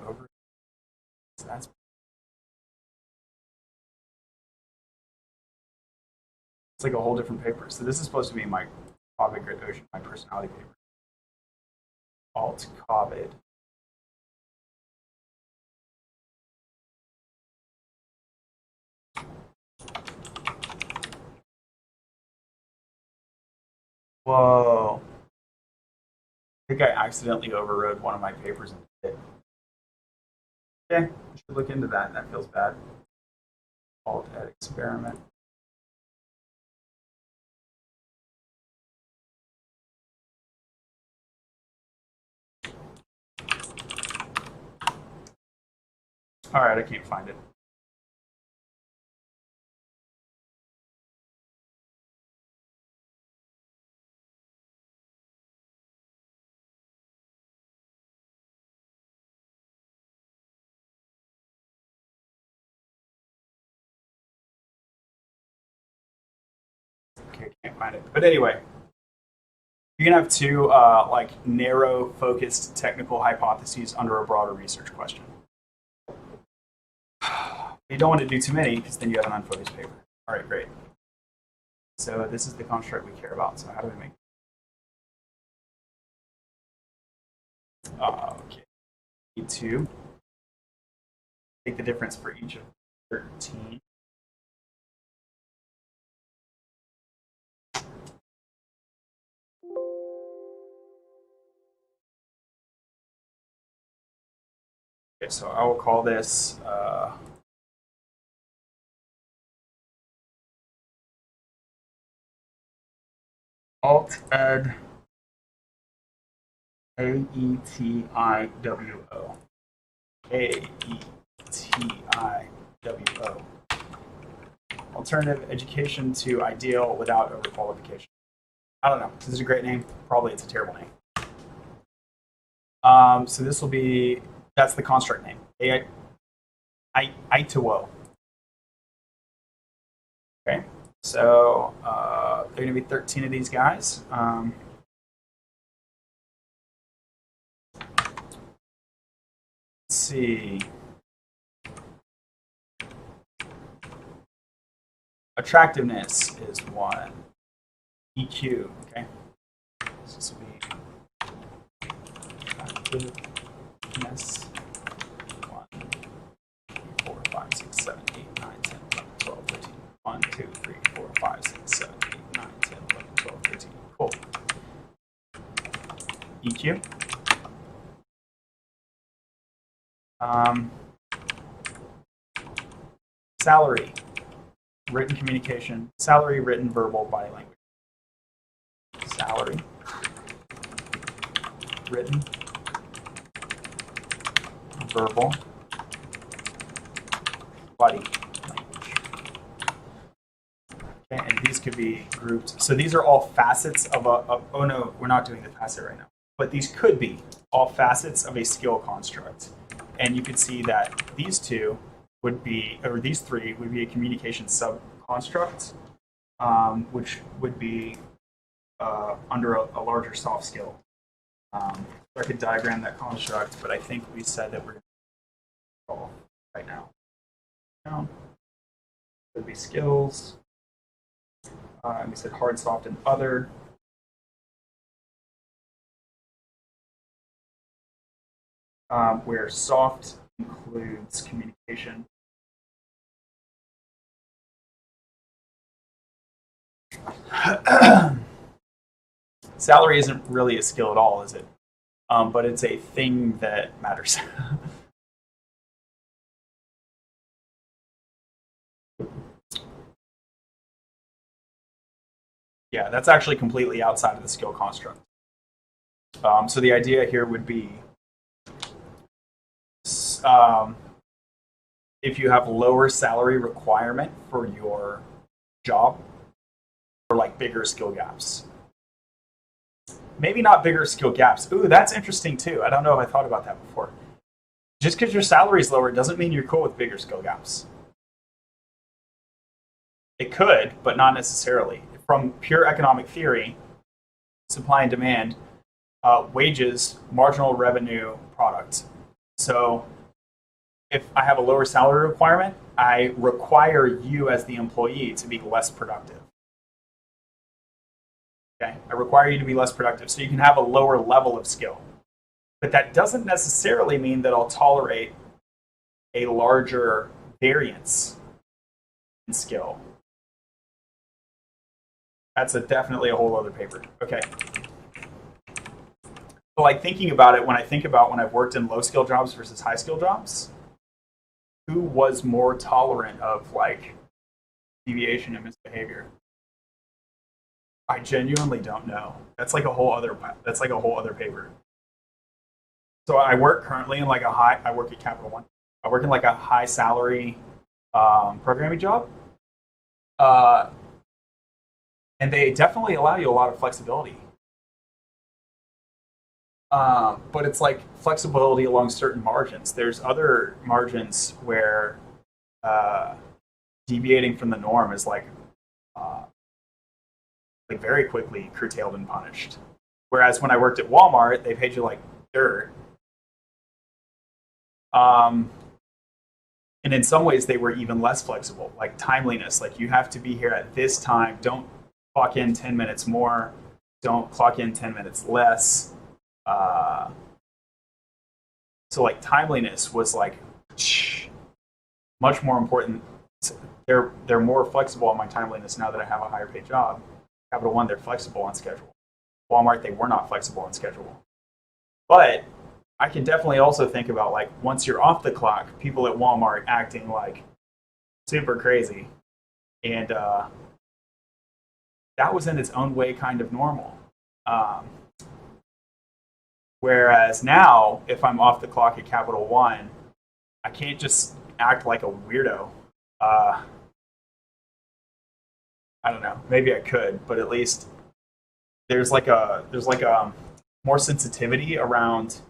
over. That's it's like a whole different paper. So this is supposed to be my COVID Great Ocean, my personality paper. Alt COVID. Whoa. I think I accidentally overrode one of my papers and did it. Okay, I should look into that. That feels bad. Alt ed experiment. All right, I can't find it. Okay, can't find it. But anyway, you can have two like narrow, focused technical hypotheses under a broader research question. You don't want to do too many because then you have an unfocused paper. All right, great. So this is the construct we care about. So how do we make okay. Need to take the difference for each of 13. Okay, so I will call this Alt Ed AETIWO. AETIWO. Alternative education to ideal without overqualification. I don't know. This is a great name. Probably it's a terrible name. So this will be, that's the construct name. AETIWO. Okay. So there are going to be 13 of these guys. Let's see. Attractiveness is 1. EQ, okay? So this will be attractiveness 1, 2, 3, 4, 5, 6, 7, 8, 9, 10, 11, 12, 13. 1, 2, 3, 4, 5, 6, 7, 8, 9, 10, 11, 12, 13. Cool. EQ. Salary. Written communication. Salary, written, verbal, body language. Salary. Written. Verbal. Body language. Okay, and these could be grouped. So these are all facets of oh no, we're not doing the facet right now. But these could be all facets of a skill construct. And you could see that these two would be, or these three would be a communication sub-construct, which would be under a larger soft skill. So I could diagram that construct, but I think we said that we're going to call right now. Would be skills. And we said hard, soft, and other. Where soft includes communication. Salary isn't really a skill at all, is it? But it's a thing that matters. Yeah, that's actually completely outside of the skill construct. So the idea here would be if you have lower salary requirement for your job, or like bigger skill gaps. Maybe not bigger skill gaps. Ooh, that's interesting too. I don't know if I thought about that before. Just because your salary is lower doesn't mean you're cool with bigger skill gaps. It could, but not necessarily. From pure economic theory, supply and demand, wages, marginal revenue, product. So if I have a lower salary requirement, I require you as the employee to be less productive. Okay, I require you to be less productive so you can have a lower level of skill. But that doesn't necessarily mean that I'll tolerate a larger variance in skill. That's definitely a whole other paper. Okay. So like thinking about it, when I think about when I've worked in low skill jobs versus high skill jobs, who was more tolerant of like deviation and misbehavior? I genuinely don't know. That's like a whole other paper. So I work currently in like I work at Capital One. I work in like a high salary programming job. And they definitely allow you a lot of flexibility. But it's like flexibility along certain margins. There's other margins where deviating from the norm is like very quickly curtailed and punished. Whereas when I worked at Walmart, they paid you like dirt. And in some ways, they were even less flexible, like timeliness. Like you have to be here at this time. Don't clock in 10 minutes more. Don't clock in 10 minutes less. So like timeliness was like much more important. They're more flexible on my timeliness now that I have a higher paid job. Capital One, they're flexible on schedule. Walmart, they were not flexible on schedule. But I can definitely also think about like once you're off the clock, people at Walmart acting like super crazy. And that was in its own way kind of normal. Whereas now, if I'm off the clock at Capital One, I can't just act like a weirdo. I don't know. Maybe I could, but at least there's like a more sensitivity around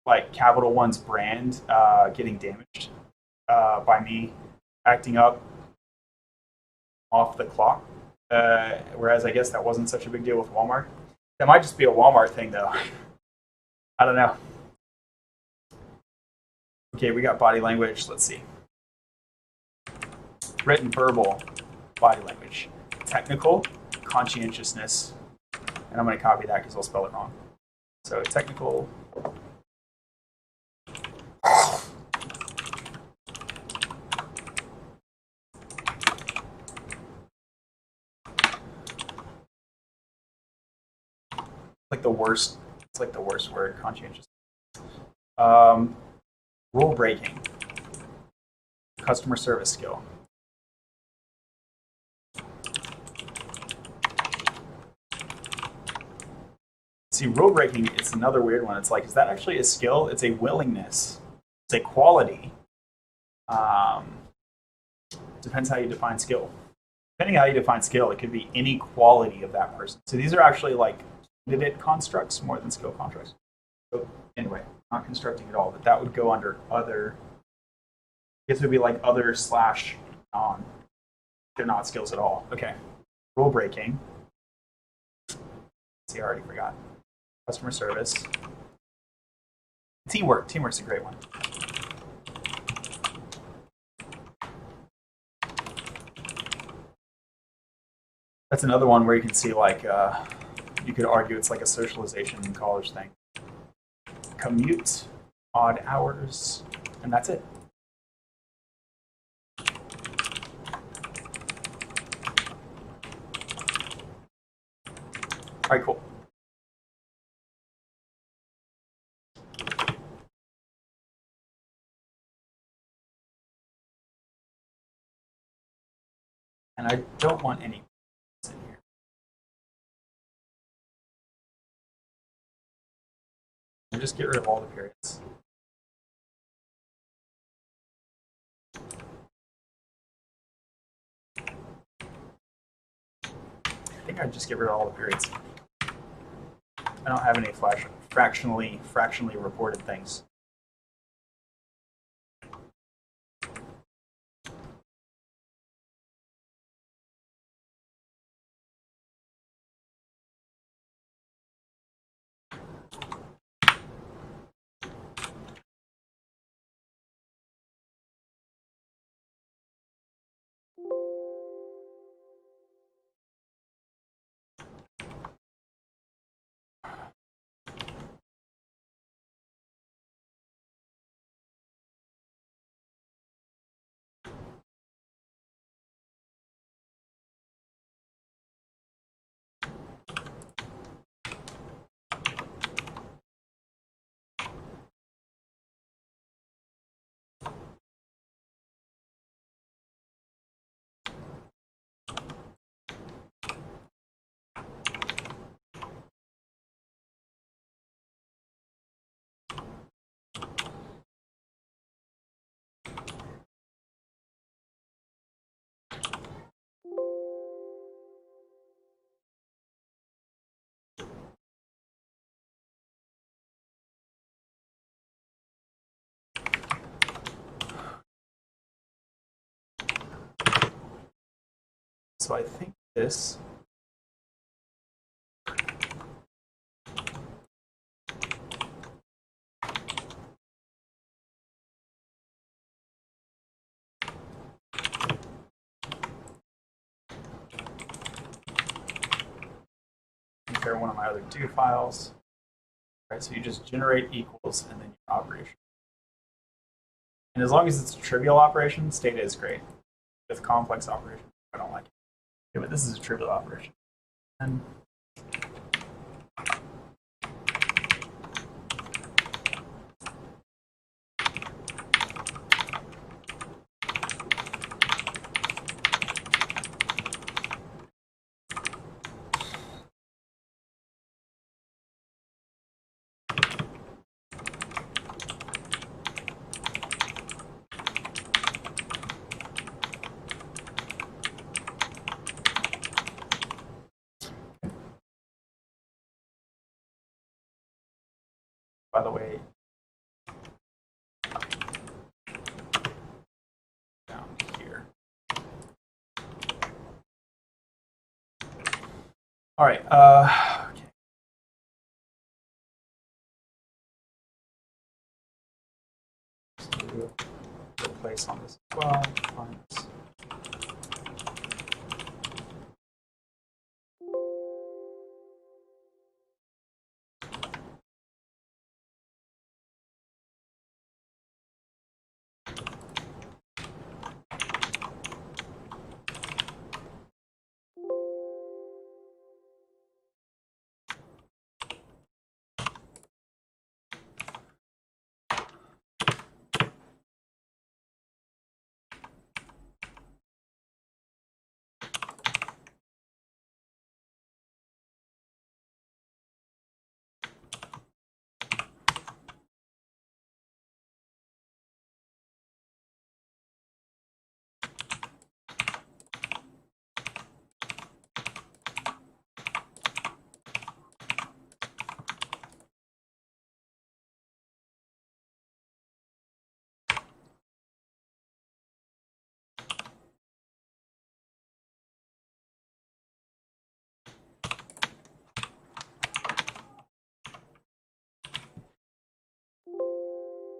like Capital One's brand getting damaged by me acting up off the clock. Whereas I guess that wasn't such a big deal with Walmart. That might just be a Walmart thing, though. I don't know. Okay, we got body language. Let's see. Written, verbal, body language. Technical, conscientiousness. And I'm going to copy that because I'll spell it wrong. So technical. Like the worst. It's like the worst word, conscientious. Rule breaking. Customer service skill. See, rule breaking, it's another weird one. It's like, is that actually a skill? It's a willingness. It's a quality. Depends how you define skill. Depending on how you define skill, it could be any quality of that person. So these are actually like candidate constructs more than skill constructs. So anyway, not constructing at all, but that would go under other. I guess it would be like other / non. They're not skills at all. Okay. Rule breaking. See, I already forgot. Customer service. Teamwork. Teamwork's a great one. That's another one where you can see like you could argue it's like a socialization in college thing. Commute, odd hours, and that's it. All right, cool. And I don't want any in here. And just get rid of all the periods. I think I'd just get rid of all the periods. I don't have any fractionally reported things. So I think this compare one of my other do files. All right, so you just generate equals and then your operation. And as long as it's a trivial operation, Stata is great. With complex operations, I don't like it. Okay, but this is a trivial operation. And by the way, down here. All right. Okay. Just do replace on this as well. Minus.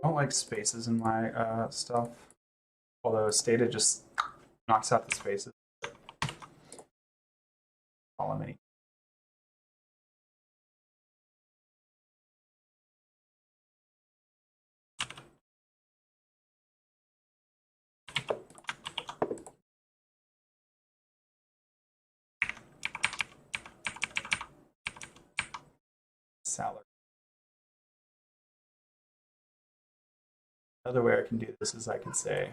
I don't like spaces in my stuff, although Stata just knocks out the spaces. Column any. Salary. Another way I can do this is I can say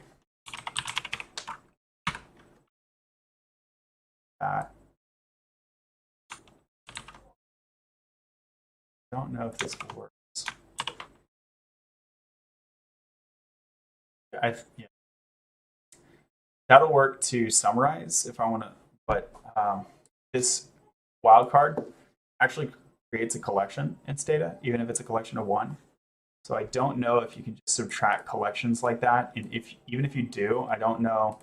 that. I don't know if this works. Yeah. That'll work to summarize if I want to, but this wildcard actually creates a collection in Stata, even if it's a collection of one. So I don't know if you can just subtract collections like that. And even if you do, I don't know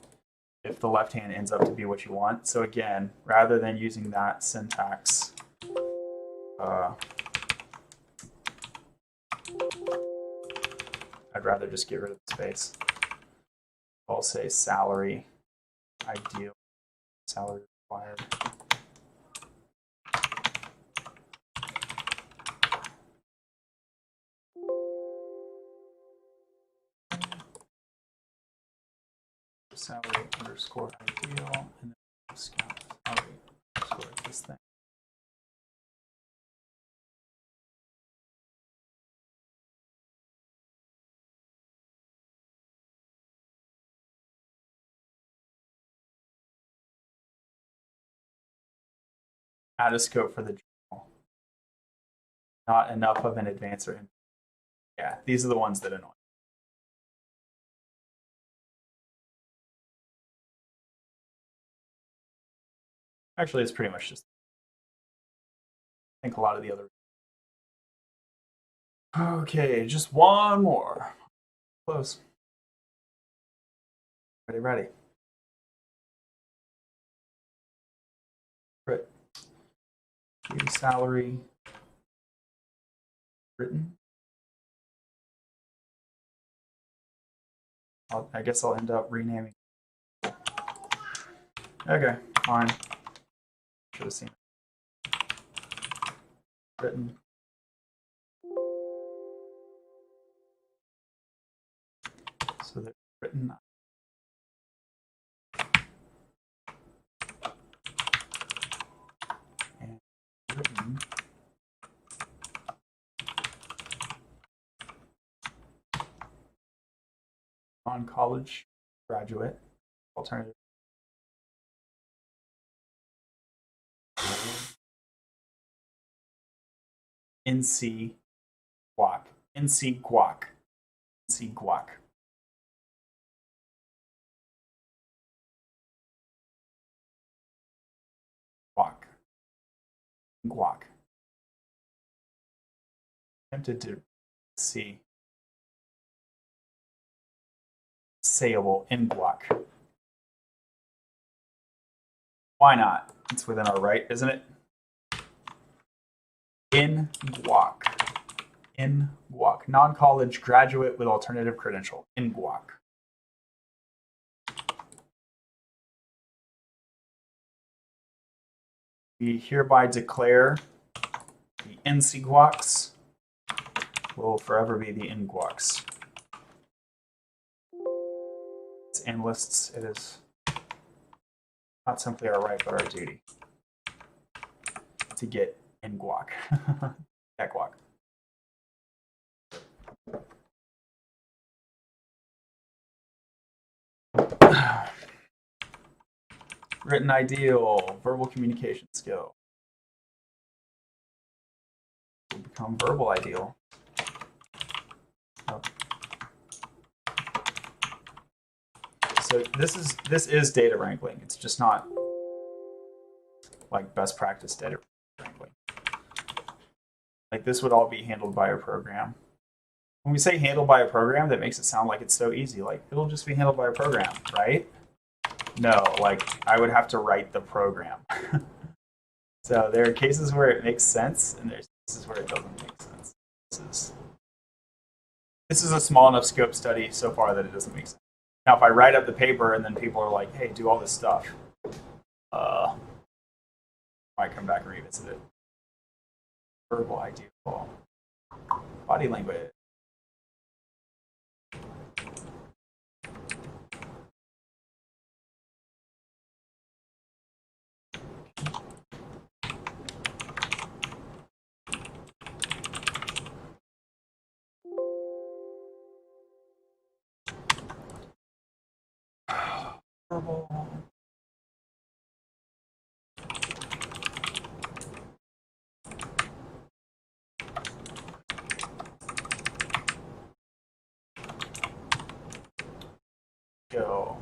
if the left hand ends up to be what you want. So again, rather than using that syntax, I'd rather just get rid of the space. I'll say salary ideal, salary required. Salary underscore ideal, and then discount salary underscore this thing. Add a scope for the journal. Not enough of an advancer. Yeah, these are the ones that annoy. Actually, it's pretty much just. I think a lot of the other. Okay, just one more. Close. Ready. Base salary. Written. I guess I'll end up renaming. Okay, fine. Should have seen it. Written. So that written. And written. On college graduate alternative. NC guac. NC guac. NC guac. Guac. Guac. Tempted to see. Sayable in guac. Why not? It's within our right, isn't it? In guac. In guac. Non-college graduate with alternative credential. In guac. We hereby declare the NC guacs will forever be the in guacs. As analysts, it is not simply our right, but our duty to get in guac. That guac. Written ideal, verbal communication skill. Will become verbal ideal. Oh. So this is data wrangling. It's just not like best practice data wrangling. Like this would all be handled by a program. When we say handled by a program, that makes it sound like it's so easy. Like it'll just be handled by a program, right? No, like I would have to write the program. So there are cases where it makes sense, and there's cases where it doesn't make sense. This is a small enough scope study so far that it doesn't make sense. Now, if I write up the paper and then people are like, "Hey, do all this stuff," I might come back and revisit it. Verbal ideal, body language. Verbal. Go.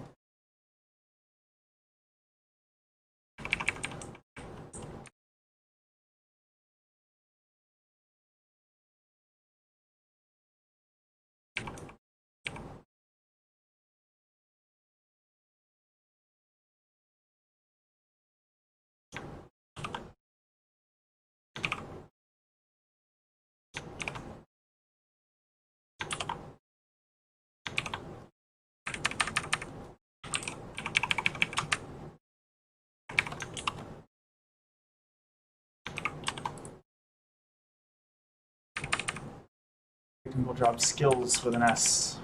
Technical job skills with an S.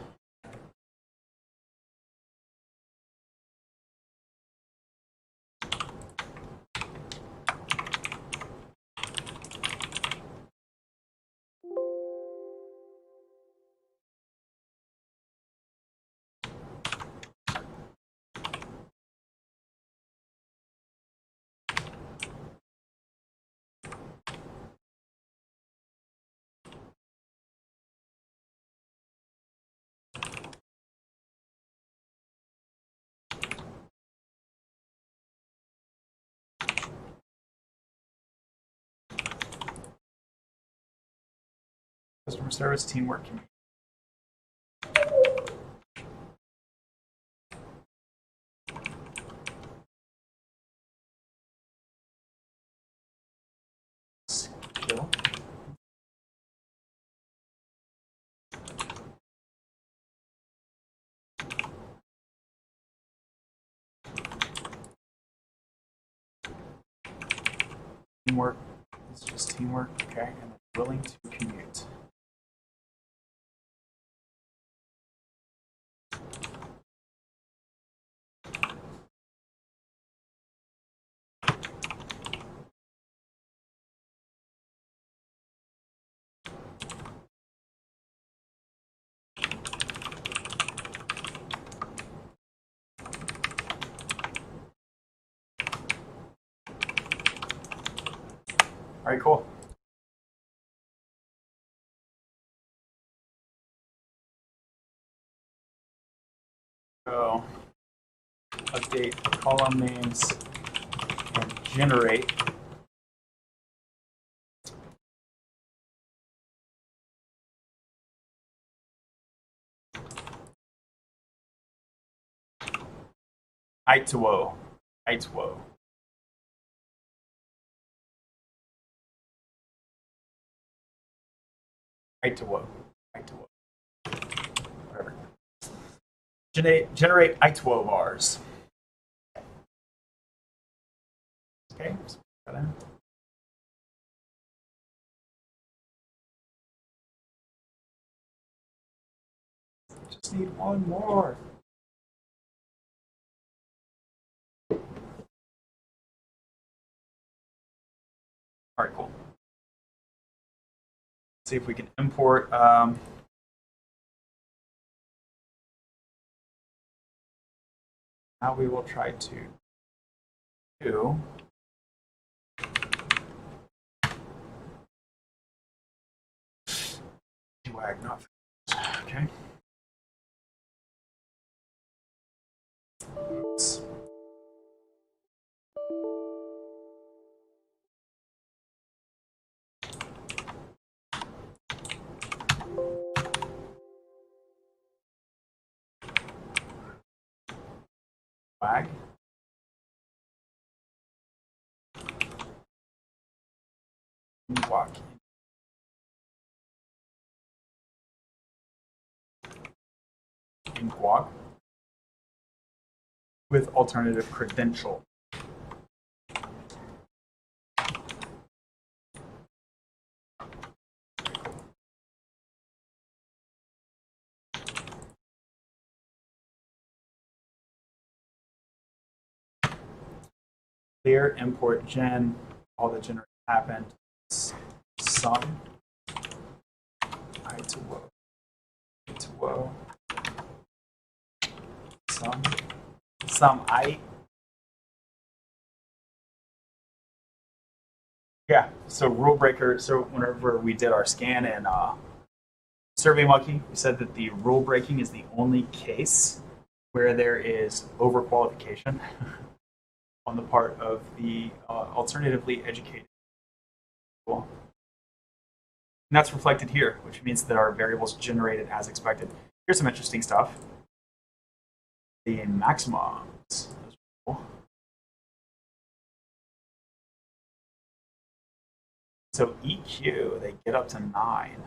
Customer service, teamwork, communication. Teamwork. It's just teamwork. Okay. And willing to commute. All right, cool. So update column names and generate ITWO. ITWO. ITWO. ITWO. Whatever. Generate ITWO vars. Okay. So just need one more. All right, cool. Let's see if we can import. Now we will try to do DWAG, not okay. Oops. Flag. Walk. In Guac with alternative credential. Clear import gen, all the generate happened. Sum I to woe. I to woe. Sum I. Yeah, so rule breaker. So whenever we did our scan in SurveyMonkey, we said that the rule breaking is the only case where there is overqualification on the part of the alternatively educated people. And that's reflected here, which means that our variables generated as expected. Here's some interesting stuff. The maximums. So EQ, they get up to 9.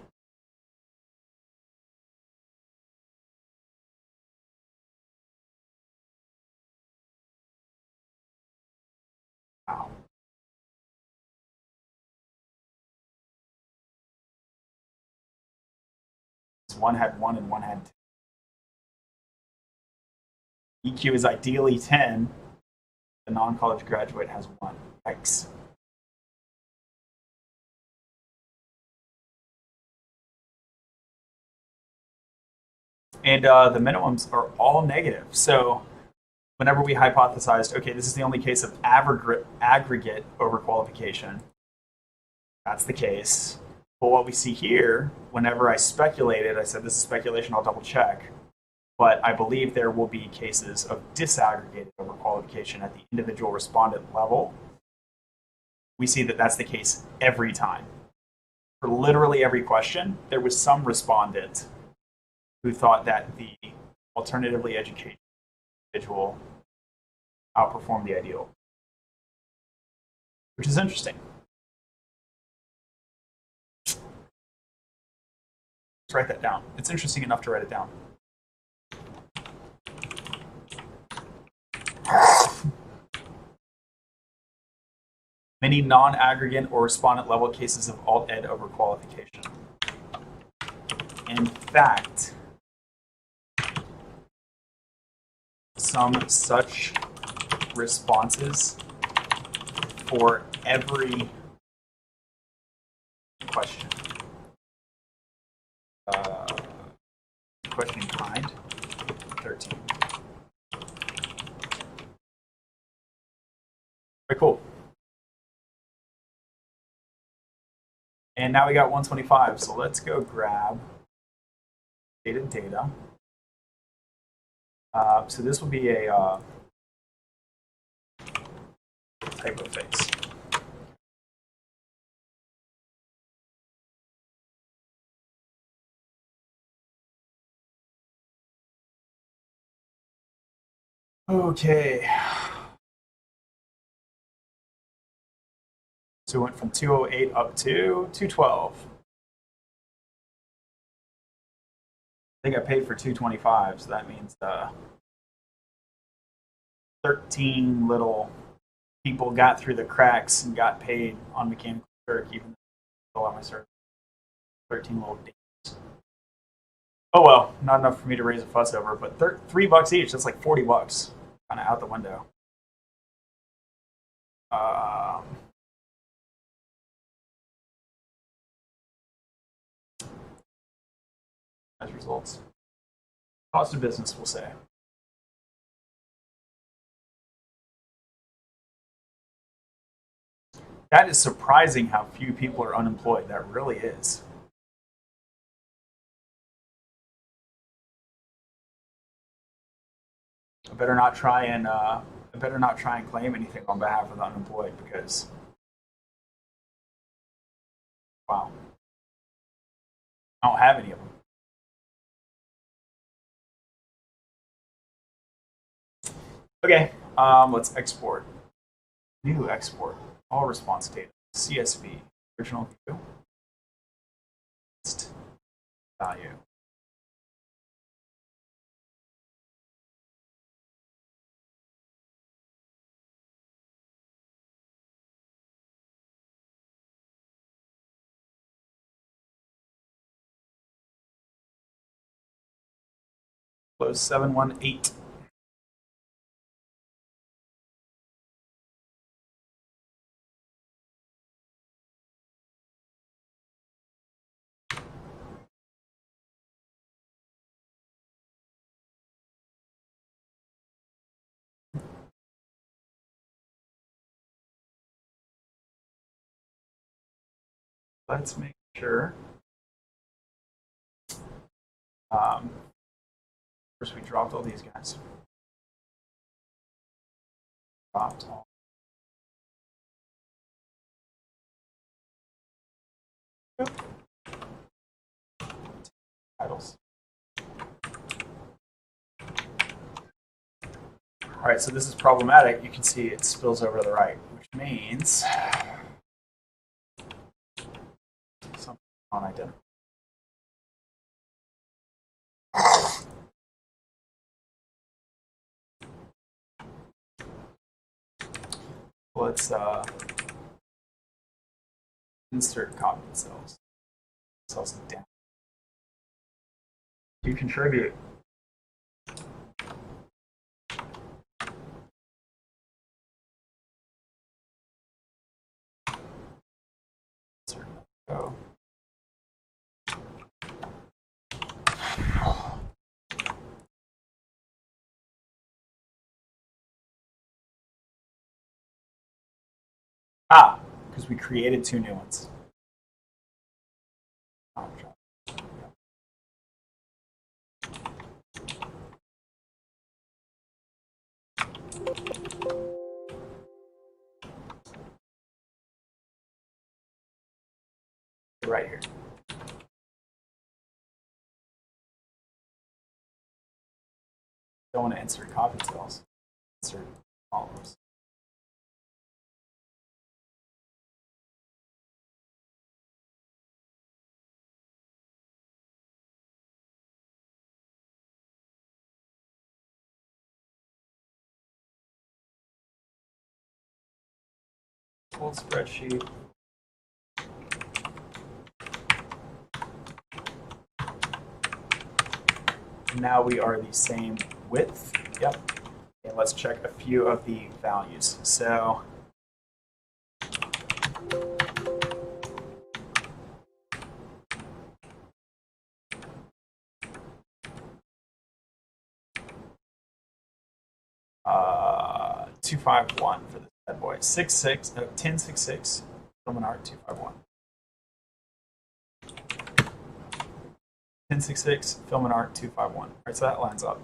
Wow. One had 1 and one had 2. EQ is ideally 10. The non-college graduate has 1. Yikes. And the minimums are all negative. So whenever we hypothesized, okay, this is the only case of aggregate overqualification, that's the case. But what we see here, whenever I speculated, I said this is speculation, I'll double check, but I believe there will be cases of disaggregated overqualification at the individual respondent level. We see that that's the case every time. For literally every question, there was some respondent who thought that the alternatively educated individual outperformed the ideal, which is interesting. Let's write that down. It's interesting enough to write it down. many non-aggregate or respondent level cases of alt-ed overqualification. In fact, some such responses for every question. Question in kind, 13. Very cool. And now we got 125, so let's go grab data. So this will be a typeface. Okay. So we went from 208 up to 212. I think I paid for 225, so that means 13 little people got through the cracks and got paid on Mechanical Turk, even though I started 13 little days. Oh well, not enough for me to raise a fuss over, but $3 each, that's like $40. Kind of out the window. As results. Cost of business, we'll say. That is surprising how few people are unemployed. That really is. I better not try and claim anything on behalf of the unemployed because, wow, I don't have any of them. Okay, let's export. New export. All response data. CSV. Original view. Next value. Close 718. Let's make sure. First, we dropped all these guys. Dropped all. Titles. All right, so this is problematic. You can see it spills over to the right, which means something unidentified. Let's insert copy cells. Cells down. You contribute. Go. Ah, because we created two new ones. Right here. Don't want to insert copy cells. Insert columns. Old spreadsheet. Now we are the same width. Yep. And let's check a few of the values. So uh, 251 for this bad boy. 1066 Filament Art 251. 1066 Filament Art 251. All right, so that lines up.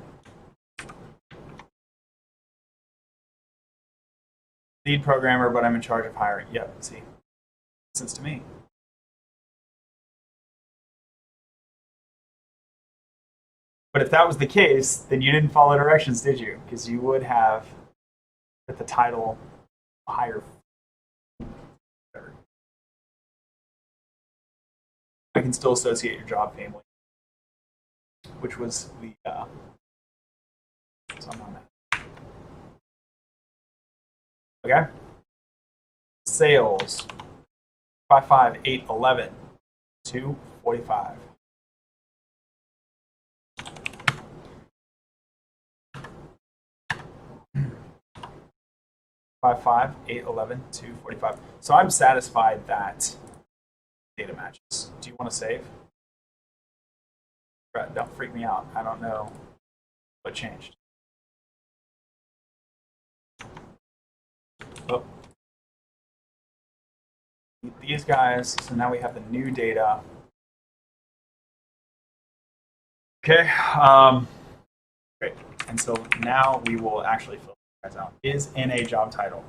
Lead programmer, but I'm in charge of hiring. Yep, see. Makes sense to me. But if that was the case, then you didn't follow directions, did you? Because you would have put the title higher. I can still associate your job family, which was the so I'm on that. Okay. Sales 55811 245. $55811 So I'm satisfied that data matches. Do you want to save? Don't freak me out. I don't know what changed. Oh. These guys. So now we have the new data. Okay. Great. And so now we will actually fill you guys out. Is in a job title.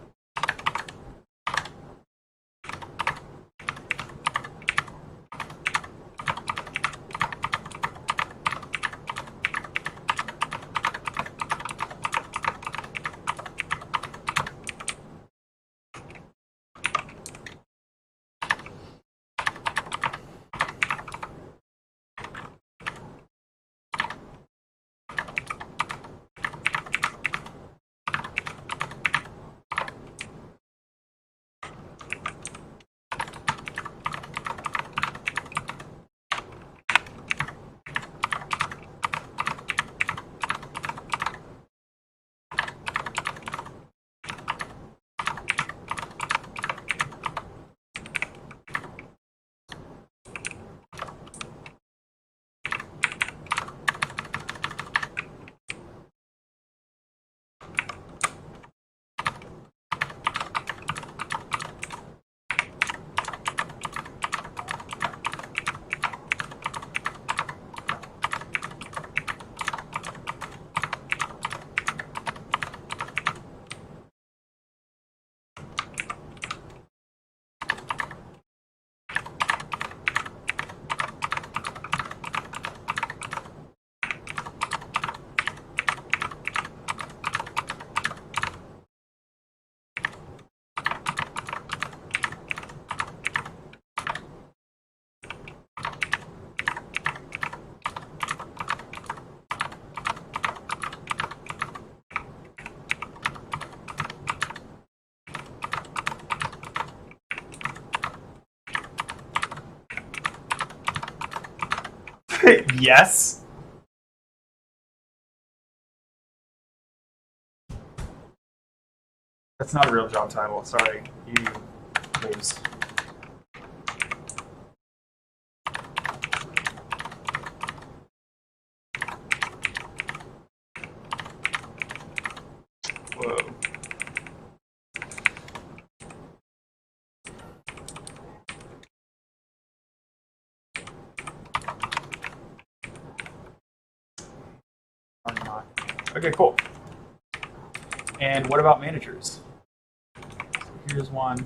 Yes. That's not a real job title. Sorry. You lose. Whoa. Okay, cool. And what about managers? So here's one.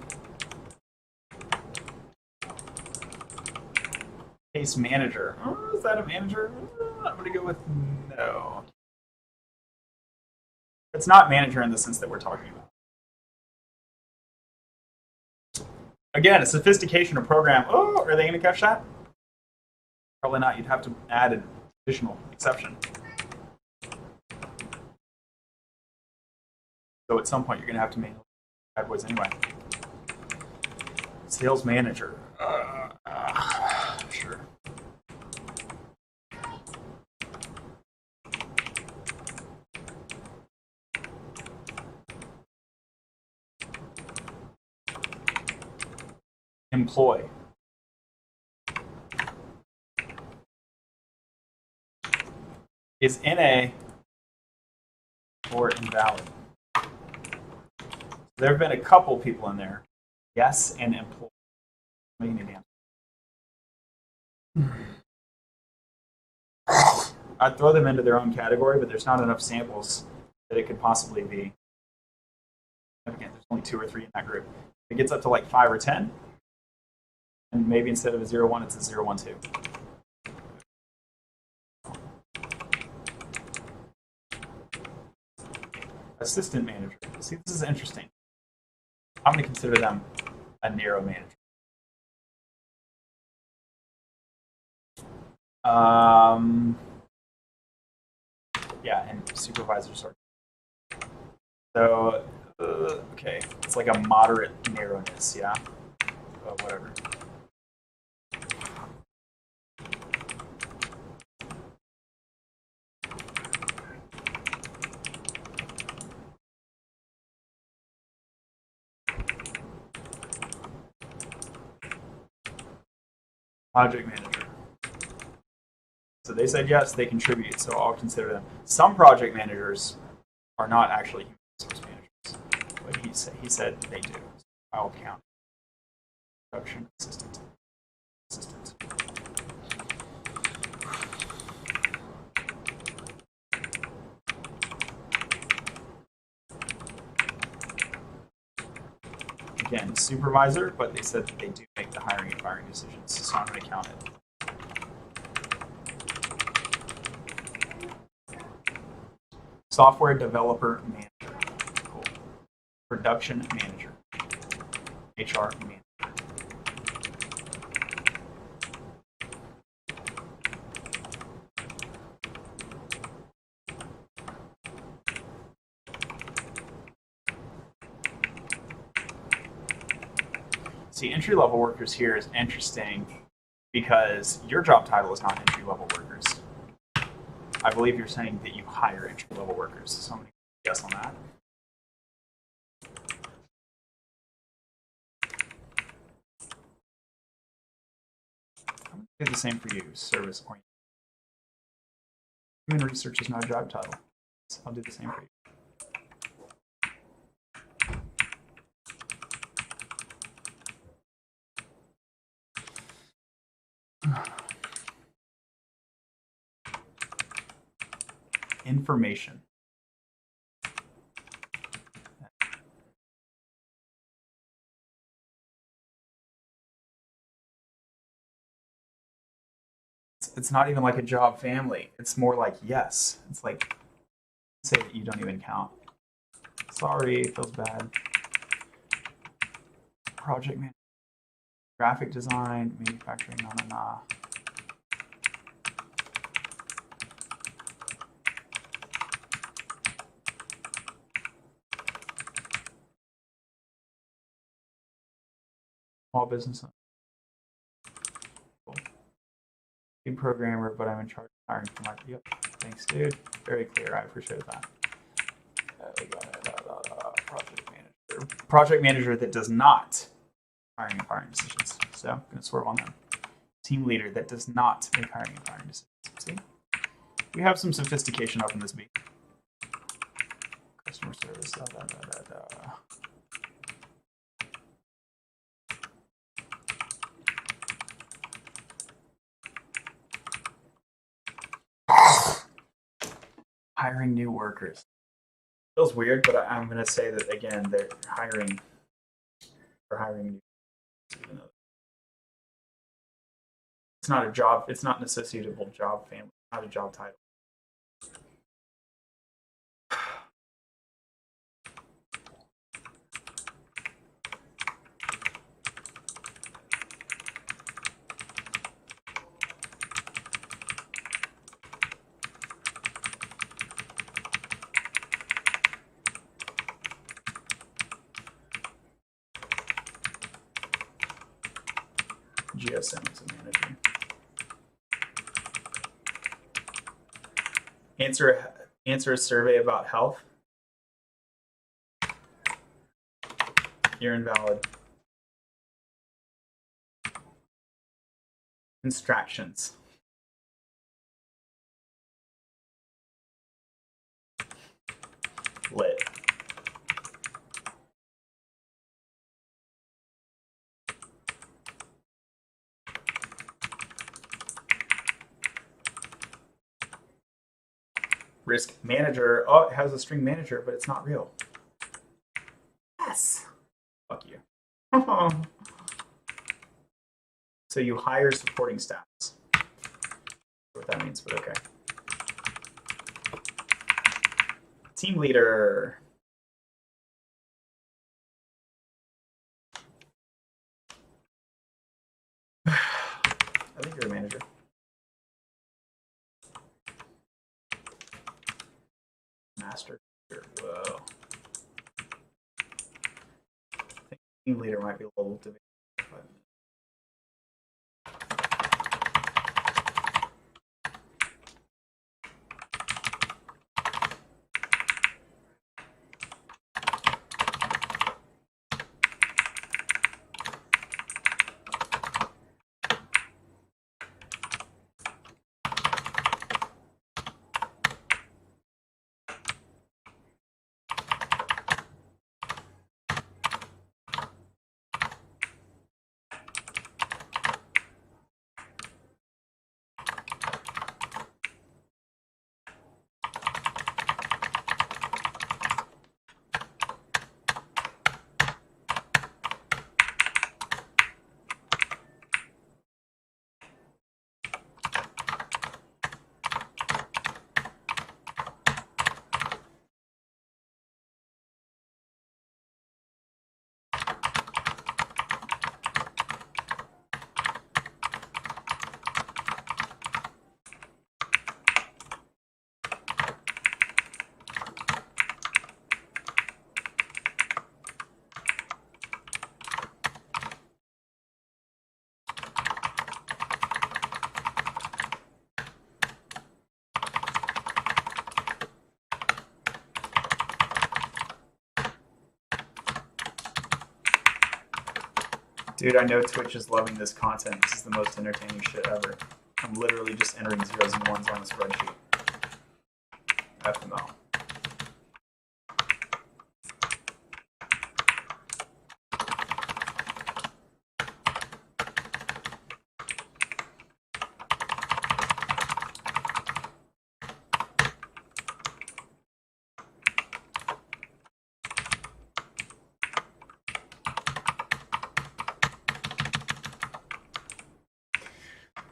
Case manager. Oh, is that a manager? I'm going to go with no. It's not manager in the sense that we're talking about. Again, a sophistication of program. Oh, are they going to catch that? Probably not. You'd have to add an additional exception. So at some point, you're going to have to make bad boys anyway. Sales manager. Sure. Employ. Is NA or invalid? There have been a couple people in there. Yes, and employ. Making an answer. I'd throw them into their own category, but there's not enough samples that it could possibly be. Again, there's only 2 or 3 in that group. If it gets up to like 5 or 10, and maybe instead of a 0-1, it's a 0-1-2. Assistant manager. See, this is interesting. I'm going to consider them a narrow manager. Yeah, and supervisors are. So, okay, it's like a moderate narrowness, yeah? But whatever. Project manager. So they said yes, they contribute, so I'll consider them. Some project managers are not actually human resource managers, but he said they do. So I'll count. Production assistant. Again, supervisor, but they said that they do make the hiring and firing decisions, so I'm going to count it. Software developer manager. Cool. Production manager. HR manager. See, entry-level workers here is interesting because your job title is not entry-level workers. I believe you're saying that you hire entry-level workers. So I'm going to guess on that. I'm going to do the same for you, service-oriented. Human research is not a job title. So I'll do the same for you. Information. It's not even like a job family. It's more like yes. It's like say that you don't even count. Sorry, it feels bad. Project manager, graphic design, manufacturing, nah. Small business owner. Cool. Big programmer, but I'm in charge of hiring for my. Yep. Thanks, dude. Very clear. I appreciate that. We got it. Project manager. Project manager that does not hiring and firing decisions. So I'm going to swerve on them. Team leader that does not make hiring and firing decisions. See? We have some sophistication up in this beat. Customer service. Hiring new workers. Feels weird, but I'm going to say that again, they're hiring new. It's not a job. It's not an associatable job family. Not a job title. CSM as a manager. Answer a survey about health. You're invalid. Instructions. Lit. Risk manager. Oh, it has a string manager, but it's not real. Yes. Fuck you. So you hire supporting staffs. What that means, but okay. Team leader. I think you're a manager. Master. Whoa. I think team leader might be a little debatable. Dude, I know Twitch is loving this content. This is the most entertaining shit ever. I'm literally just entering zeros and ones on a spreadsheet. FML.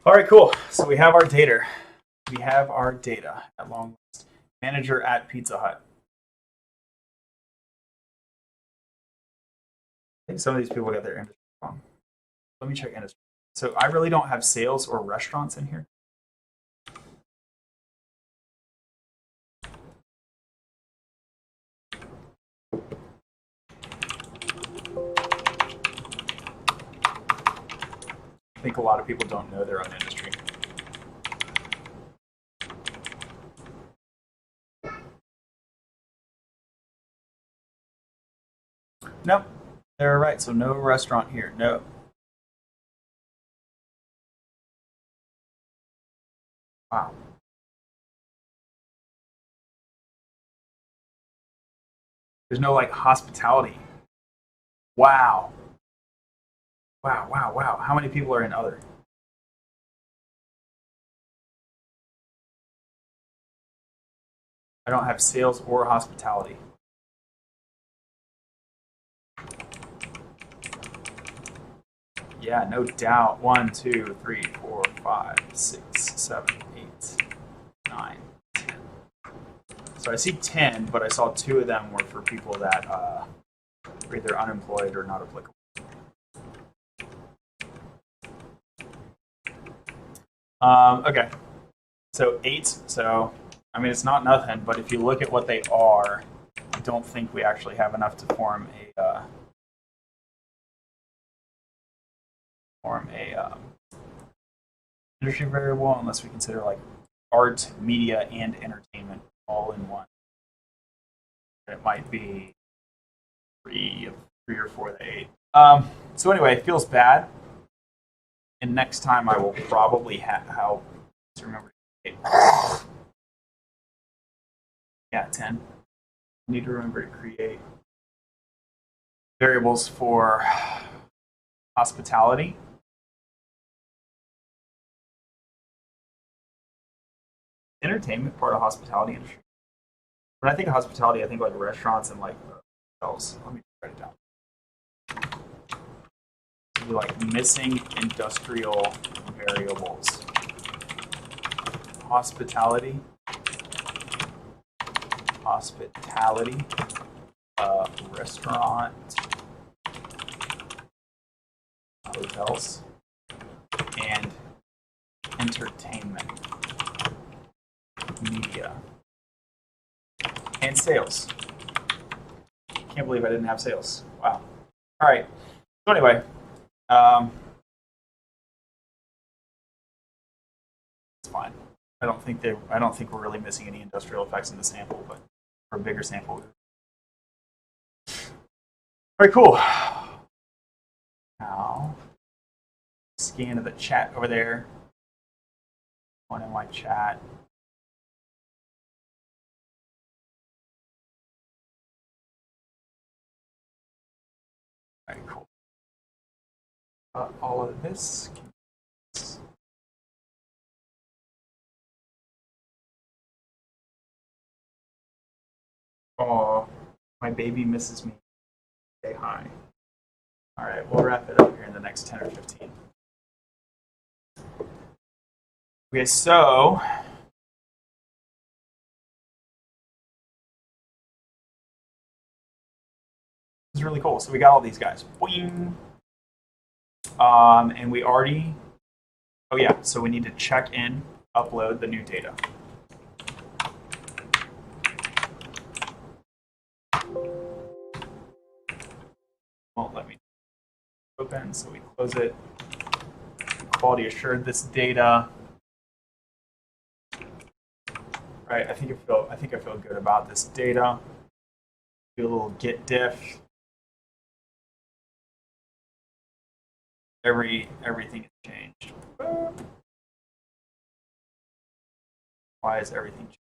All right, cool. So we have our data. We have our data at long last. Manager at Pizza Hut. I think some of these people got their industry wrong. Let me check industry. So I really don't have sales or restaurants in here. I think a lot of people don't know their own industry. Nope, they're right. So no restaurant here. No. Wow. There's no like hospitality. Wow. Wow, wow, wow. How many people are in other? I don't have sales or hospitality. Yeah, no doubt. 1, 2, 3, 4, 5, 6, 7, 8, 9, 10. So I see 10, but I saw 2 of them were for people that are either unemployed or not applicable. Okay, so 8. So I mean, it's not nothing, but if you look at what they are, I don't think we actually have enough to form a industry variable unless we consider like art, media, and entertainment all in one. It might be three or four of the 8. So anyway, it feels bad. And next time I will probably have to remember. Yeah, 10. I need to remember to create variables for hospitality. Entertainment part of hospitality industry. When I think of hospitality, I think like restaurants and like hotels. Let me write it down. So like missing industrial variables. Hospitality, restaurant, hotels, and entertainment, media, and sales. Can't believe I didn't have sales. Wow. All right. So anyway, it's fine. I don't think we're really missing any industrial effects in the sample, but for a bigger sample. All right, cool. Now, scan to the chat over there. One in my chat. All right, cool. All of this. Oh, my baby misses me. Say hi. All right, we'll wrap it up here in the next 10 or 15. Okay, so this is really cool. So we got all these guys. Boing. And we already, oh yeah, so we need to check in, upload the new data. Won't let me open, so we close it. Quality assured this data. Right, I think I feel good about this data. Do a little git diff. Everything is changed. Why is everything changed?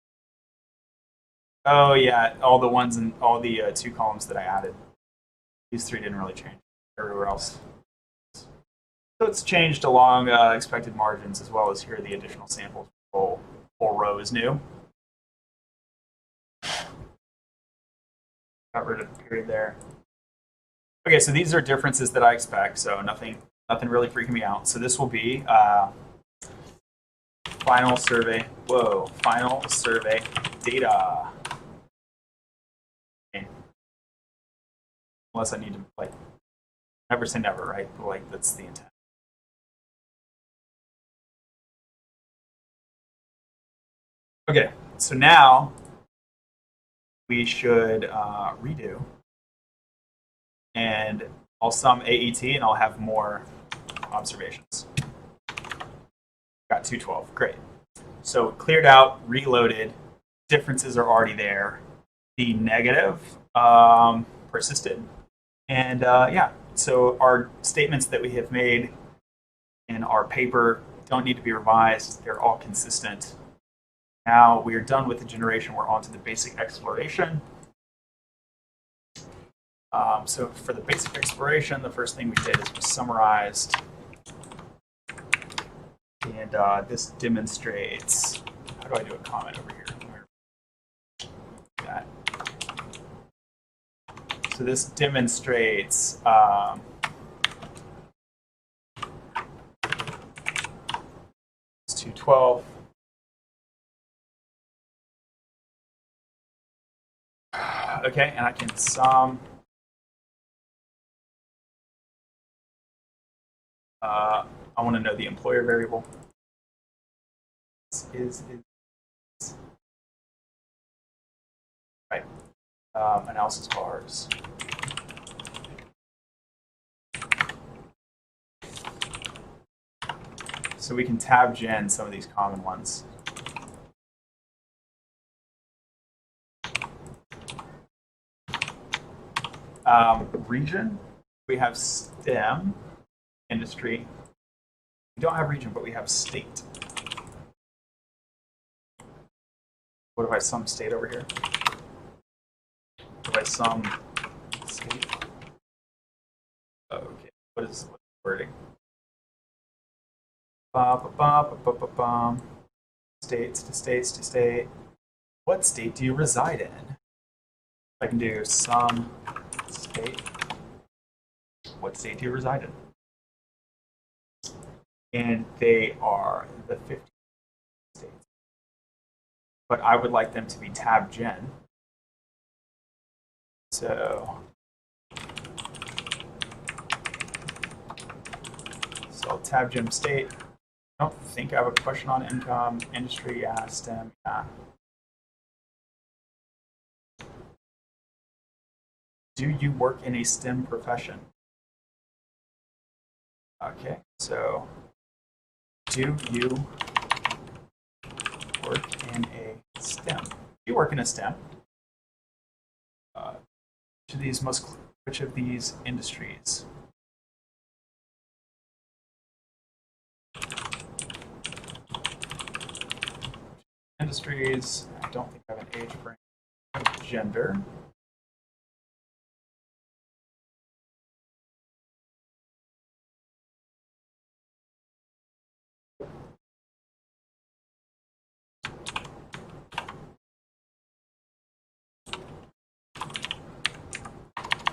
Oh yeah, all the ones and all the 2 columns that I added. These 3 didn't really change everywhere else. So it's changed along expected margins, as well as here are the additional samples. Whole row is new. Got rid of the period there. Okay, so these are differences that I expect. So nothing really freaking me out. So this will be final survey. Whoa, final survey data. Okay. Unless I need to like never say never, right? But like that's the intent. Okay, so now we should redo, and I'll sum AET, and I'll have more observations. Got 212, great. So cleared out, reloaded, differences are already there. The negative persisted, and yeah, so our statements that we have made in our paper don't need to be revised. They're all consistent. Now we are done with the generation. We're on to the basic exploration. So for the basic exploration, the first thing we did is we summarized. And this demonstrates, how do I do a comment over here? That. So this demonstrates it's 212. Okay, and I can sum. I want to know the employer variable. Is right. Analysis bars. so we can tab gen some of these common ones. Region, we have STEM, industry. We don't have region, but we have state. What if I sum state over here? What if I sum state? Okay, what is wording? States to states to state. What state do you reside in? I can do sum state. What state do you reside in? And they are the 50 states. But I would like them to be tab gen. So I'll tab gen state. I don't think I have a question on income, industry, yeah, STEM, yeah. Do you work in a STEM profession? Okay, so do you work in a STEM? Do you work in a STEM? Which of these industries? Industries, I don't think I have an age frame. Gender.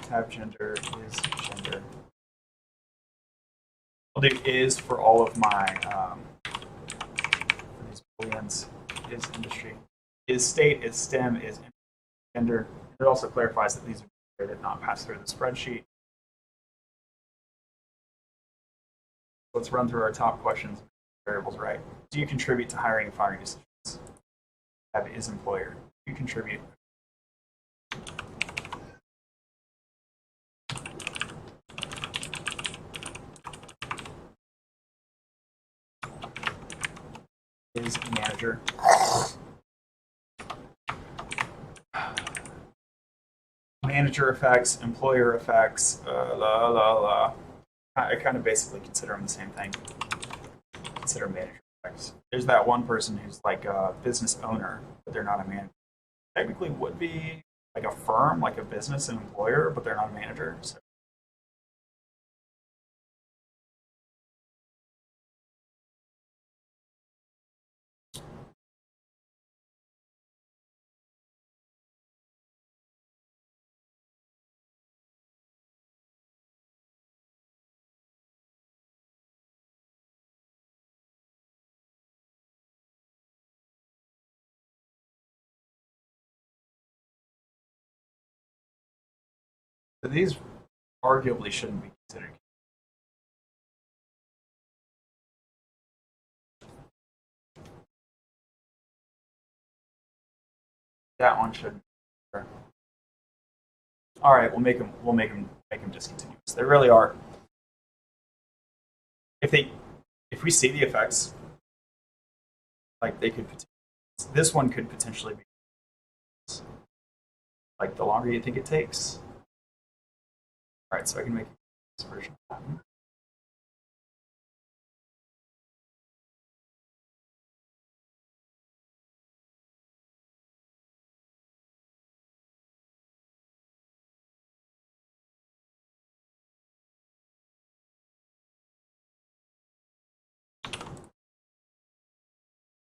Tab gender is gender. I'll do is for all of my for these booleans. Is industry, is state, is STEM, is gender. It also clarifies that these are did not pass through the spreadsheet. Let's run through our top questions. Variables, right? Do you contribute to hiring and firing decisions? Tab is employer. Do you contribute? Is manager. Manager effects, employer effects, I kind of basically consider them the same thing. Consider manager effects. There's that one person who's like a business owner, but they're not a manager. Technically would be like a firm, like a business and employer, but they're not a manager. So. So these arguably shouldn't be considered. That one shouldn't. All right, we'll make them discontinuous. They really are. If we see the effects, like they could, this one could potentially be like the longer you think it takes. All right, so I can make this version of that.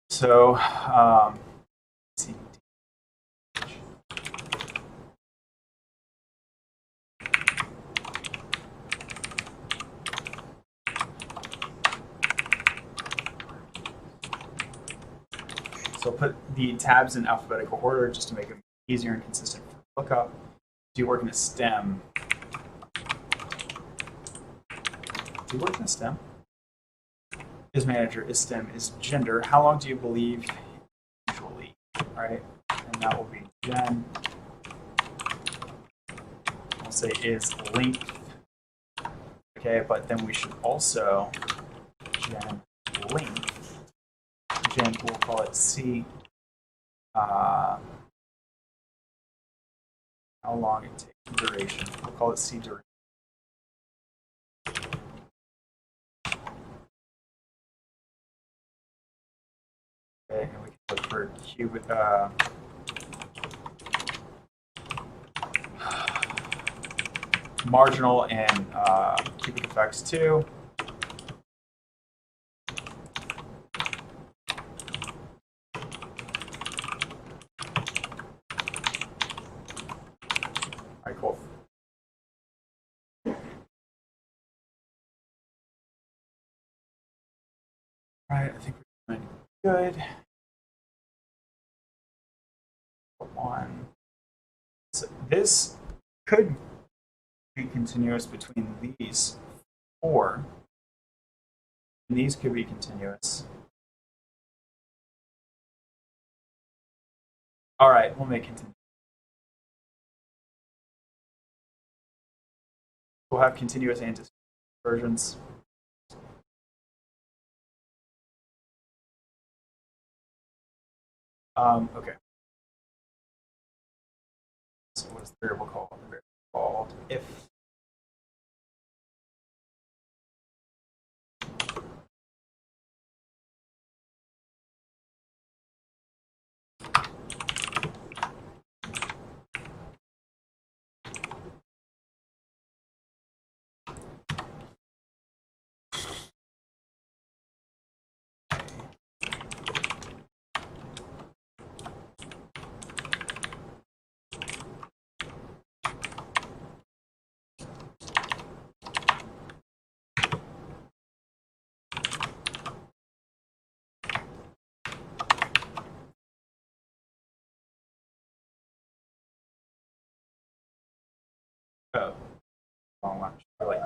So, let's see. So put the tabs in alphabetical order just to make them easier and consistent for lookup. Do you work in a STEM? Do you work in a STEM? Is manager, is STEM, is gender. How long do you believe usually? All right, and that will be gen. I'll say is length. Okay, but then we should also gen length. Example, we'll call it C. How long it takes, duration. We'll call it C duration. Okay, and we can look for marginal and cubic effects too. All right, cool. All right, I think we're doing good. One. So this could be continuous between these four. And these could be continuous. All right, we'll make continuous. We'll have continuous and discrete versions. Okay. So what is the variable called? The variable called if. Oh, wrong one. Like,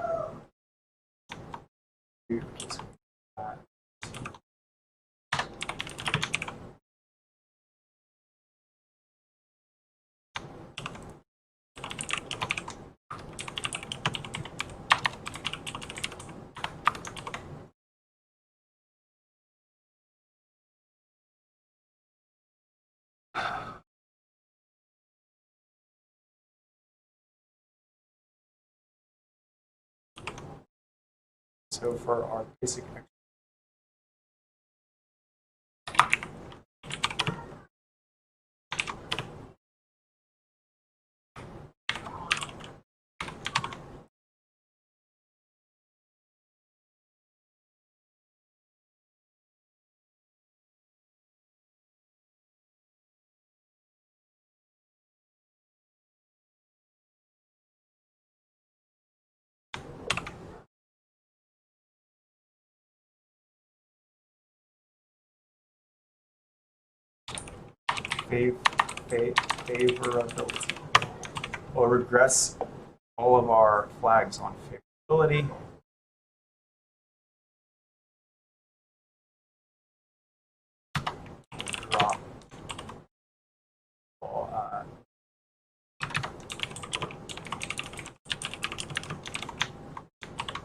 so for our basic favorability. We'll regress all of our flags on favorability. Drop all,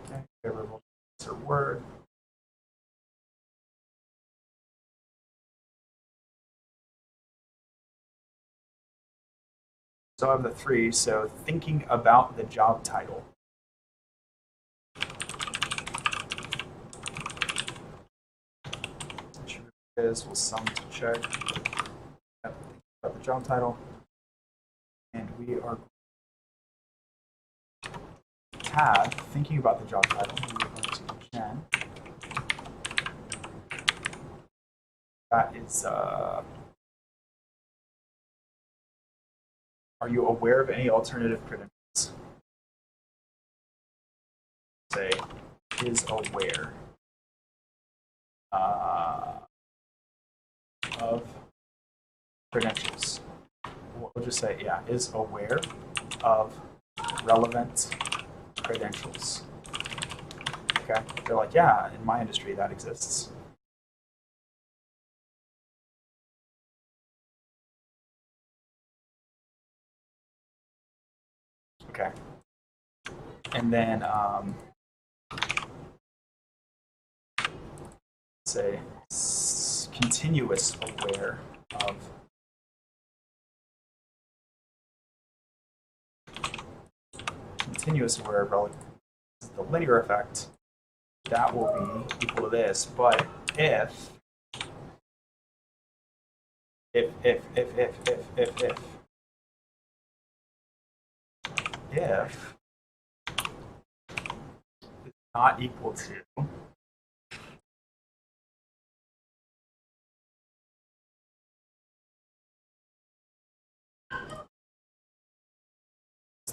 okay, favorable is a word. So I have the three, so thinking about the job title. We'll sum to check. Yep, thinking about the job title. And we are tab, thinking about the job title. We're going to gen. That is are you aware of any alternative credentials? Say is aware of credentials. We'll just say, yeah, is aware of relevant credentials. Okay, they're like, yeah, in my industry that exists. Okay, and then say continuous aware of relative the linear effect, that will be equal to this. But if it's not equal to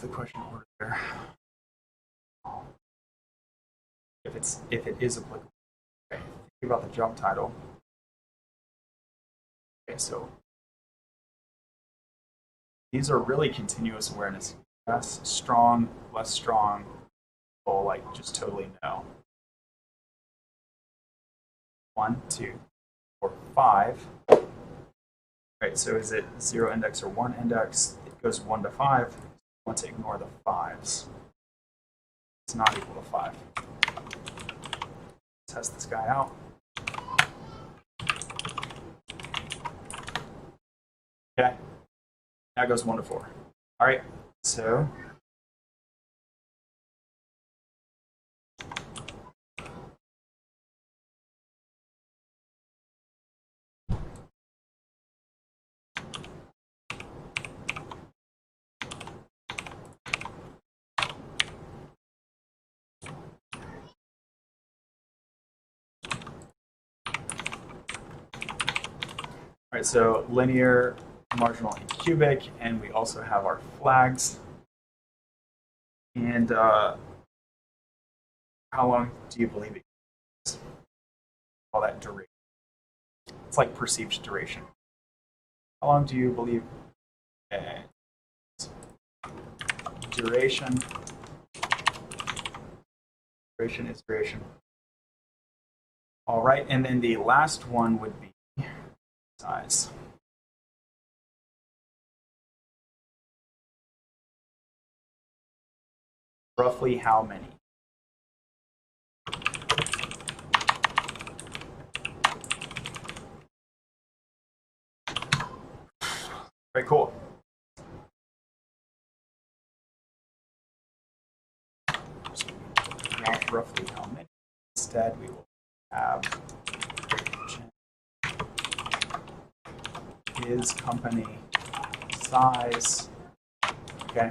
the question order there. If it is applicable. Okay, think about the job title. Okay, so these are really continuous awareness. Yes, strong, less strong, or like just totally no. 1, 2, 4, 5. Right, so is it 0 index or 1 index? It goes 1 to 5. I want to ignore the 5s. It's not equal to 5. Test this guy out. Okay. Now it goes 1 to 4. All right. So all right, so linear, marginal, and cubic, and we also have our flags. And how long do you believe it is? All that duration. It's like perceived duration. How long do you believe duration? Duration is duration. All right, and then the last one would be size. Roughly how many? Very cool. Not roughly how many. Instead, we will have is company size. Okay.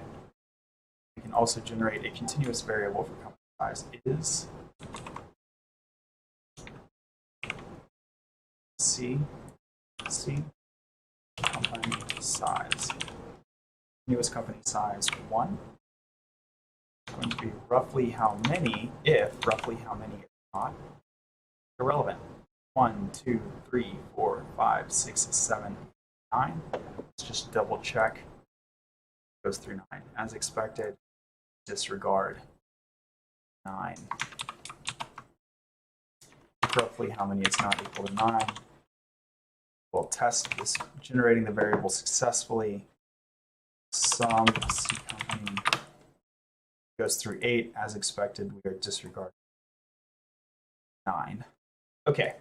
We can also generate a continuous variable for company size. Is C company size. Continuous company size 1. It's going to be roughly how many, if roughly how many is not irrelevant. 1, 2, 3, 4, 5, 6, 7, 9. Let's just double check. It goes through 9. As expected, disregard 9. Roughly how many is not equal to 9. We'll test this generating the variable successfully. Sum C company goes through 8. As expected, we are disregarding 9. Okay.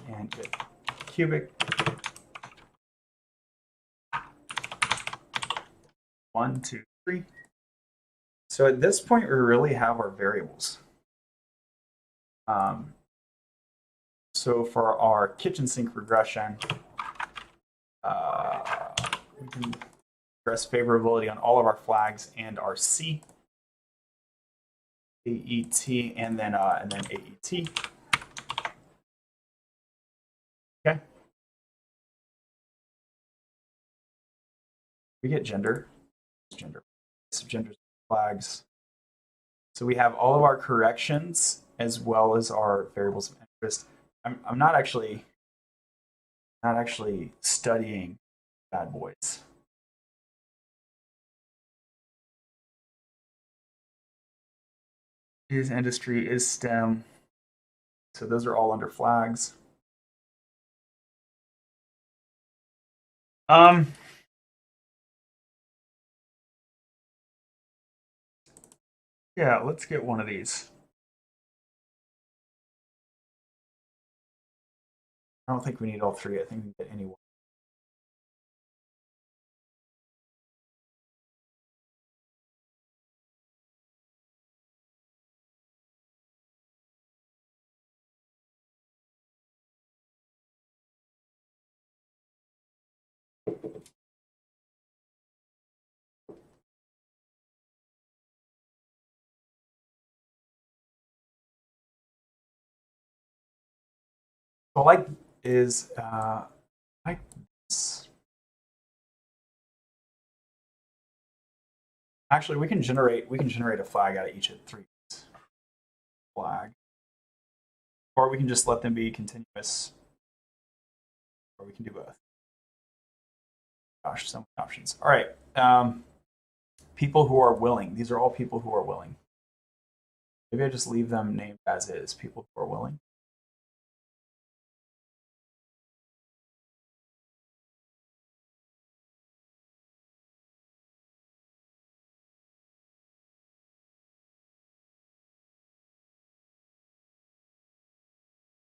And get cubic. 1, 2, 3. So at this point, we really have our variables. So for our kitchen sink regression, we can address favorability on all of our flags and our C, AET, and then AET. Okay. We get gender, subgender flags. So we have all of our corrections as well as our variables of interest. I'm not actually studying bad boys. Is industry, is STEM. So those are all under flags. Yeah, let's get one of these. I don't think we need all three. I think we can get any one. So like is like this. Actually, we can generate a flag out of each of three flag, or we can just let them be continuous, or we can do both. Gosh, so many options. All right, people who are willing. These are all people who are willing. Maybe I just leave them named as is. People who are willing.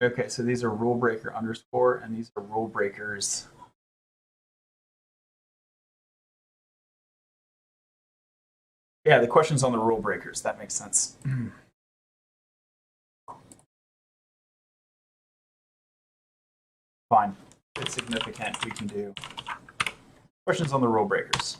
Okay, so these are rule breaker underscore, and these are rule breakers. Yeah, the question's on the rule breakers. That makes sense. Fine. It's significant. We can do questions on the rule breakers.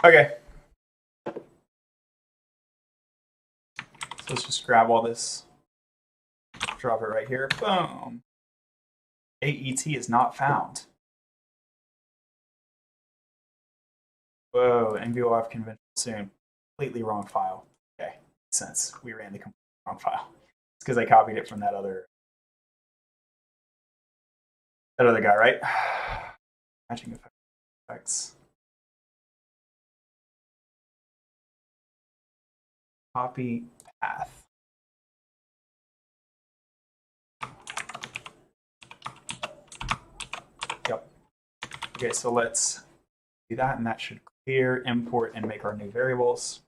Okay. So let's just grab all this, drop it right here. Boom. AET is not found. Whoa, NVOF convention soon. Completely wrong file. Okay, makes sense. We ran the completely wrong file. It's because I copied it from that other guy, right? Matching effects. Copy path. Yep. Okay, so let's do that, and that should clear, import, and make our new variables.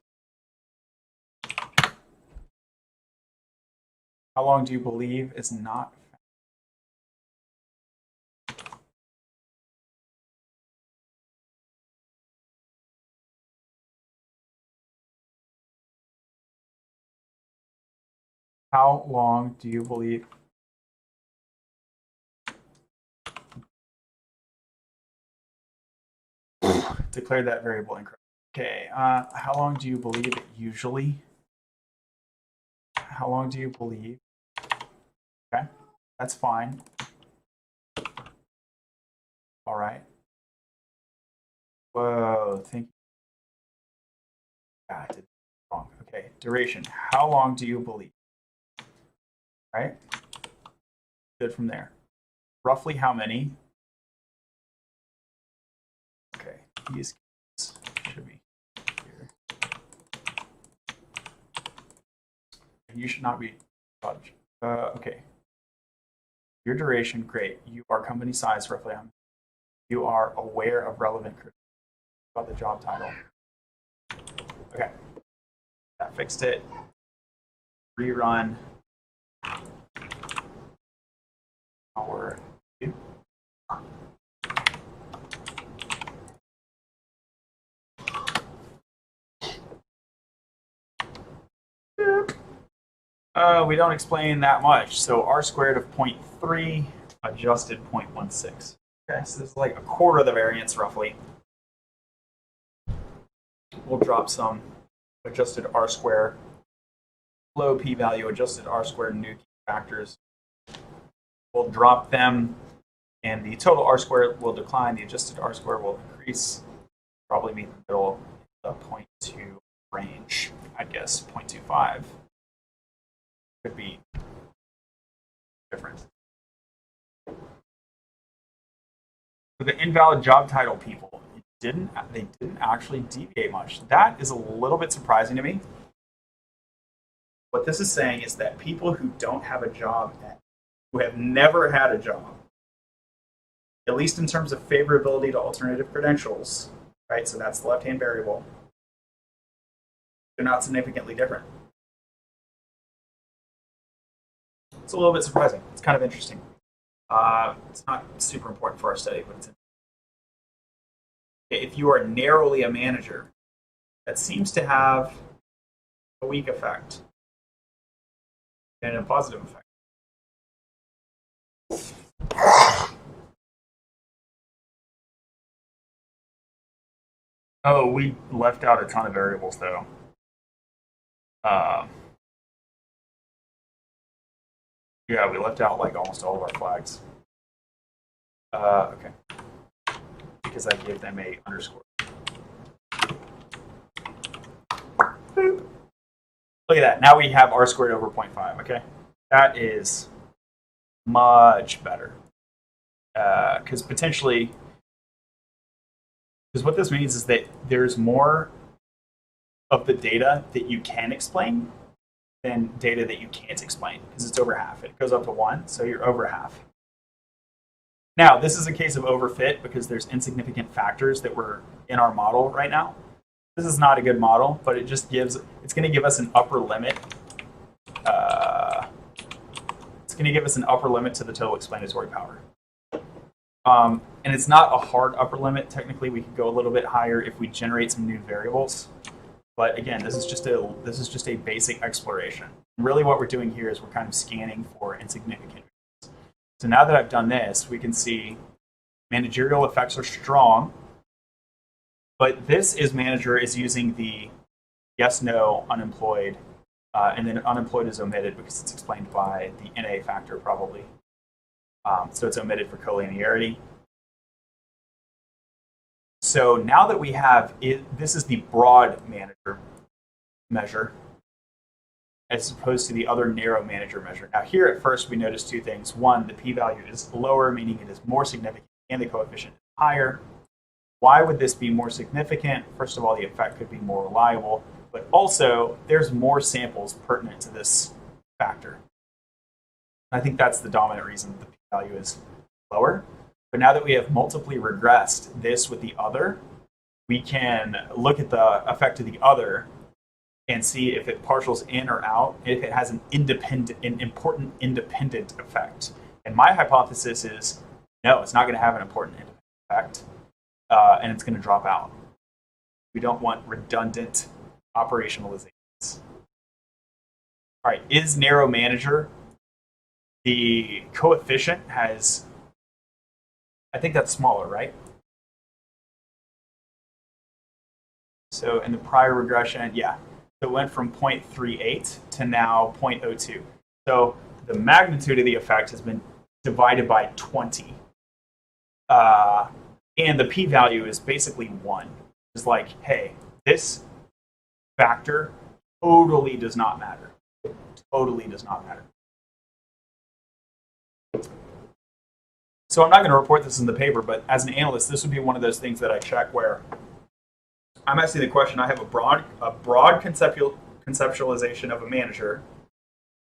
How long do you believe is not? How long do you believe? Declare that variable incorrect. Okay, how long do you believe it usually? How long do you believe? Okay, that's fine. All right. Whoa, thank you. I did wrong. Okay, duration. How long do you believe? All right. Good from there. Roughly how many? Okay, these should be here. You should not be. Okay. Your duration, great. You are company size, roughly how many? You are aware of relevant about the job title. Okay. That fixed it. Rerun. Our we don't explain that much. So r squared of 0.3 adjusted 0.16. Okay, so this is like a quarter of the variance roughly. We'll drop some adjusted r square, low p-value adjusted r squared new factors. We'll drop them, and the total r squared will decline. The adjusted r squared will increase. Probably meet the middle, the 0.2 range. I'd guess 0.25 could be different. For the invalid job title people, they didn't actually deviate much. That is a little bit surprising to me. What this is saying is that people who don't have a job, who have never had a job, at least in terms of favorability to alternative credentials, right? So that's the left-hand variable. They're not significantly different. It's a little bit surprising. It's kind of interesting. It's not super important for our study, but it's if you are narrowly a manager, that seems to have a weak effect and a positive effect. Oh, we left out a ton of variables, though. Yeah, we left out like almost all of our flags. Okay. Because I gave them a underscore. Boop. Look at that. Now we have r squared over 0.5, okay? That is much better. Because potentially, because what this means is that there's more of the data that you can explain than data that you can't explain, because it's over half. It goes up to 1, so you're over half. Now, this is a case of overfit because there's insignificant factors that were in our model right now. This is not a good model, but it just gives, it's going to give us an upper limit. It's going to give us an upper limit to the total explanatory power. And it's not a hard upper limit. Technically, we could go a little bit higher if we generate some new variables. But again, this is just a basic exploration. Really what we're doing here is we're kind of scanning for insignificant. So now that I've done this, we can see managerial effects are strong. But this manager is using the yes, no, unemployed, and then unemployed is omitted because it's explained by the NA factor probably. So it's omitted for collinearity. So now that we have it, this is the broad manager measure as opposed to the other narrow manager measure. Now here at first we notice two things. One, the p-value is lower, meaning it is more significant, and the coefficient is higher. Why would this be more significant? First of all, the effect could be more reliable, but also there's more samples pertinent to this factor. I think that's the dominant reason the p-value is lower. But now that we have multiply regressed this with the other, we can look at the effect of the other and see if it partials in or out, if it has an important independent effect. And my hypothesis is, no, it's not going to have an important independent effect, and it's going to drop out. We don't want redundant operationalizations. All right, is narrow manager, the coefficient has, I think that's smaller, right? So in the prior regression, yeah. So it went from 0.38 to now 0.02. So the magnitude of the effect has been divided by 20. And the p-value is basically 1. It's like, hey, this factor totally does not matter. Totally does not matter. So I'm not going to report this in the paper, but as an analyst, this would be one of those things that I check where I'm asking the question, I have a broad conceptualization of a manager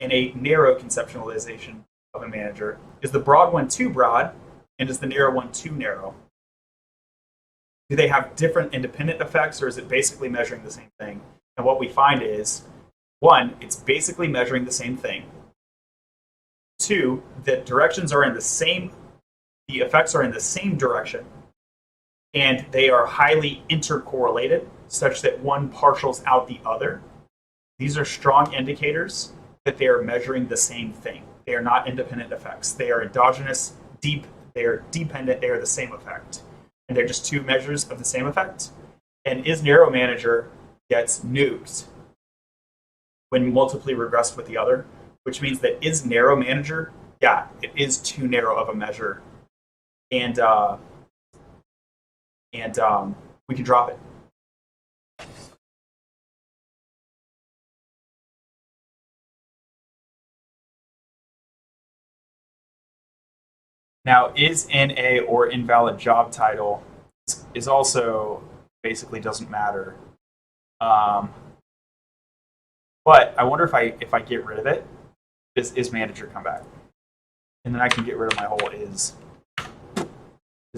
and a narrow conceptualization of a manager. Is the broad one too broad, and is the narrow one too narrow? Do they have different independent effects, or is it basically measuring the same thing? And what we find is, one, it's basically measuring the same thing. Two, the directions are in the same, the effects are in the same direction, and they are highly intercorrelated, such that one partials out the other. These are strong indicators that they are measuring the same thing. They are not independent effects. They are endogenous, they are dependent, they are the same effect. And they're just two measures of the same effect. And is narrow manager gets nuked when multiply regressed with the other, which means that is narrow manager, yeah, it is too narrow of a measure. And we can drop it. Now, is NA or invalid job title is also basically doesn't matter. But I wonder if I get rid of it, is manager come back? And then I can get rid of my whole is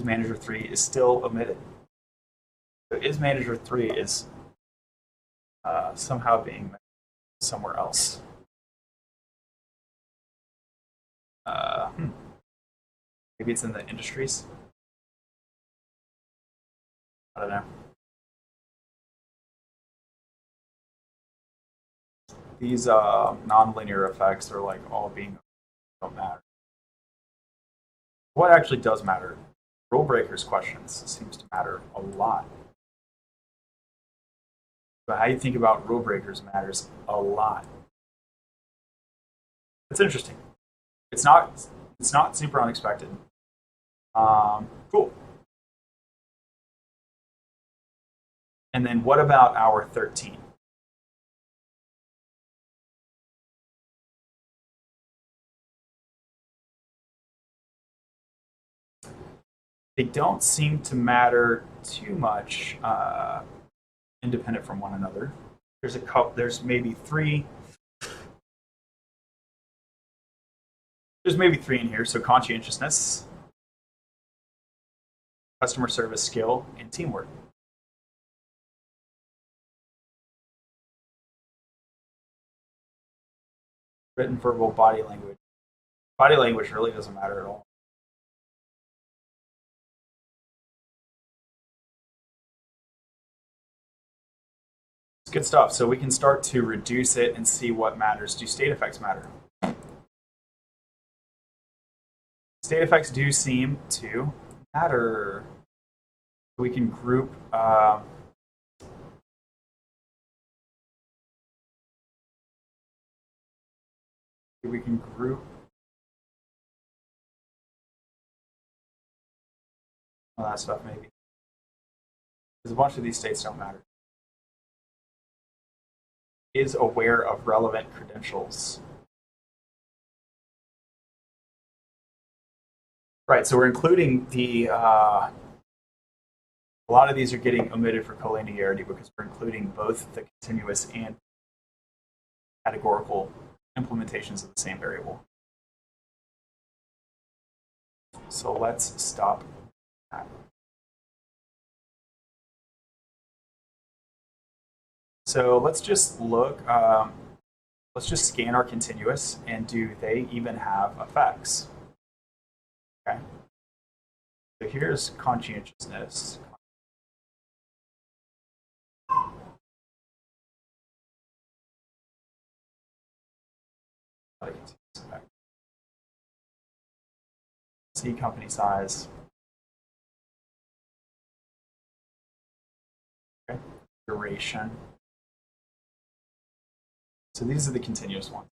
manager 3 is still omitted. So is manager 3 is somehow being somewhere else. Maybe it's in the industries. I don't know. These nonlinear effects are like all being don't matter. What actually does matter? Rule breakers questions seems to matter a lot. But how you think about rule breakers matters a lot. It's interesting. It's not super unexpected. Cool. And then what about hour 13? They don't seem to matter too much independent from one another. There's a couple. There's maybe three. There's maybe three in here. So conscientiousness, customer service skill, and teamwork. Written, verbal, body language. Body language really doesn't matter at all. It's good stuff. So we can start to reduce it and see what matters. Do state effects matter? State effects do seem to matter. We can group all that stuff maybe. Because a bunch of these states don't matter. Is aware of relevant credentials. Right, so we're including the, a lot of these are getting omitted for collinearity because we're including both the continuous and categorical implementations of the same variable. So let's stop that. So let's just look, let's just scan our continuous and do they even have effects? Okay. So here's conscientiousness. See company size. Okay. Duration. So these are the continuous ones.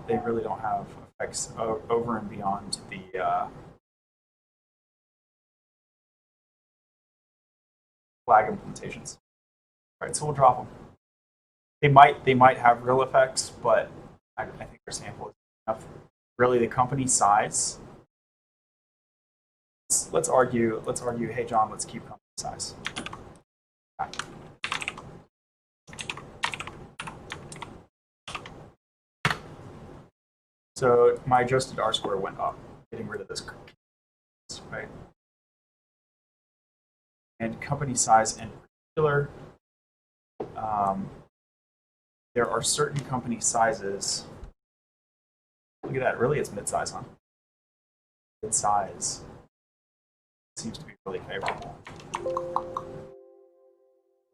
They really don't have effects over and beyond the flag implementations. All right, so we'll drop them. They might have real effects, but I think our sample is enough. Really, the company size. Let's argue. Hey, John, let's keep company size. Okay. So my adjusted R square went up, getting rid of this, right? And company size in particular, there are certain company sizes. Look at that, really it's mid-size, huh? Mid-size seems to be really favorable.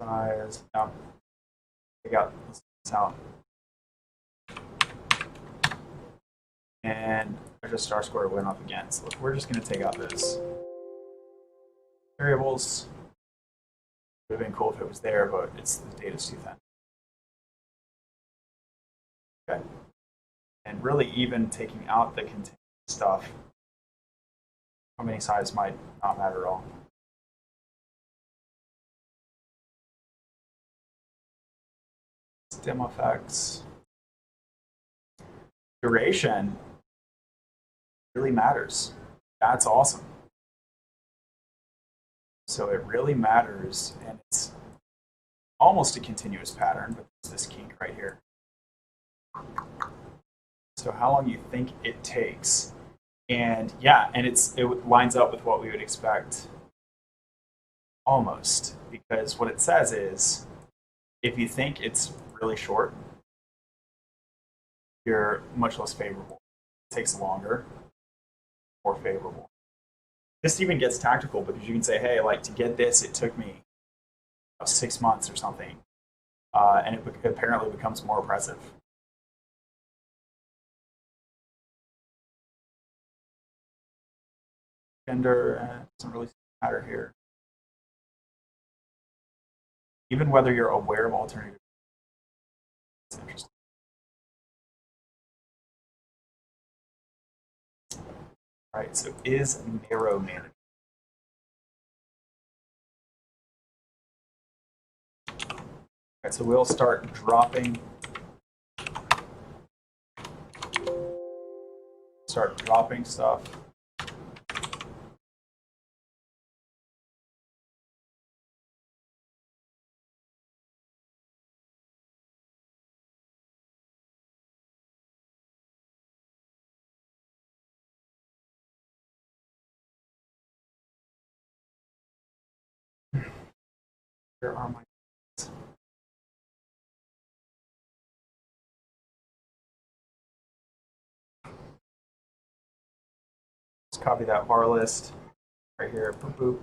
Size, no. Let's this out. And adjusted R square went up again. So we're just going to take out those variables. It would have been cool if it was there, but the data's too thin. Okay. And really, even taking out the continuous stuff, company size might not matter at all. Stem effects. Duration really matters. That's awesome. So it really matters, and it's almost a continuous pattern, but there's this kink right here. So how long you think it takes. And yeah, and it lines up with what we would expect almost, because what it says is if you think it's really short, you're much less favorable. It takes longer, more favorable. This even gets tactical because you can say, hey, like to get this, it took me 6 months or something. And it apparently becomes more oppressive. Gender doesn't really matter here. Even whether you're aware of alternative, it's interesting. All right, so is narrow manageable? All right, so we'll start dropping. Start dropping stuff. Where are my? Just copy that var list right here. Boop, boop.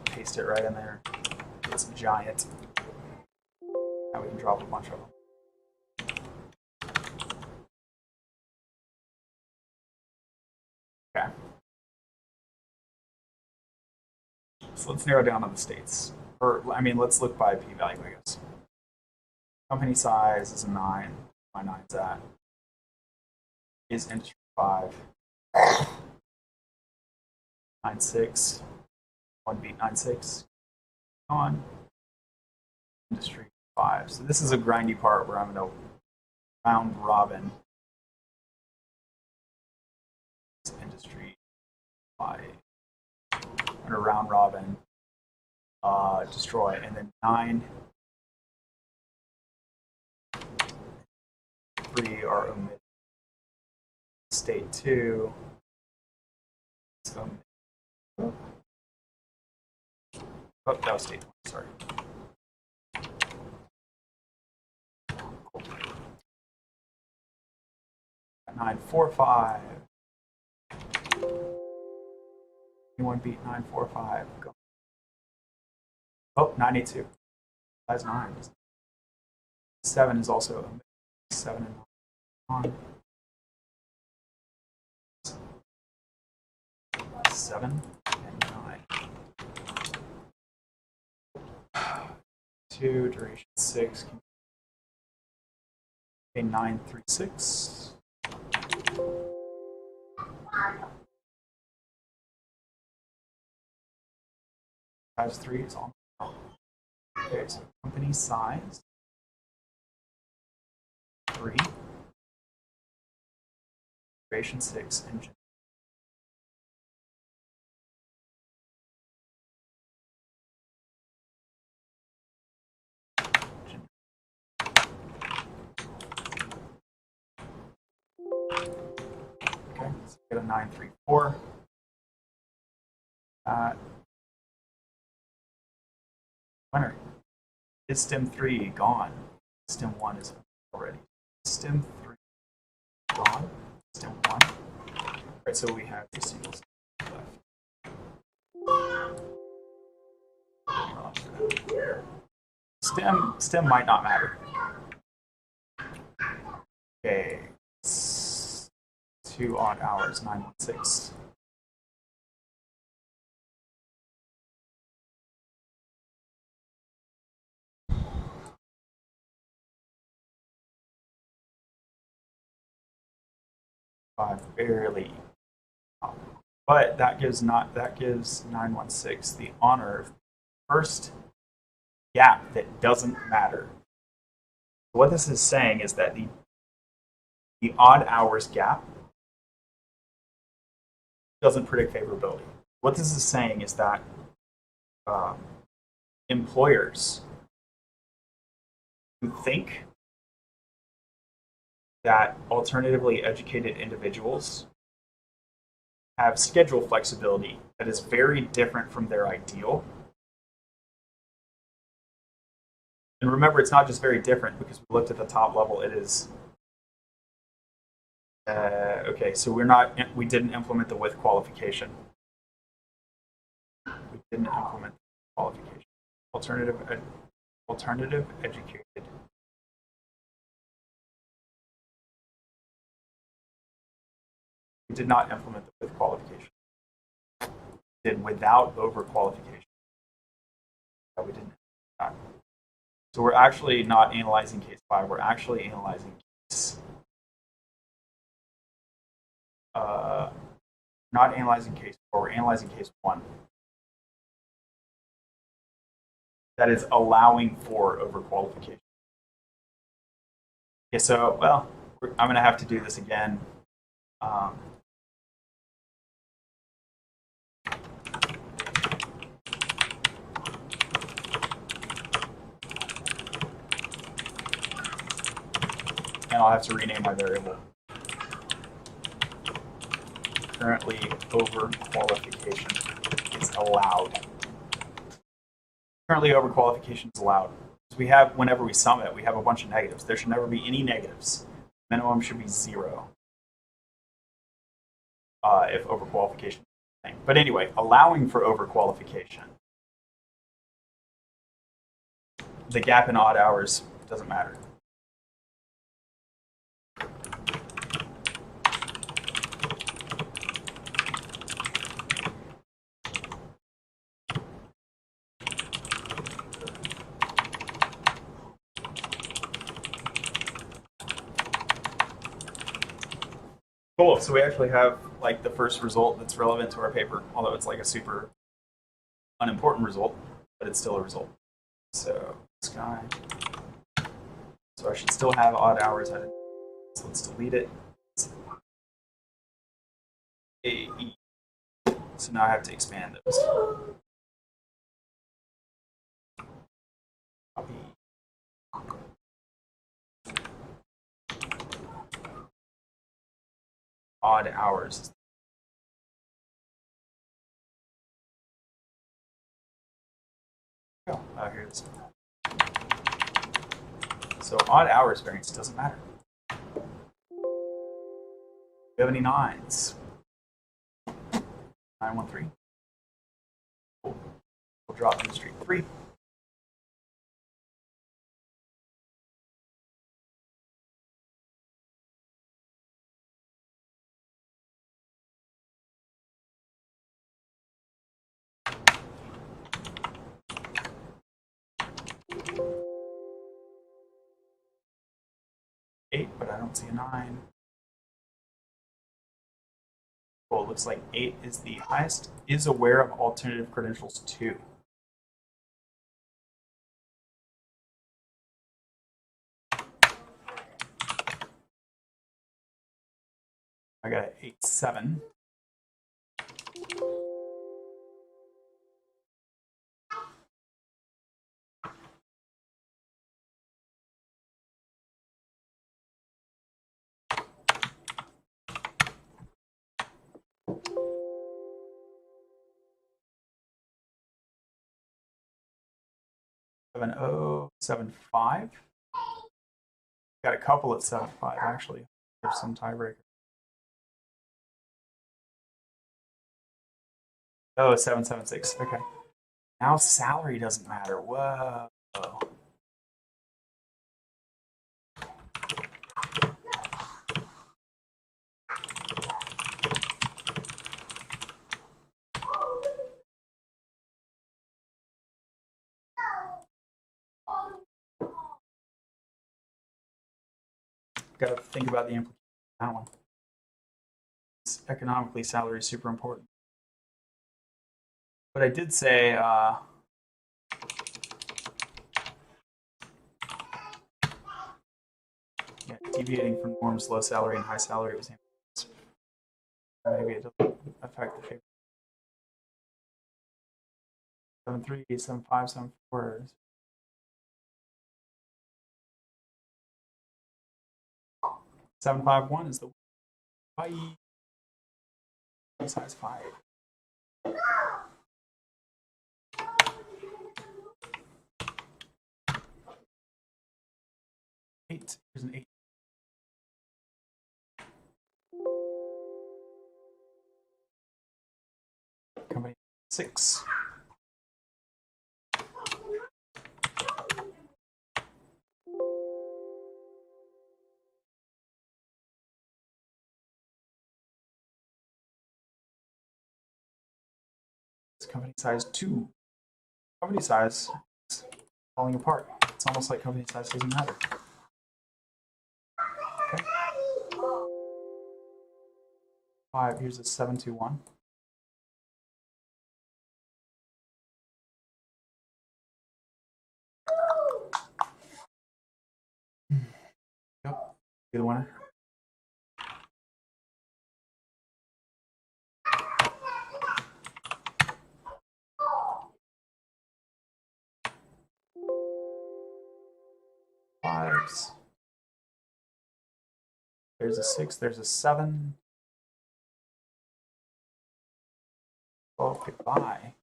Paste it right in there. It's giant. Now we can drop a bunch of them. Okay. So let's narrow down on the states. Or, I mean, let's look by p-value, I guess. Company size is a 9. My 9's at. Is industry 5. 9.6. 1 beat 9.6. On. Industry 5. So this is a grindy part where I'm going to round robin. Industry 5. I'm going to round robin. Destroy. And then 9. 3 are omitted. State 2. So, oh, that was state 1, sorry. Cool. 945. Anyone beat 945? Go. Oh, 982. Size 9. 7 is also omitted. 7 and 9 on. 7 and 9. 2, duration 6. Okay, 936. Size 3 is on. Okay, so company size 3. Duration 6 engine. Okay, so we get a 934. Winner. Is stem 3 gone? Stem 1 is already. Stem 3 gone. Stem 1. All right, so we have a single stem left. Stem might not matter. Okay. 2 odd hours, 916. 5 barely. But that gives 916 the honor of first gap that doesn't matter. What this is saying is that the odd hours gap doesn't predict favorability. What this is saying is that employers who think that alternatively educated individuals have schedule flexibility that is very different from their ideal. And remember, it's not just very different because we looked at the top level. It is okay. So we didn't implement the with qualification. We didn't implement the qualification. Alternative educated. We did not implement the with qualification. We did without overqualification. We didn't. So we're actually not analyzing case 5. We're actually analyzing case. Not analyzing case 4. We're analyzing case 1. That is allowing for overqualification. Okay, so well, I'm going to have to do this again. And I'll have to rename my variable. Currently, overqualification is allowed. Currently, overqualification is allowed. We have, whenever we sum it, we have a bunch of negatives. There should never be any negatives. Minimum should be 0 if overqualification is the thing. But anyway, allowing for overqualification. The gap in odd hours doesn't matter. Cool. So we actually have like the first result that's relevant to our paper, although it's like a super unimportant result, but it's still a result. So this guy. So I should still have odd hours. So let's delete it. AE. So now I have to expand those. Copy. Odd hours. Oh, here it is. So odd hours variance doesn't matter. Do you have any 9s? 913. Cool. We'll drop in street 3. But I don't see a 9. Well, it looks like 8 is the highest. Is aware of alternative credentials 2. I got an 8-7. Seven oh 7-5. Got a couple at 7-5 actually. There's some tiebreaker. Oh, 7-7-6. Okay. Now salary doesn't matter. Whoa. Got to think about the implication of that one. economically salary is super important. But I did say yeah, deviating from norms, low salary and high salary was maybe it doesn't affect the paper. 7.3, 7.5, 7.4. 7.51 is the bye. Size 5. Eight. Here's an 8. Company 6. It's company size 2. Company size is falling apart. It's almost like company size doesn't matter. Okay. 5. Here's a 7.21. Yep. Be the winner. Fives. There's a 6. There's a 7. Oh, goodbye.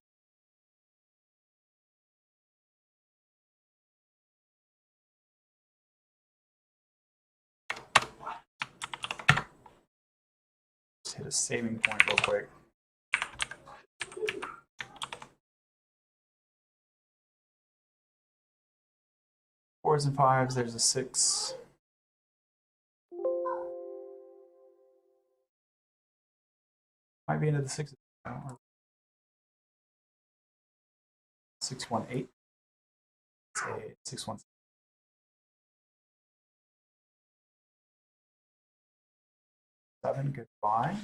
Just hit a saving point real quick. Fours and 5s, there's a 6. Might be into the 6s. 618. Say 617. 7, goodbye.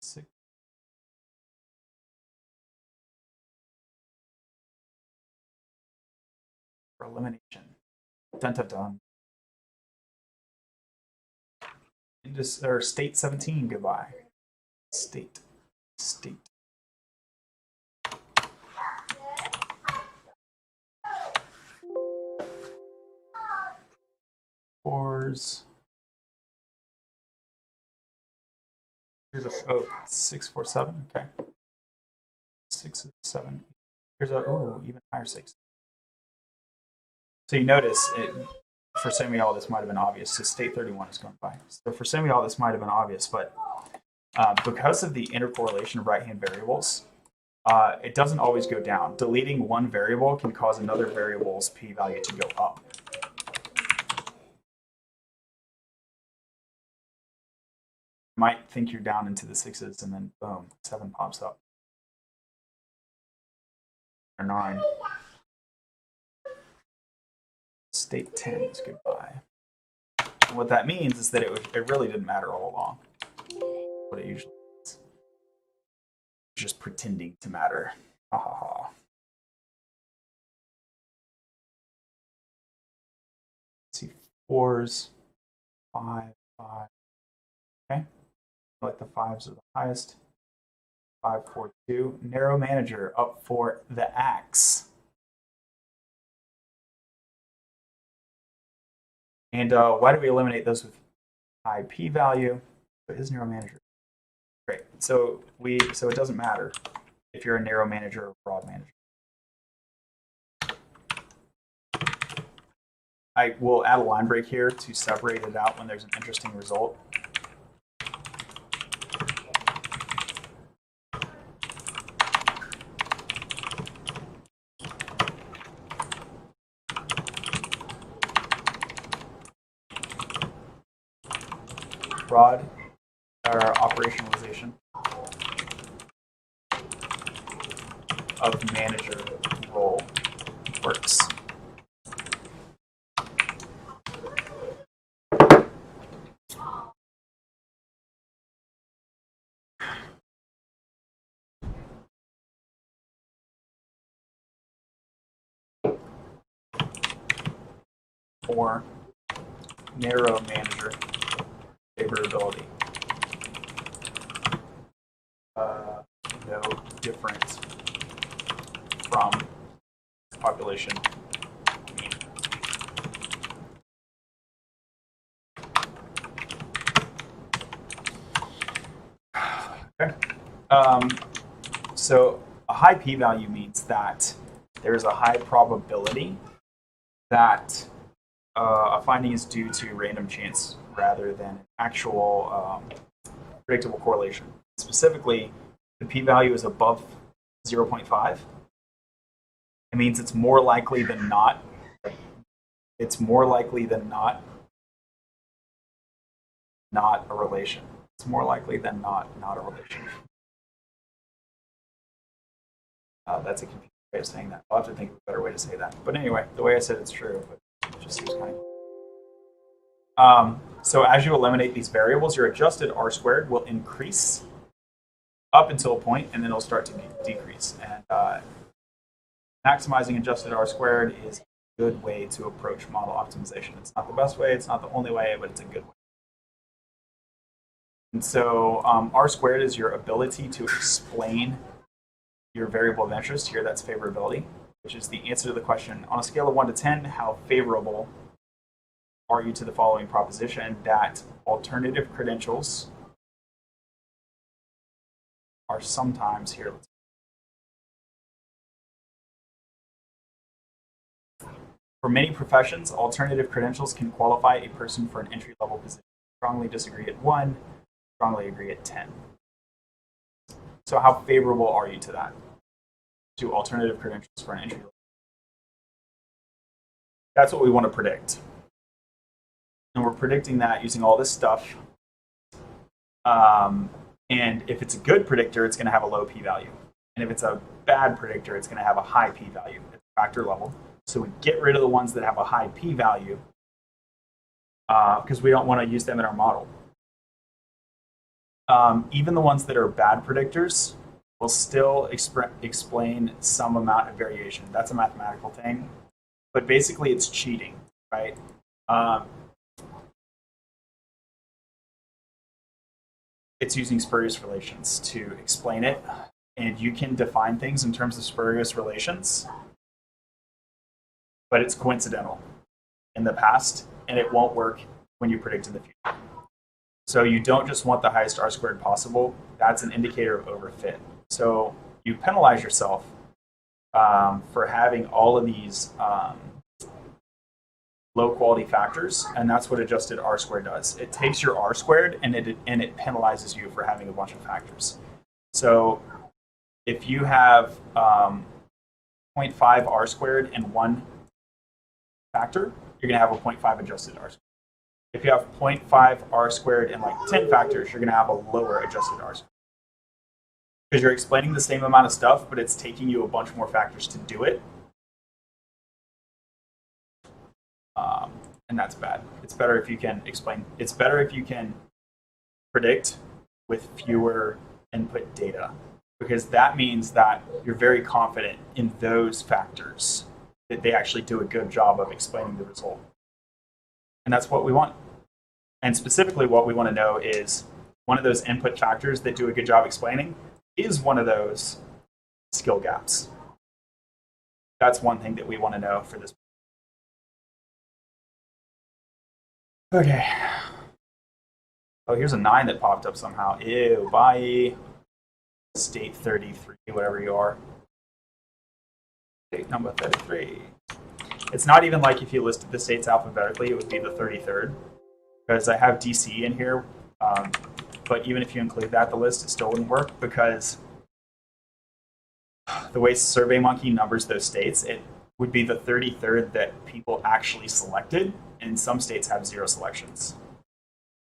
Six. For elimination. Dun dun dun. Or state 17, goodbye. State. Fours. Here's a 6, 4, 7. Okay. 6, 7. Here's a even higher 6. So you notice for some of y'all this might have been obvious. So state 31 is going by. So for some of y'all this might have been obvious, but because of the intercorrelation of right-hand variables, it doesn't always go down. Deleting one variable can cause another variable's p-value to go up. You might think you're down into the 6s, and then boom, 7 pops up. Or 9. State 10 is goodbye. And what that means is that it really didn't matter all along. What it usually is. It's just pretending to matter. Ha ha ha. Let's see, 4s, 5, 5. Okay. Like the 5s are the highest. 5, 4, 2. Narrow manager up for the axe. And why do we eliminate those with high p-value? But his narrow manager. Great. So it doesn't matter if you're a narrow manager or broad manager. I will add a line break here to separate it out when there's an interesting result. Broad or operationalization of manager role. works. Or narrow manager favorability. No different from population mean. Okay. So a high p-value means that there's a high probability that a finding is due to random chance rather than actual predictable correlation. Specifically, the p-value is above 0.5. It means it's more likely than not. It's more likely than not a relation. It's more likely than not a relation. That's a confusing way of saying that. I'll have to think of a better way to say that. But anyway, the way I said it's true, but it just seems kind of. So as you eliminate these variables, your adjusted R squared will increase up until a point, and then it'll start to decrease. And maximizing adjusted R squared is a good way to approach model optimization. It's not the best way, it's not the only way, but it's a good way. And so R squared is your ability to explain your variable of interest. Here, that's favorability, which is the answer to the question, on a scale of 1 to 10, how favorable are you to the following proposition that alternative credentials are sometimes here. For many professions, alternative credentials can qualify a person for an entry-level position. Strongly disagree at 1, strongly agree at 10. So how favorable are you to that? To alternative credentials for an entry level? That's what we want to predict. And we're predicting that using all this stuff. And if it's a good predictor, it's going to have a low p-value. And if it's a bad predictor, it's going to have a high p-value at the factor level. So we get rid of the ones that have a high p-value because we don't want to use them in our model. Even the ones that are bad predictors will still explain some amount of variation. That's a mathematical thing. But basically, it's cheating, right? It's using spurious relations to explain it. And you can define things in terms of spurious relations, but it's coincidental in the past, and it won't work when you predict in the future. So you don't just want the highest R squared possible. That's an indicator of overfit. So you penalize yourself for having all of these low quality factors, and that's what adjusted R squared does. It takes your R squared and it penalizes you for having a bunch of factors. So if you have 0.5 R squared and 1 factor, you're going to have a 0.5 adjusted R squared. If you have 0.5 R squared and like 10 factors, you're going to have a lower adjusted R squared. Because you're explaining the same amount of stuff, but it's taking you a bunch more factors to do it. And that's bad. It's better if you can explain. It's better if you can predict with fewer input data, because that means that you're very confident in those factors, that they actually do a good job of explaining the result. And that's what we want. And specifically what we want to know is one of those input factors that do a good job explaining is one of those skill gaps. That's one thing that we want to know for this. Okay. Oh, here's a 9 that popped up somehow. Ew, bye. State 33, whatever you are. State number 33. It's not even like if you listed the states alphabetically, it would be the 33rd. Because I have DC in here. But even if you include that, the list, it still wouldn't work, because the way SurveyMonkey numbers those states, it would be the 33rd that people actually selected, and some states have 0 selections.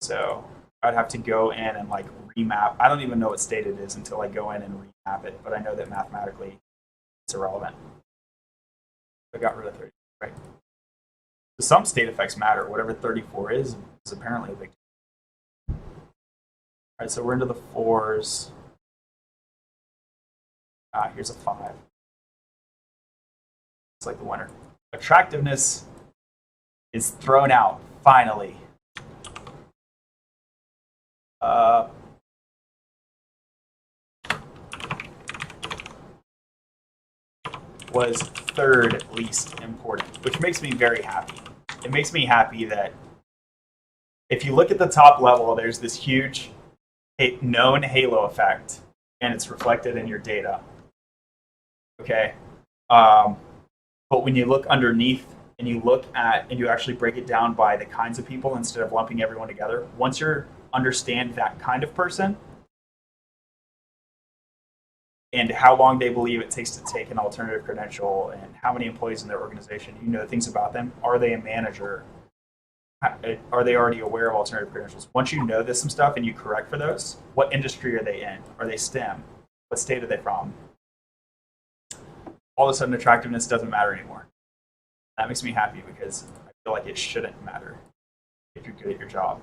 So I'd have to go in and like remap. I don't even know what state it is until I go in and remap it, but I know that mathematically it's irrelevant. I got rid of 30, right? So some state effects matter. Whatever 34 is apparently a big deal. All right, so we're into the 4s. Here's a 5. It's like the winner. Attractiveness is thrown out, finally. Was third least important, which makes me very happy. It makes me happy that if you look at the top level, there's this huge known halo effect, and it's reflected in your data. Okay? But when you look underneath and you look at and you actually break it down by the kinds of people instead of lumping everyone together, once you understand that kind of person and how long they believe it takes to take an alternative credential and how many employees in their organization, you know things about them. Are they a manager? Are they already aware of alternative credentials? Once you know this some stuff and you correct for those, what industry are they in? Are they STEM? What state are they from? All of a sudden, attractiveness doesn't matter anymore. That makes me happy because I feel like it shouldn't matter if you're good at your job.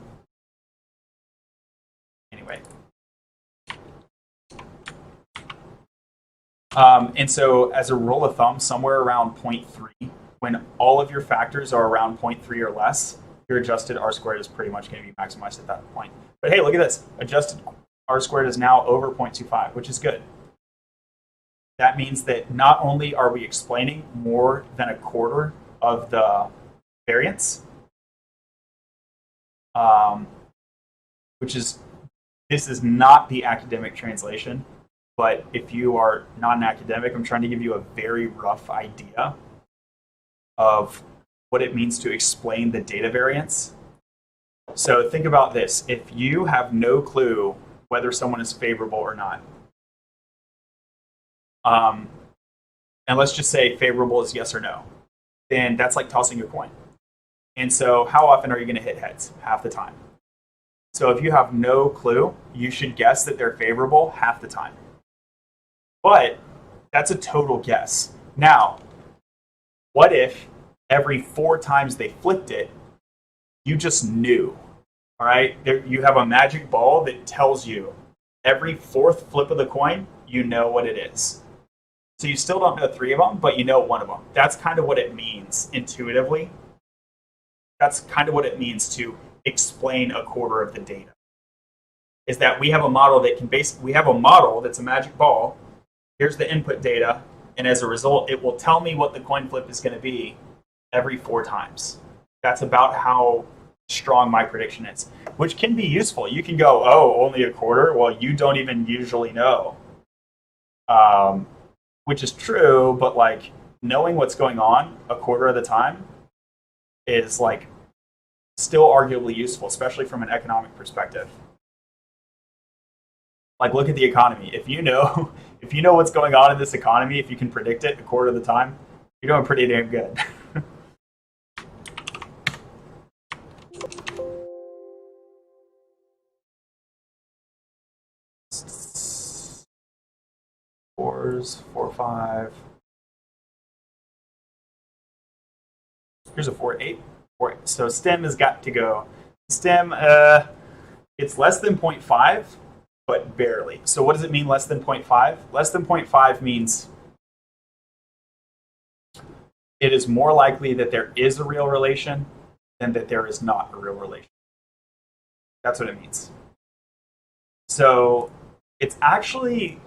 Anyway. And so as a rule of thumb, somewhere around 0.3, when all of your factors are around 0.3 or less, your adjusted R-squared is pretty much going to be maximized at that point. But hey, look at this. Adjusted R-squared is now over 0.25, which is good. That means that not only are we explaining more than a quarter of the variance, this is not the academic translation. But if you are not an academic, I'm trying to give you a very rough idea of what it means to explain the data variance. So think about this. If you have no clue whether someone is favorable or not, and let's just say favorable is yes or no, then that's like tossing a coin. And so how often are you going to hit heads? Half the time. So if you have no clue, you should guess that they're favorable half the time. But that's a total guess. Now, what if every 4 times they flipped it, you just knew? All right? You have a magic ball that tells you every 4th flip of the coin, you know what it is. So you still don't know 3 of them, but you know 1 of them. That's kind of what it means intuitively. That's kind of what it means to explain a quarter of the data. Is that we have a model that we have a model that's a magic ball. Here's the input data, and as a result, it will tell me what the coin flip is going to be every 4 times. That's about how strong my prediction is, which can be useful. You can go, oh, only a quarter? Well, you don't even usually know. Which is true, but like knowing what's going on a quarter of the time is like still arguably useful, especially from an economic perspective. Like, look at the economy. If you know what's going on in this economy, if you can predict it a quarter of the time, you're doing pretty damn good. Fours, 4, 5. Here's a 4, 8. 4, 8. So STEM has got to go. STEM, it's less than 0.5. But barely. So what does it mean less than 0.5? Less than 0.5 means it is more likely that there is a real relation than that there is not a real relation. That's what it means. So it's actually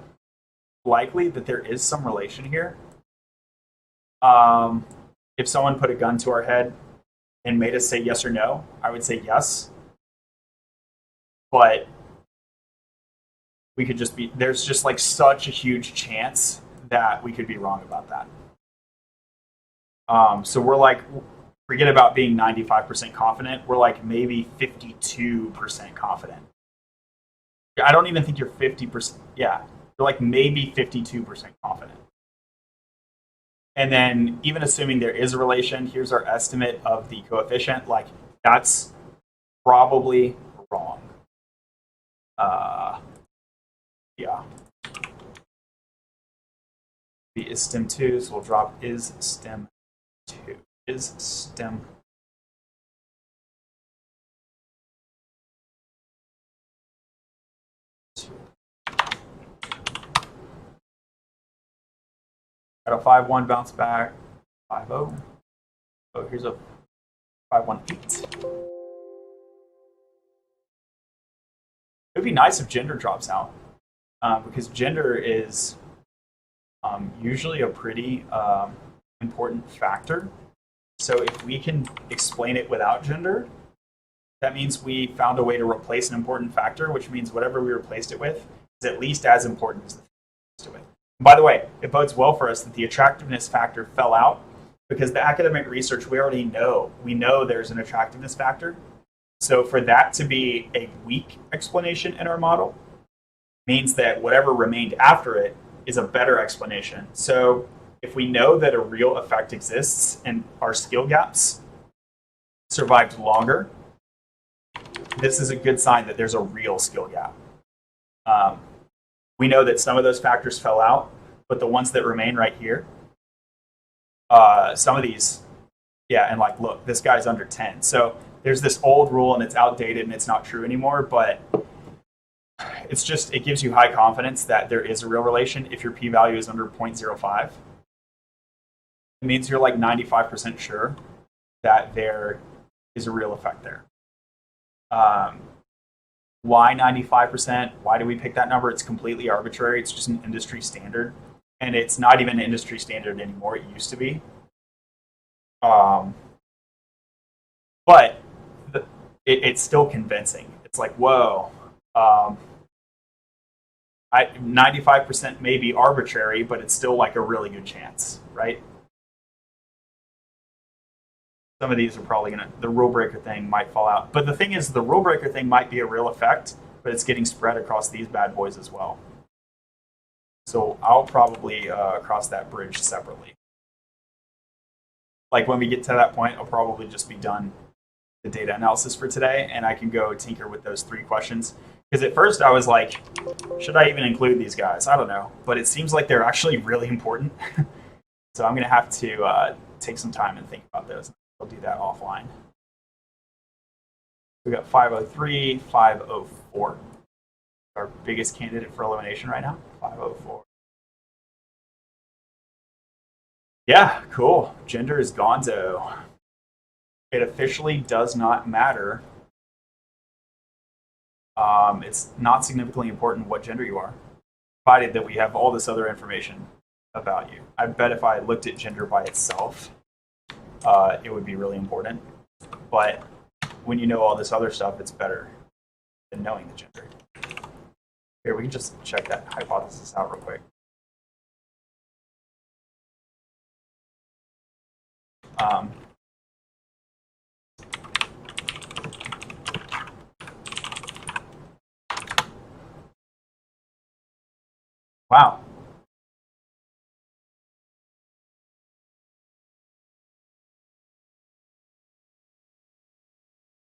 likely that there is some relation here. If someone put a gun to our head and made us say yes or no, I would say yes. But we could just be, there's just like such a huge chance that we could be wrong about that. So we're like, forget about being 95% confident. We're like maybe 52% confident. I don't even think you're 50%. Yeah, you're like maybe 52% confident. And then even assuming there is a relation, here's our estimate of the coefficient. Like that's probably wrong. Yeah. B is STEM 2, so we'll drop is STEM 2 is STEM. Got a 5-1 bounce back. 5-0. Oh, here's a 5-1-8. It would be nice if gender drops out, because gender is usually a pretty important factor. So if we can explain it without gender, that means we found a way to replace an important factor, which means whatever we replaced it with is at least as important as the thing we replaced it with. And by the way, it bodes well for us that the attractiveness factor fell out, because the academic research we already know. We know there's an attractiveness factor. So for that to be a weak explanation in our model means that whatever remained after it is a better explanation. So if we know that a real effect exists and our skill gaps survived longer, this is a good sign that there's a real skill gap. We know that some of those factors fell out, but the ones that remain right here, some of these, yeah, and like, look, this guy's under 10. So there's this old rule and it's outdated and it's not true anymore, but it's just, it gives you high confidence that there is a real relation. If your p-value is under 0.05, it means you're like 95% sure that there is a real effect there. Why 95%? Why do we pick that number? It's completely arbitrary. It's just an industry standard. And it's not even an industry standard anymore. It used to be. But it's still convincing. It's like, whoa, 95% may be arbitrary, but it's still like a really good chance, right? Some of these are probably going to, the rule breaker thing might fall out. But the thing is, the rule breaker thing might be a real effect, but it's getting spread across these bad boys as well. So I'll probably cross that bridge separately. Like when we get to that point, I'll probably just be done the data analysis for today, and I can go tinker with those 3 questions. Because at first I was like, should I even include these guys? I don't know. But it seems like they're actually really important. So I'm going to have to take some time and think about those. I'll do that offline. We got 503, 504. Our biggest candidate for elimination right now, 504. Yeah, cool. Gender is gonzo. It officially does not matter. It's not significantly important what gender you are, provided that we have all this other information about you. I bet if I looked at gender by itself, it would be really important. But when you know all this other stuff, it's better than knowing the gender. Here, we can just check that hypothesis out real quick. Wow.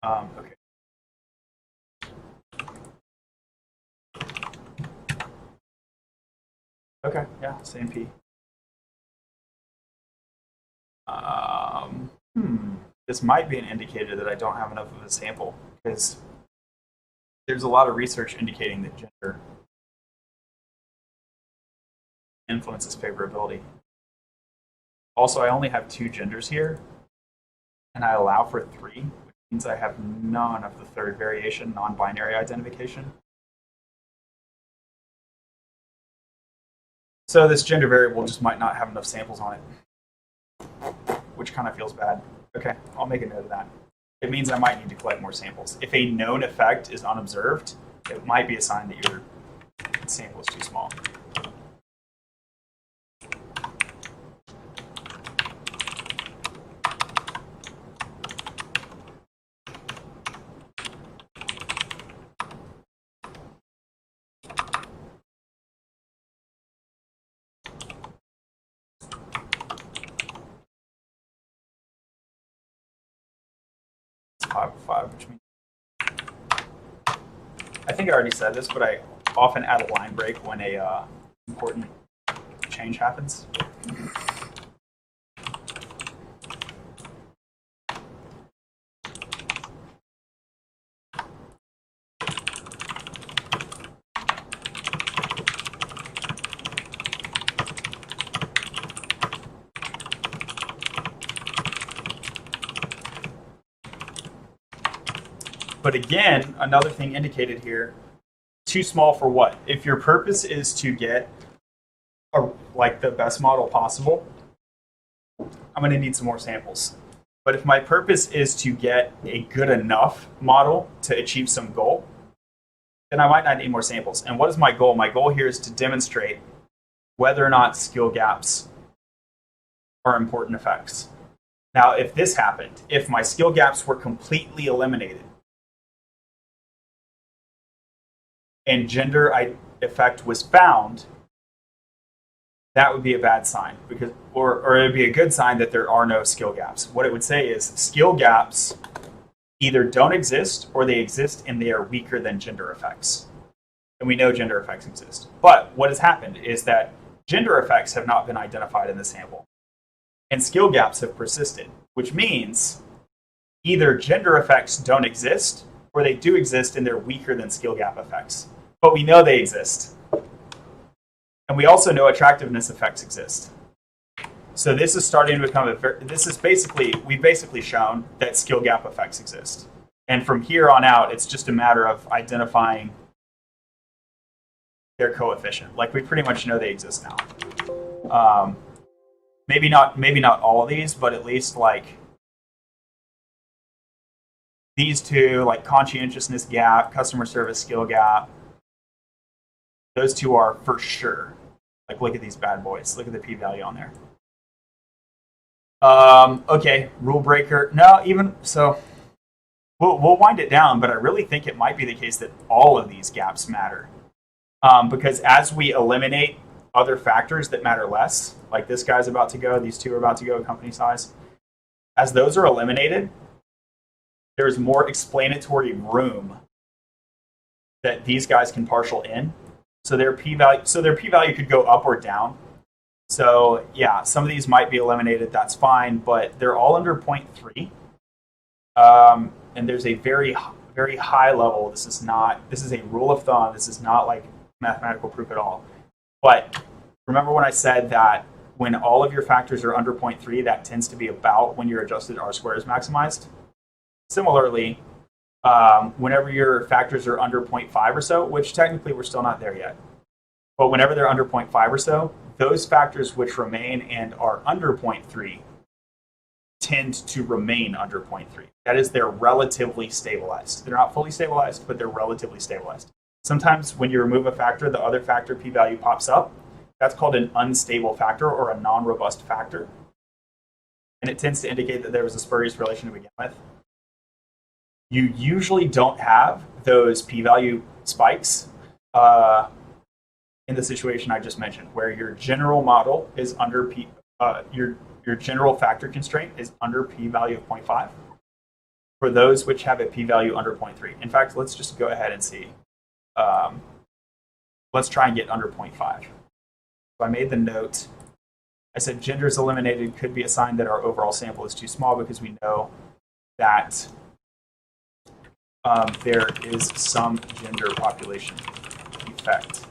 Okay. Okay, yeah, same P. This might be an indicator that I don't have enough of a sample, because there's a lot of research indicating that gender influences favorability. Also, I only have 2 genders here, and I allow for 3, which means I have none of the third variation, non-binary identification. So this gender variable just might not have enough samples on it, which kind of feels bad. Okay, I'll make a note of that. It means I might need to collect more samples. If a known effect is unobserved, it might be a sign that your sample is too small. Which means I think I already said this, but I often add a line break when a important change happens. But again, another thing indicated here, too small for what? If your purpose is to get like the best model possible, I'm going to need some more samples. But if my purpose is to get a good enough model to achieve some goal, then I might not need more samples. And what is my goal? My goal here is to demonstrate whether or not skill gaps are important effects. Now, if this happened, if my skill gaps were completely eliminated and gender effect was found, that would be a bad sign, because, or it would be a good sign that there are no skill gaps. What it would say is skill gaps either don't exist or they exist and they are weaker than gender effects. And we know gender effects exist. But what has happened is that gender effects have not been identified in the sample. And skill gaps have persisted, which means either gender effects don't exist or they do exist and they're weaker than skill gap effects. But we know they exist. And we also know attractiveness effects exist. So this is starting to become we've basically shown that skill gap effects exist. And from here on out, it's just a matter of identifying their coefficient. Like, we pretty much know they exist now. Maybe not all of these, but at least like these two, like conscientiousness gap, customer service skill gap, those two are for sure. Like, look at these bad boys. Look at the p-value on there. Okay, rule breaker. No, even so, we'll wind it down, but I really think it might be the case that all of these gaps matter. Because as we eliminate other factors that matter less, like this guy's about to go, these two are about to go, company size, as those are eliminated, there's more explanatory room that these guys can partial in. So their p-value could go up or down. So yeah, some of these might be eliminated, that's fine, but they're all under 0.3. And there's a very, very high level. This is a rule of thumb. This is not like mathematical proof at all. But remember when I said that when all of your factors are under 0.3, that tends to be about when your adjusted R-square is maximized? Similarly, whenever your factors are under 0.5 or so, which technically we're still not there yet, but whenever they're under 0.5 or so, those factors which remain and are under 0.3 tend to remain under 0.3. That is, they're relatively stabilized. They're not fully stabilized, but they're relatively stabilized. Sometimes when you remove a factor, the other factor p-value pops up. That's called an unstable factor or a non-robust factor. And it tends to indicate that there was a spurious relation to begin with. You usually don't have those p-value spikes in the situation I just mentioned, where your general model is under your general factor constraint is under p-value of 0.5. For those which have a p-value under 0.3. In fact, let's just go ahead and see. Let's try and get under 0.5. So I made the note. I said gender is eliminated could be a sign that our overall sample is too small, because we know that there is some gender population effect.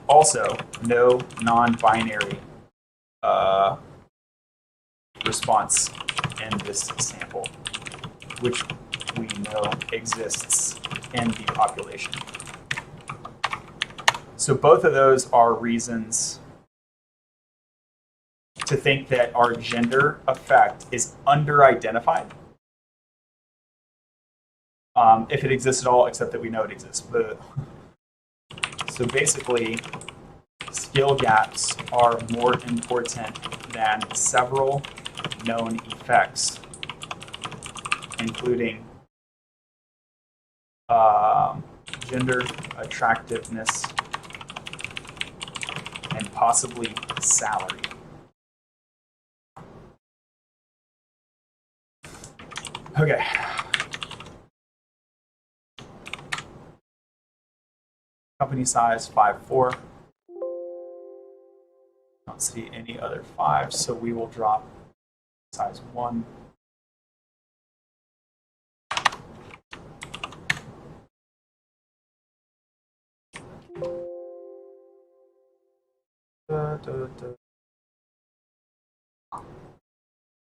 Also, no non-binary response in this sample, which we know exists in the population. So both of those are reasons to think that our gender effect is under-identified. If it exists at all, except that we know it exists. So basically, skill gaps are more important than several known effects, including gender, attractiveness, and possibly salary. Okay. Company size 5'4". Don't see any other 5s, so we will drop size 1.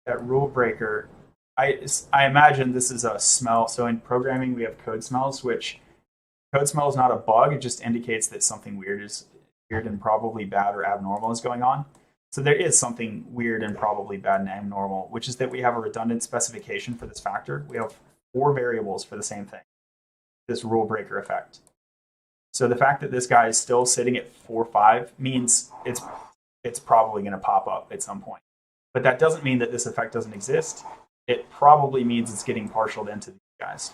That rule breaker, I imagine this is a smell. So in programming, we have code smells, which code smell is not a bug. It just indicates that something weird and probably bad or abnormal is going on. So there is something weird and probably bad and abnormal, which is that we have a redundant specification for this factor. We have 4 variables for the same thing, this rule breaker effect. So the fact that this guy is still sitting at 4.5 means it's probably going to pop up at some point. But that doesn't mean that this effect doesn't exist. It probably means it's getting partialed into these guys.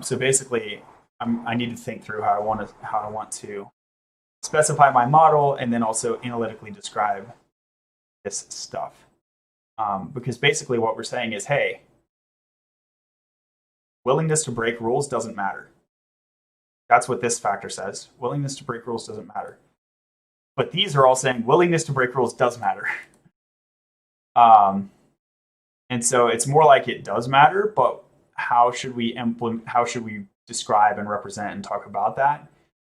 So basically, I need to think through how I want to specify my model and then also analytically describe this stuff. Because basically what we're saying is, hey, willingness to break rules doesn't matter. That's what this factor says. Willingness to break rules doesn't matter. But these are all saying willingness to break rules does matter. And so it's more like it does matter, but how should we describe and represent and talk about that?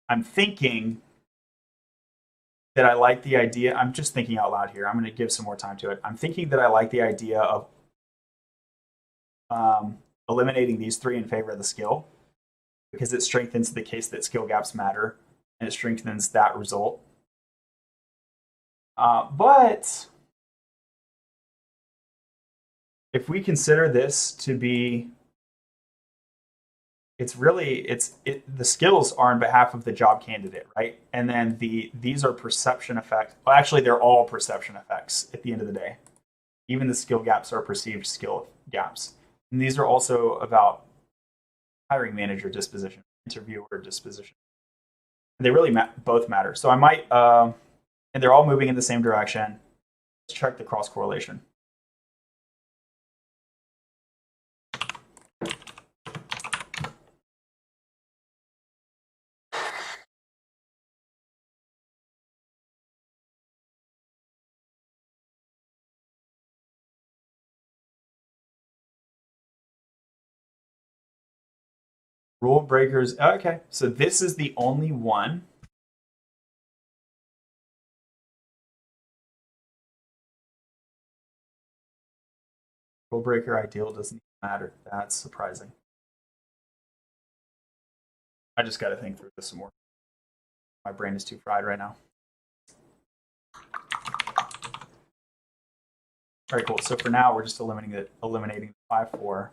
I'm thinking that I like the idea. I'm just thinking out loud here. I'm going to give some more time to it. I'm thinking that I like the idea of eliminating these 3 in favor of the skill, because it strengthens the case that skill gaps matter, and it strengthens that result. But if we consider this to be, the skills are on behalf of the job candidate, right? And then these are perception effects. Well, actually, they're all perception effects at the end of the day. Even the skill gaps are perceived skill gaps. And these are also about hiring manager disposition, interviewer disposition. They really both matter. So I might, and they're all moving in the same direction. Let's check the cross correlation. Rule breakers. Okay, so this is the only one. Rule breaker ideal doesn't matter. That's surprising. I just got to think through this some more. My brain is too fried right now. All right, cool. So for now, we're just eliminating the 5-4.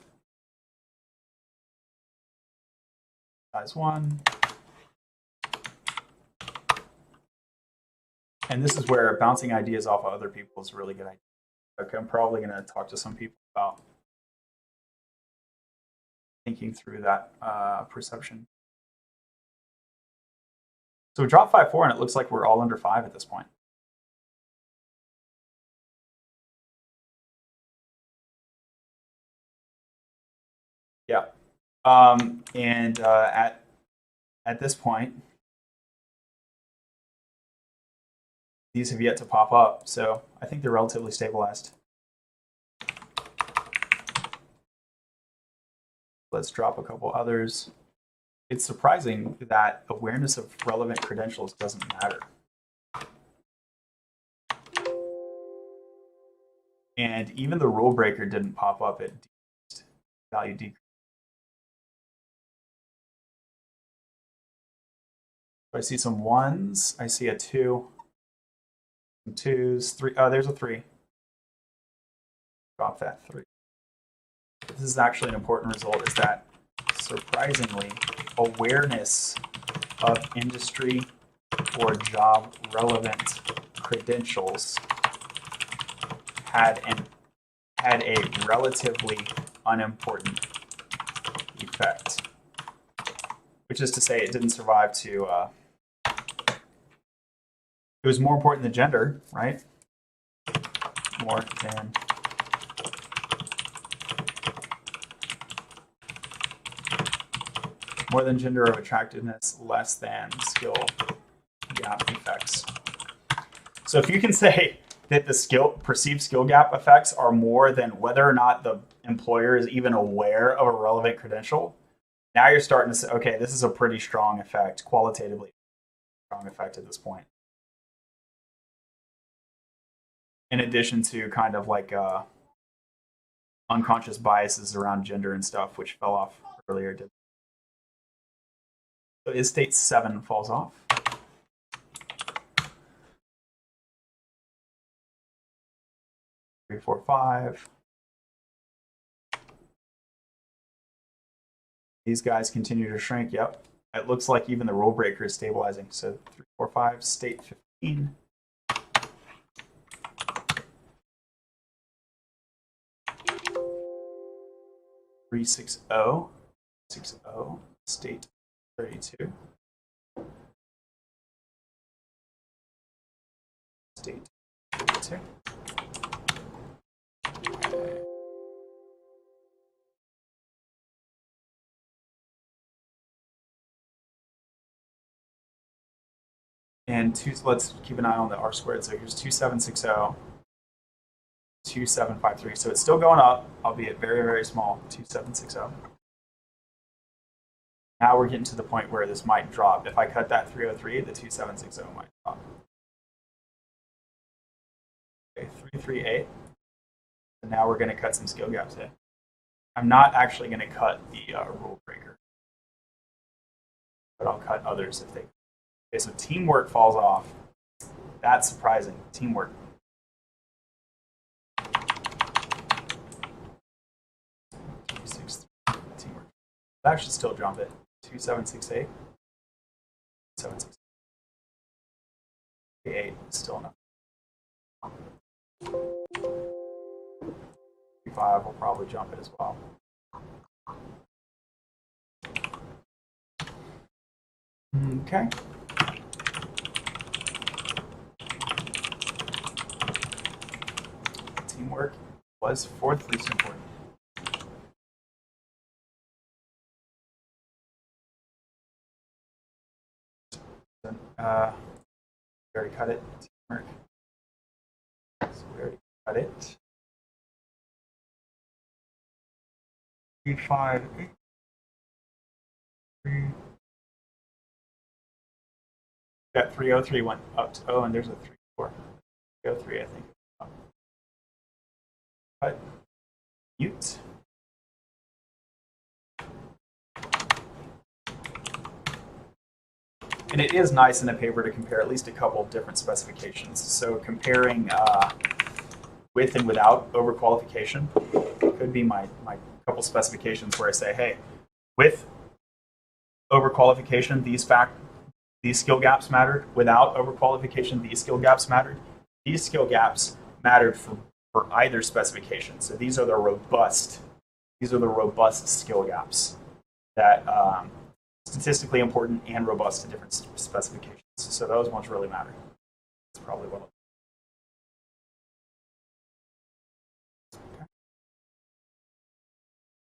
Size 1. And this is where bouncing ideas off of other people is a really good idea. Okay, I'm probably going to talk to some people about thinking through that perception. So we dropped 5-4, and it looks like we're all under 5 at this point. Yeah. And at this point, these have yet to pop up, so I think they're relatively stabilized. Let's drop a couple others. It's surprising that awareness of relevant credentials doesn't matter. And even the rule breaker didn't pop up at value decrease. I see some 1s. I see a 2. Some 2s. 3. Oh, there's a 3. Drop that 3. This is actually an important result, is that surprisingly, awareness of industry or job relevant credentials had a relatively unimportant effect. Which is to say, it didn't survive to. It was more important than gender, right? More than gender of attractiveness, less than skill gap effects. So if you can say that the perceived skill gap effects are more than whether or not the employer is even aware of a relevant credential, now you're starting to say, okay, this is a pretty strong effect, qualitatively strong effect at this point. In addition to kind of like unconscious biases around gender and stuff, which fell off earlier. So is state 7 falls off. Three, 4, 5. These guys continue to shrink. Yep. It looks like even the rule breaker is stabilizing. So 3, 4, 5, state 15. Three, 6, 0. 6, 0. State 32. State 32. And let's keep an eye on the R squared. So here's 2760, 2753. So it's still going up, albeit very, very small, 2760. Now we're getting to the point where this might drop. If I cut that 303, the 2760 might drop. Okay, 338. So now we're going to cut some skill gaps in. I'm not actually going to cut the rule breaker, but I'll cut others if they. Okay, so teamwork falls off. That's surprising. Teamwork. Teamwork. That should still jump it. 2768. 768. Still enough. 35 will probably jump it as well. Okay. Teamwork was fourth least important. We already cut it. Teamwork. So we already cut it. 3, 5, 8. 3. Got 303 went up to, oh, and there's a 3-4. 303, I think. Cut. Mute. And it is nice in a paper to compare at least a couple of different specifications. So comparing with and without overqualification could be my couple specifications where I say, hey, with overqualification, these skill gaps mattered. Without overqualification, these skill gaps mattered. These skill gaps mattered for either specification. So these are the robust skill gaps that statistically important and robust to different specifications. So those ones really matter. That's probably what. Okay. At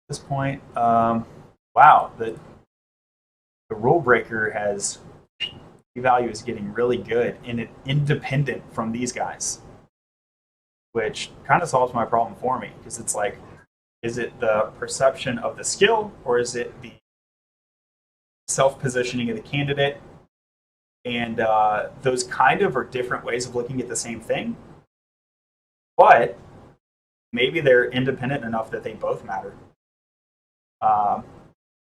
this point, wow, the rule breaker has p-value is getting really good and independent from these guys, which kind of solves my problem for me because it's like, is it the perception of the skill or is it the self-positioning of the candidate? And those kind of are different ways of looking at the same thing, but maybe they're independent enough that they both matter.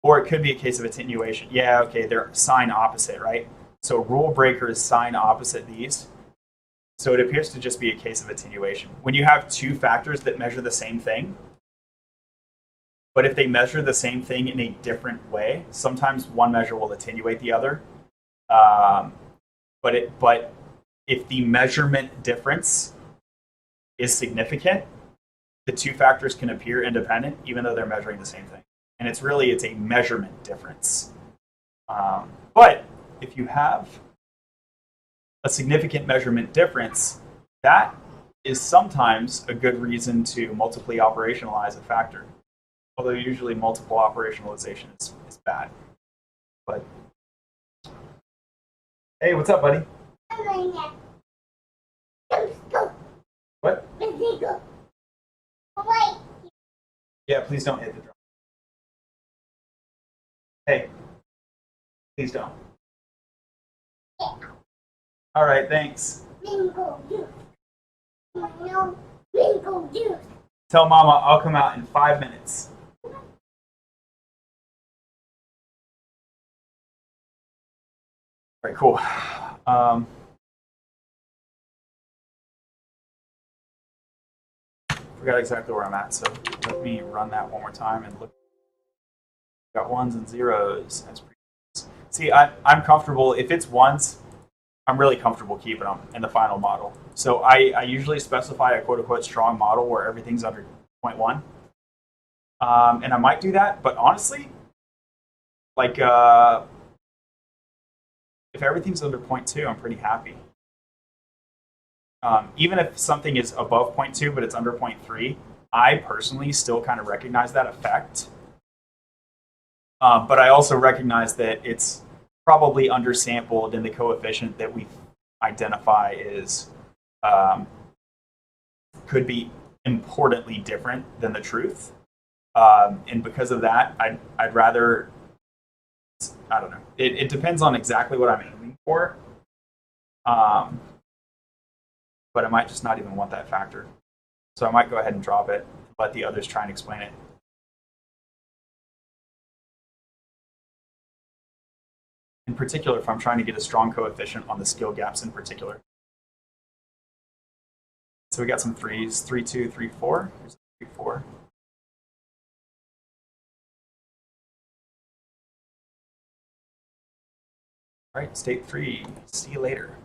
Or it could be a case of attenuation. Yeah, okay, they're sign opposite, right? So rule breaker is sign opposite these. So it appears to just be a case of attenuation. When you have two factors that measure the same thing, but if they measure the same thing in a different way, sometimes one measure will attenuate the other. But if the measurement difference is significant, the two factors can appear independent, even though they're measuring the same thing. And it's a measurement difference. But if you have a significant measurement difference, that is sometimes a good reason to multiply operationalize a factor. Although usually multiple operationalization is bad. But hey, what's up, buddy? What? Yeah, please don't hit the drum. Hey, please don't. All right, thanks. Tell Mama I'll come out in 5 minutes. All right, cool. Forgot exactly where I'm at, so let me run that one more time and look. Got ones and zeros. That's pretty nice. See, I'm comfortable. If it's ones, I'm really comfortable keeping them in the final model. So I usually specify a quote-unquote strong model where everything's under 0.1. And I might do that, but honestly, like if everything's under 0.2, I'm pretty happy. Even if something is above 0.2 but it's under 0.3, I personally still kind of recognize that effect. But I also recognize that it's probably undersampled, and the coefficient that we identify is could be importantly different than the truth. And because of that, I'd rather, I don't know. It depends on exactly what I'm aiming for. But I might just not even want that factor. So I might go ahead and drop it, let the others try and explain it. In particular, if I'm trying to get a strong coefficient on the skill gaps in particular. So we got some threes, 3, 2, 3, 4. Here's 3, 4. All right, state 3. See you later.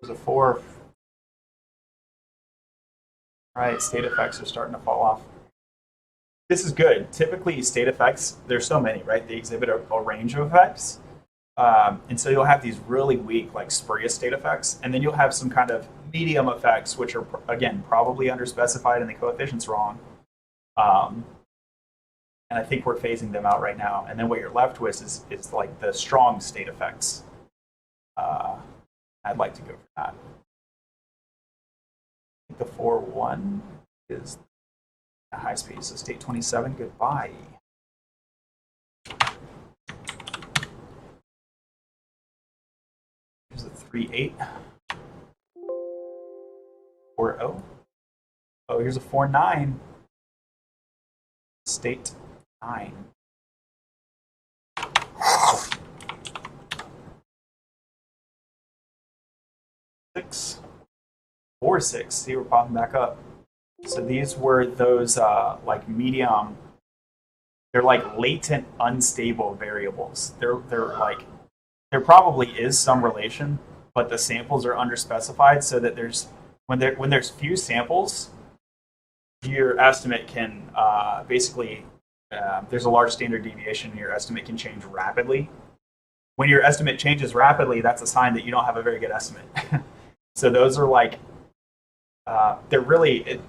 There's a 4. All right, state effects are starting to fall off. This is good. Typically, state effects, there's so many, right? They exhibit a range of effects. And so you'll have these really weak, like spurious state effects, and then you'll have some kind of medium effects, which are, again, probably underspecified and the coefficient's wrong. And I think we're phasing them out right now. And then what you're left with is like the strong state effects. I'd like to go for that. I think the 4-1 is at high speed. So state 27, goodbye. Here's a 3-8. 4-0. Oh, here's a 4-9. State 9. Six. 4-6. See, we're popping back up. So these were those like medium. They're like latent, unstable variables. They're like, there probably is some relation, but the samples are underspecified, so that there's when there's few samples, your estimate can basically there's a large standard deviation, and your estimate can change rapidly. When your estimate changes rapidly, that's a sign that you don't have a very good estimate. So those are like they're really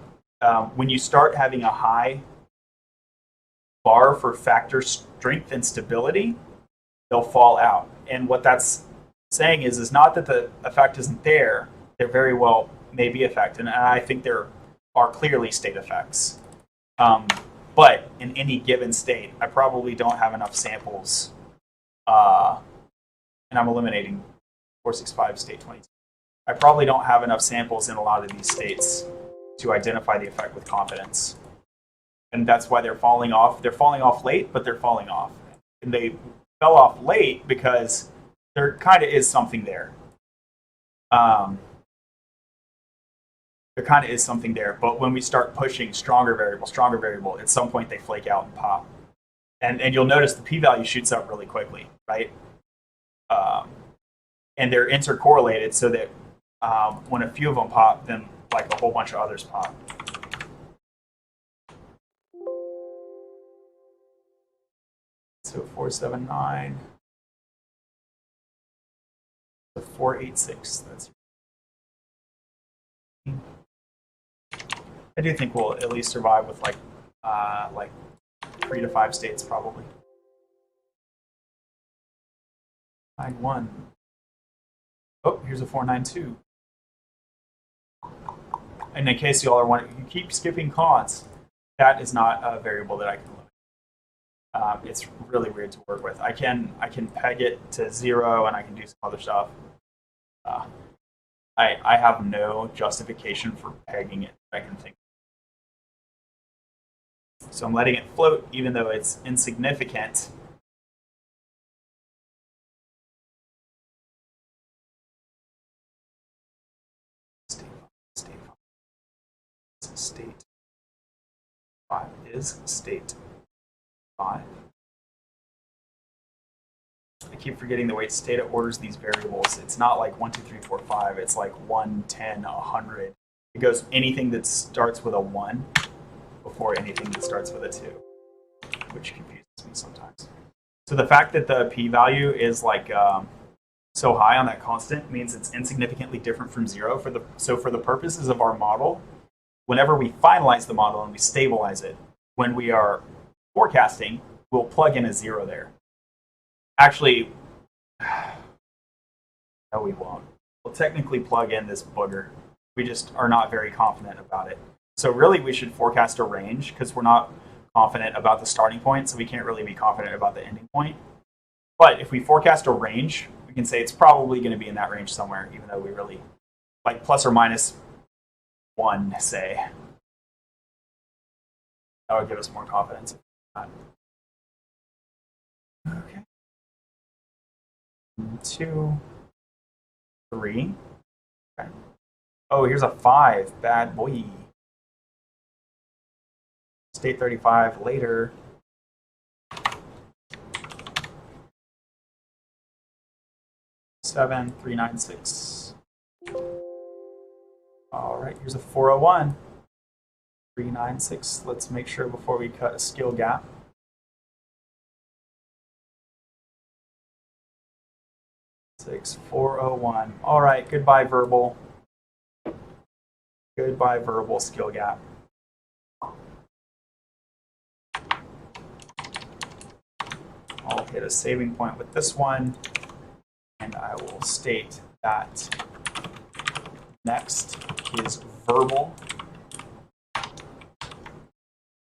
when you start having a high bar for factor strength and stability, they'll fall out. And what that's saying is not that the effect isn't there. There very well may be effect, and I think there are clearly state effects. But in any given state, I probably don't have enough samples, and I'm eliminating 465 state 22. I probably don't have enough samples in a lot of these states to identify the effect with confidence. And that's why they're falling off. They're falling off late, but they're falling off. And they fell off late because there kind of is something there. There kind of is something there. But when we start pushing stronger variable, at some point they flake out and pop. And you'll notice the p-value shoots up really quickly, right? And they're intercorrelated so that when a few of them pop, then like a whole bunch of others pop. So 479. So 486. That's. I do think we'll at least survive with like 3 to 5 states probably. 9-1. Oh, here's a 492. And in case you all are wondering, you keep skipping cons. That is not a variable that I can limit. It's really weird to work with. I can peg it to 0, and I can do some other stuff. I have no justification for pegging it that I can think of. So I'm letting it float even though it's insignificant. State 5 is state 5. I keep forgetting the way Stata orders these variables. It's not like 1, 2, 3, 4, 5. It's like 1, 10, 100. It goes anything that starts with a 1 before anything that starts with a 2, which confuses me sometimes. So the fact that the p-value is like so high on that constant means it's insignificantly different from 0. So for the purposes of our model, whenever we finalize the model and we stabilize it, when we are forecasting, we'll plug in a 0 there. Actually, no, we won't. We'll technically plug in this booger. We just are not very confident about it. So really, we should forecast a range because we're not confident about the starting point, so we can't really be confident about the ending point. But if we forecast a range, we can say it's probably going to be in that range somewhere, even though we really, like plus or minus 1, say. That would give us more confidence. Okay. 2, 3. Okay. Oh, here's a 5. Bad boy. State 35 later. Seven, 396. All right, here's a 401. 396. Let's make sure before we cut a skill gap. Six, 401. All right, goodbye verbal. Goodbye verbal skill gap. I'll hit a saving point with this one, and I will state that next is verbal.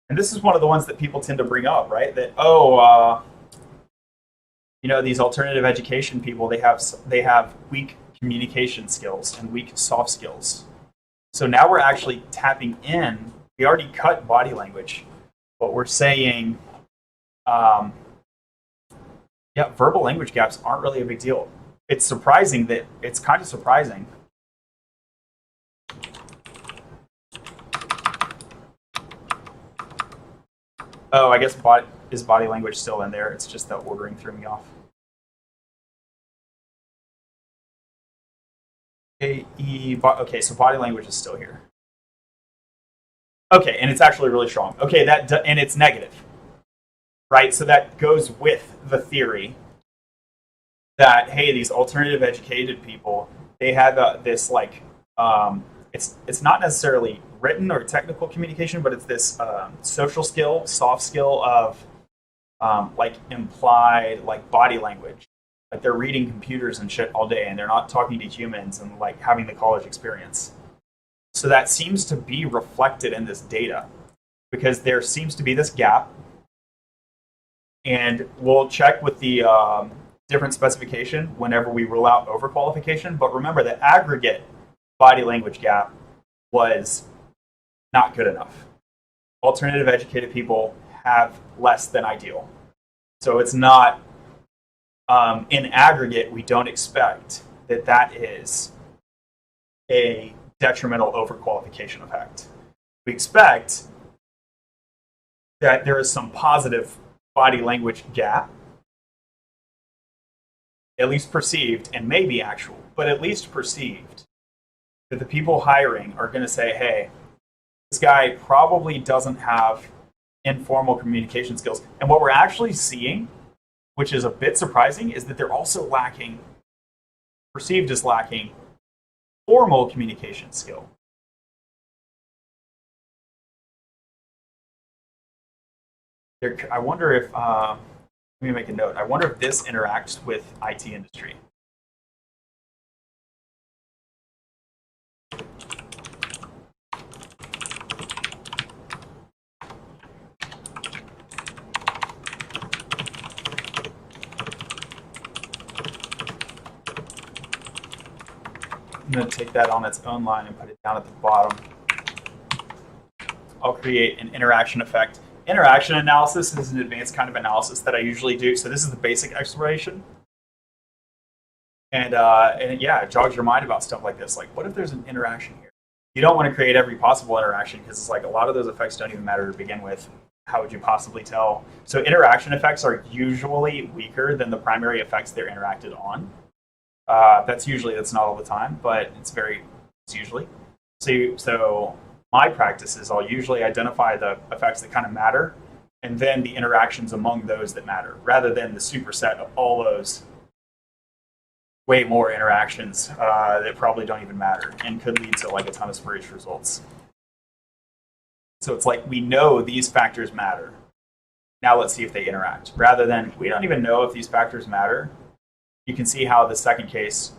And this is one of the ones that people tend to bring up, right? That, you know, these alternative education people, they have weak communication skills and weak soft skills. So now we're actually tapping in. We already cut body language, but we're saying, yeah, verbal language gaps aren't really a big deal. It's surprising that it's kind of surprising. Oh, I guess is body language still in there? It's just that ordering threw me off. Okay, so body language is still here. Okay, and it's actually really strong. Okay, and it's negative, right? So that goes with the theory that, hey, these alternative educated people, they have this like, it's not necessarily written or technical communication, but it's this social skill, soft skill of like implied like body language. Like they're reading computers and shit all day, and they're not talking to humans and like having the college experience. So that seems to be reflected in this data because there seems to be this gap. And we'll check with the different specification whenever we rule out overqualification. But remember, the aggregate body language gap was not good enough. Alternative educated people have less than ideal. So it's not, in aggregate, we don't expect that is a detrimental overqualification effect. We expect that there is some positive body language gap, at least perceived, and maybe actual, but at least perceived, that the people hiring are going to say, hey, this guy probably doesn't have informal communication skills. And what we're actually seeing, which is a bit surprising, is that they're also lacking, perceived as lacking, formal communication skill. I wonder if, let me make a note, I wonder if this interacts with IT industry. I'm going to take that on its own line and put it down at the bottom. I'll create an interaction effect. Interaction analysis is an advanced kind of analysis that I usually do. So this is the basic exploration. And yeah, it jogs your mind about stuff like this. Like, what if there's an interaction here? You don't want to create every possible interaction because it's like a lot of those effects don't even matter to begin with. How would you possibly tell? So interaction effects are usually weaker than the primary effects they're interacted on. That's not all the time, but it's usually. So my practice is I'll usually identify the effects that kind of matter, and then the interactions among those that matter, rather than the superset of all those way more interactions that probably don't even matter and could lead to like a ton of spurious results. So it's like we know these factors matter. Now let's see if they interact. Rather than we don't even know if these factors matter. You can see how the second case,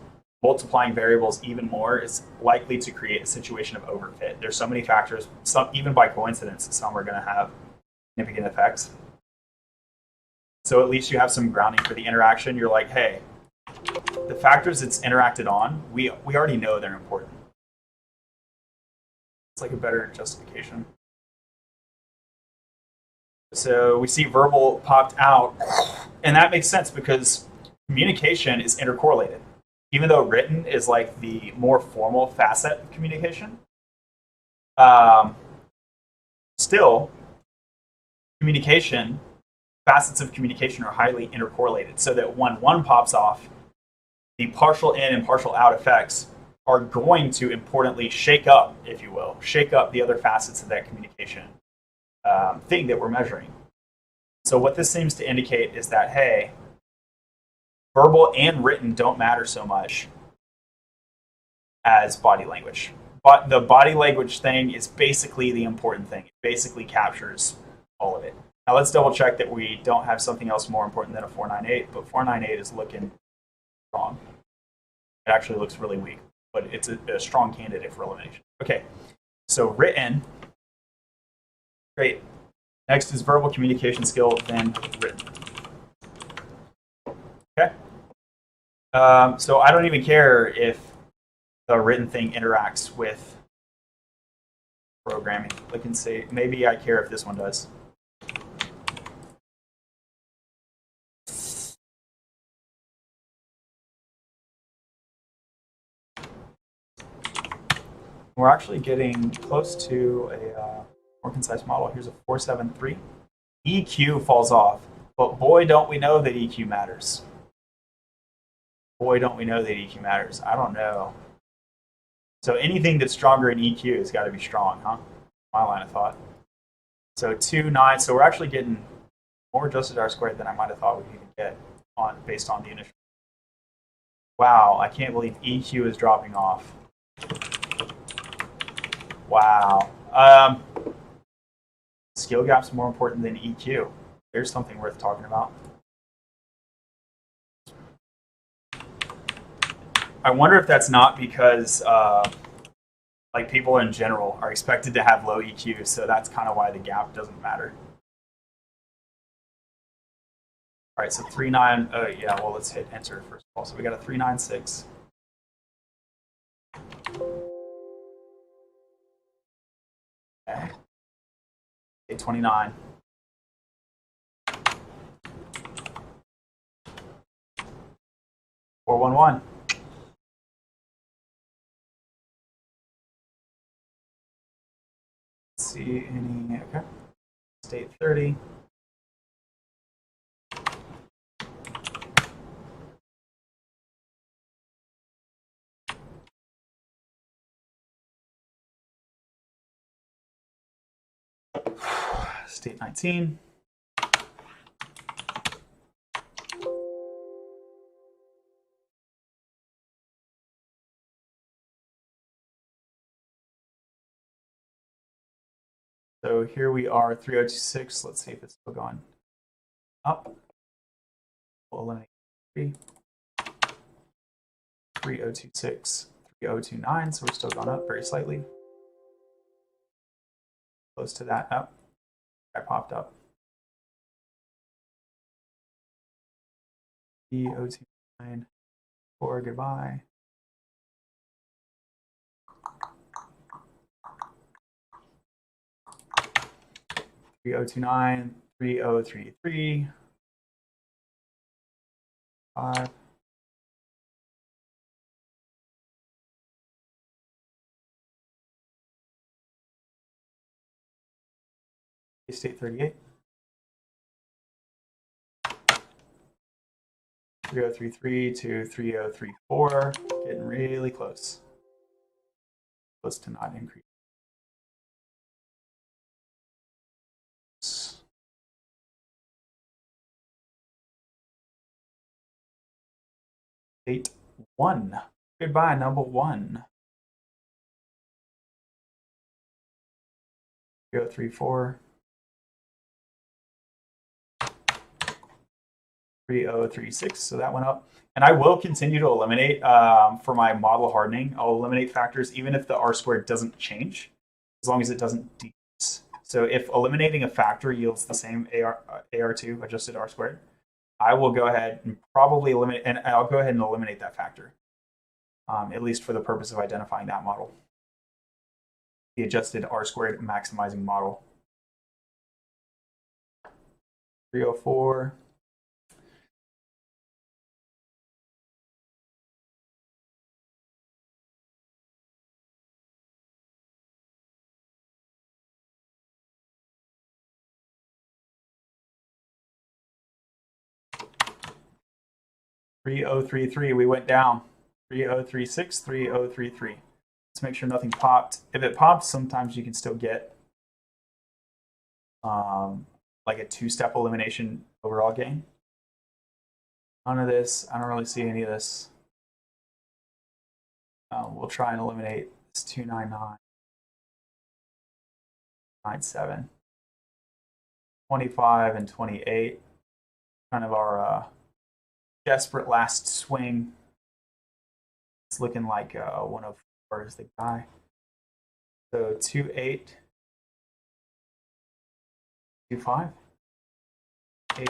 multiplying variables even more, is likely to create a situation of overfit. There's so many factors, some even by coincidence, some are going to have significant effects. So at least you have some grounding for the interaction. You're like, hey, the factors it's interacted on, we already know they're important. It's like a better justification. So we see verbal popped out, and that makes sense because communication is intercorrelated. Even though written is like the more formal facet of communication, still, facets of communication are highly intercorrelated, so that when one pops off, the partial in and partial out effects are going to importantly shake up, if you will, the other facets of that communication thing that we're measuring. So what this seems to indicate is that, hey, verbal and written don't matter so much as body language. But the body language thing is basically the important thing. It basically captures all of it. Now let's double check that we don't have something else more important than a 498, but 498 is looking strong. It actually looks really weak, but it's a strong candidate for elimination. Okay, so written. Great. Next is verbal communication skill, then written. Okay. So I don't even care if the written thing interacts with programming. Look and see. Maybe I care if this one does. We're actually getting close to a more concise model. Here's a 473. EQ falls off, but boy, don't we know that EQ matters. Boy, don't we know that EQ matters. I don't know. So anything that's stronger in EQ has got to be strong, huh? My line of thought. So 2.9. So we're actually getting more adjusted R-squared than I might have thought we'd even get based on the initial. Wow, I can't believe EQ is dropping off. Wow. Skill gap's more important than EQ. There's something worth talking about. I wonder if that's not because like people in general are expected to have low EQ, so that's kind of why the gap doesn't matter. All right, so 3.9. Yeah, well, let's hit enter first of all. So we got a 3.96. Okay. 829. Four one one. Let's see any. Okay. State 30. State 19. So here we are, 3026. Let's see if it's still going up. We'll eliminate 3. 3026, 3029. So we're still going up very slightly. Close to that up. I popped up. 3029. 4, goodbye. 3029, 3033, 5. State 38. 3033 to 3034, getting really close. Close to not increase. State 1. Goodbye, number 1. 3034. 3036, so that went up. And I will continue to eliminate for my model hardening. I'll eliminate factors even if the R squared doesn't change, as long as it doesn't decrease. So if eliminating a factor yields the same AR2, adjusted R squared, I will go ahead and probably eliminate, and I'll go ahead and eliminate that factor, at least for the purpose of identifying that model. The adjusted R squared maximizing model. 304. 3033, we went down. 3036, 3033. Let's make sure nothing popped. If it pops, sometimes you can still get like a 2-step elimination overall gain. None of this. I don't really see any of this. We'll try and eliminate this 299, 97, 25, and 28. Kind of our desperate last swing. It's looking like 104 is the guy. So 28, 25, 8,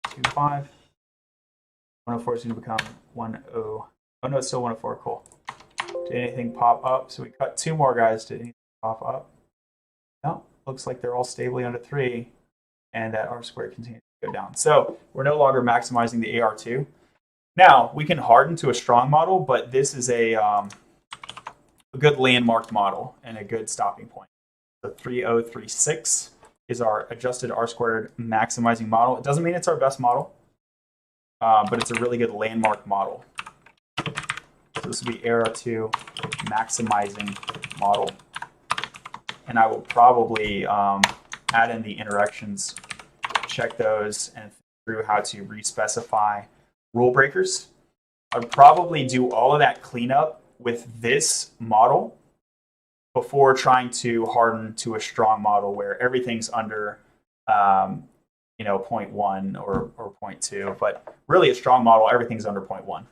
25. 104 is going to become 10. Oh no, it's still 104. Cool. Did anything pop up? So we cut 2 more guys. Did anything pop up? No. Looks like they're all stably under 3, and that R squared continues to go down. So we're no longer maximizing the AR2. Now we can harden to a strong model, but this is a good landmark model and a good stopping point. The 3036 is our adjusted R squared maximizing model. It doesn't mean it's our best model, but it's a really good landmark model. So this will be AR2 maximizing model. And I will probably add in the interactions, check those, and through how to respecify rule breakers. I'd probably do all of that cleanup with this model before trying to harden to a strong model where everything's under 0.1 or 0.2. But really a strong model, everything's under 0.1.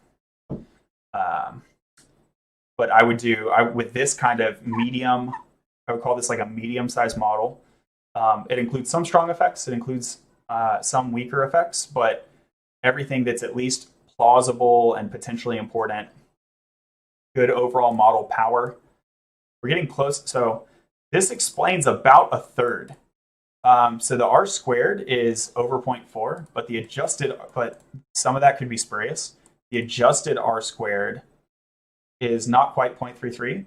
But I would do, with this kind of medium, I would call this like a medium-sized model. It includes some strong effects. It includes some weaker effects, but everything that's at least plausible and potentially important. Good overall model power. We're getting close. So this explains about a third. So the R squared is over 0.4, but some of that could be spurious. The adjusted R squared is not quite 0.33,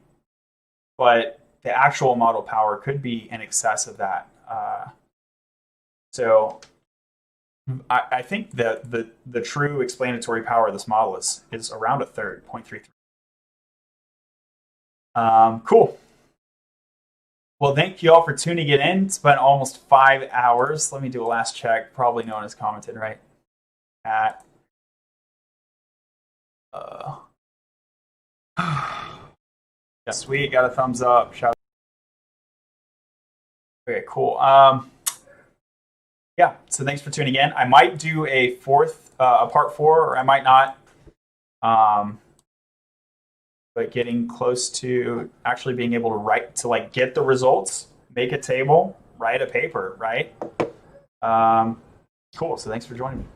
but the actual model power could be in excess of that. So I think that the true explanatory power of this model is around a third, 0.33. Cool. Well, thank you all for tuning it in. It's been almost 5 hours. Let me do a last check. Probably no one has commented, right? Yeah, sweet. Got a thumbs up. Shout. Okay, cool. Yeah, so thanks for tuning in. I might do a part 4, or I might not. But getting close to actually being able to get the results, make a table, write a paper, right? Cool. So thanks for joining me.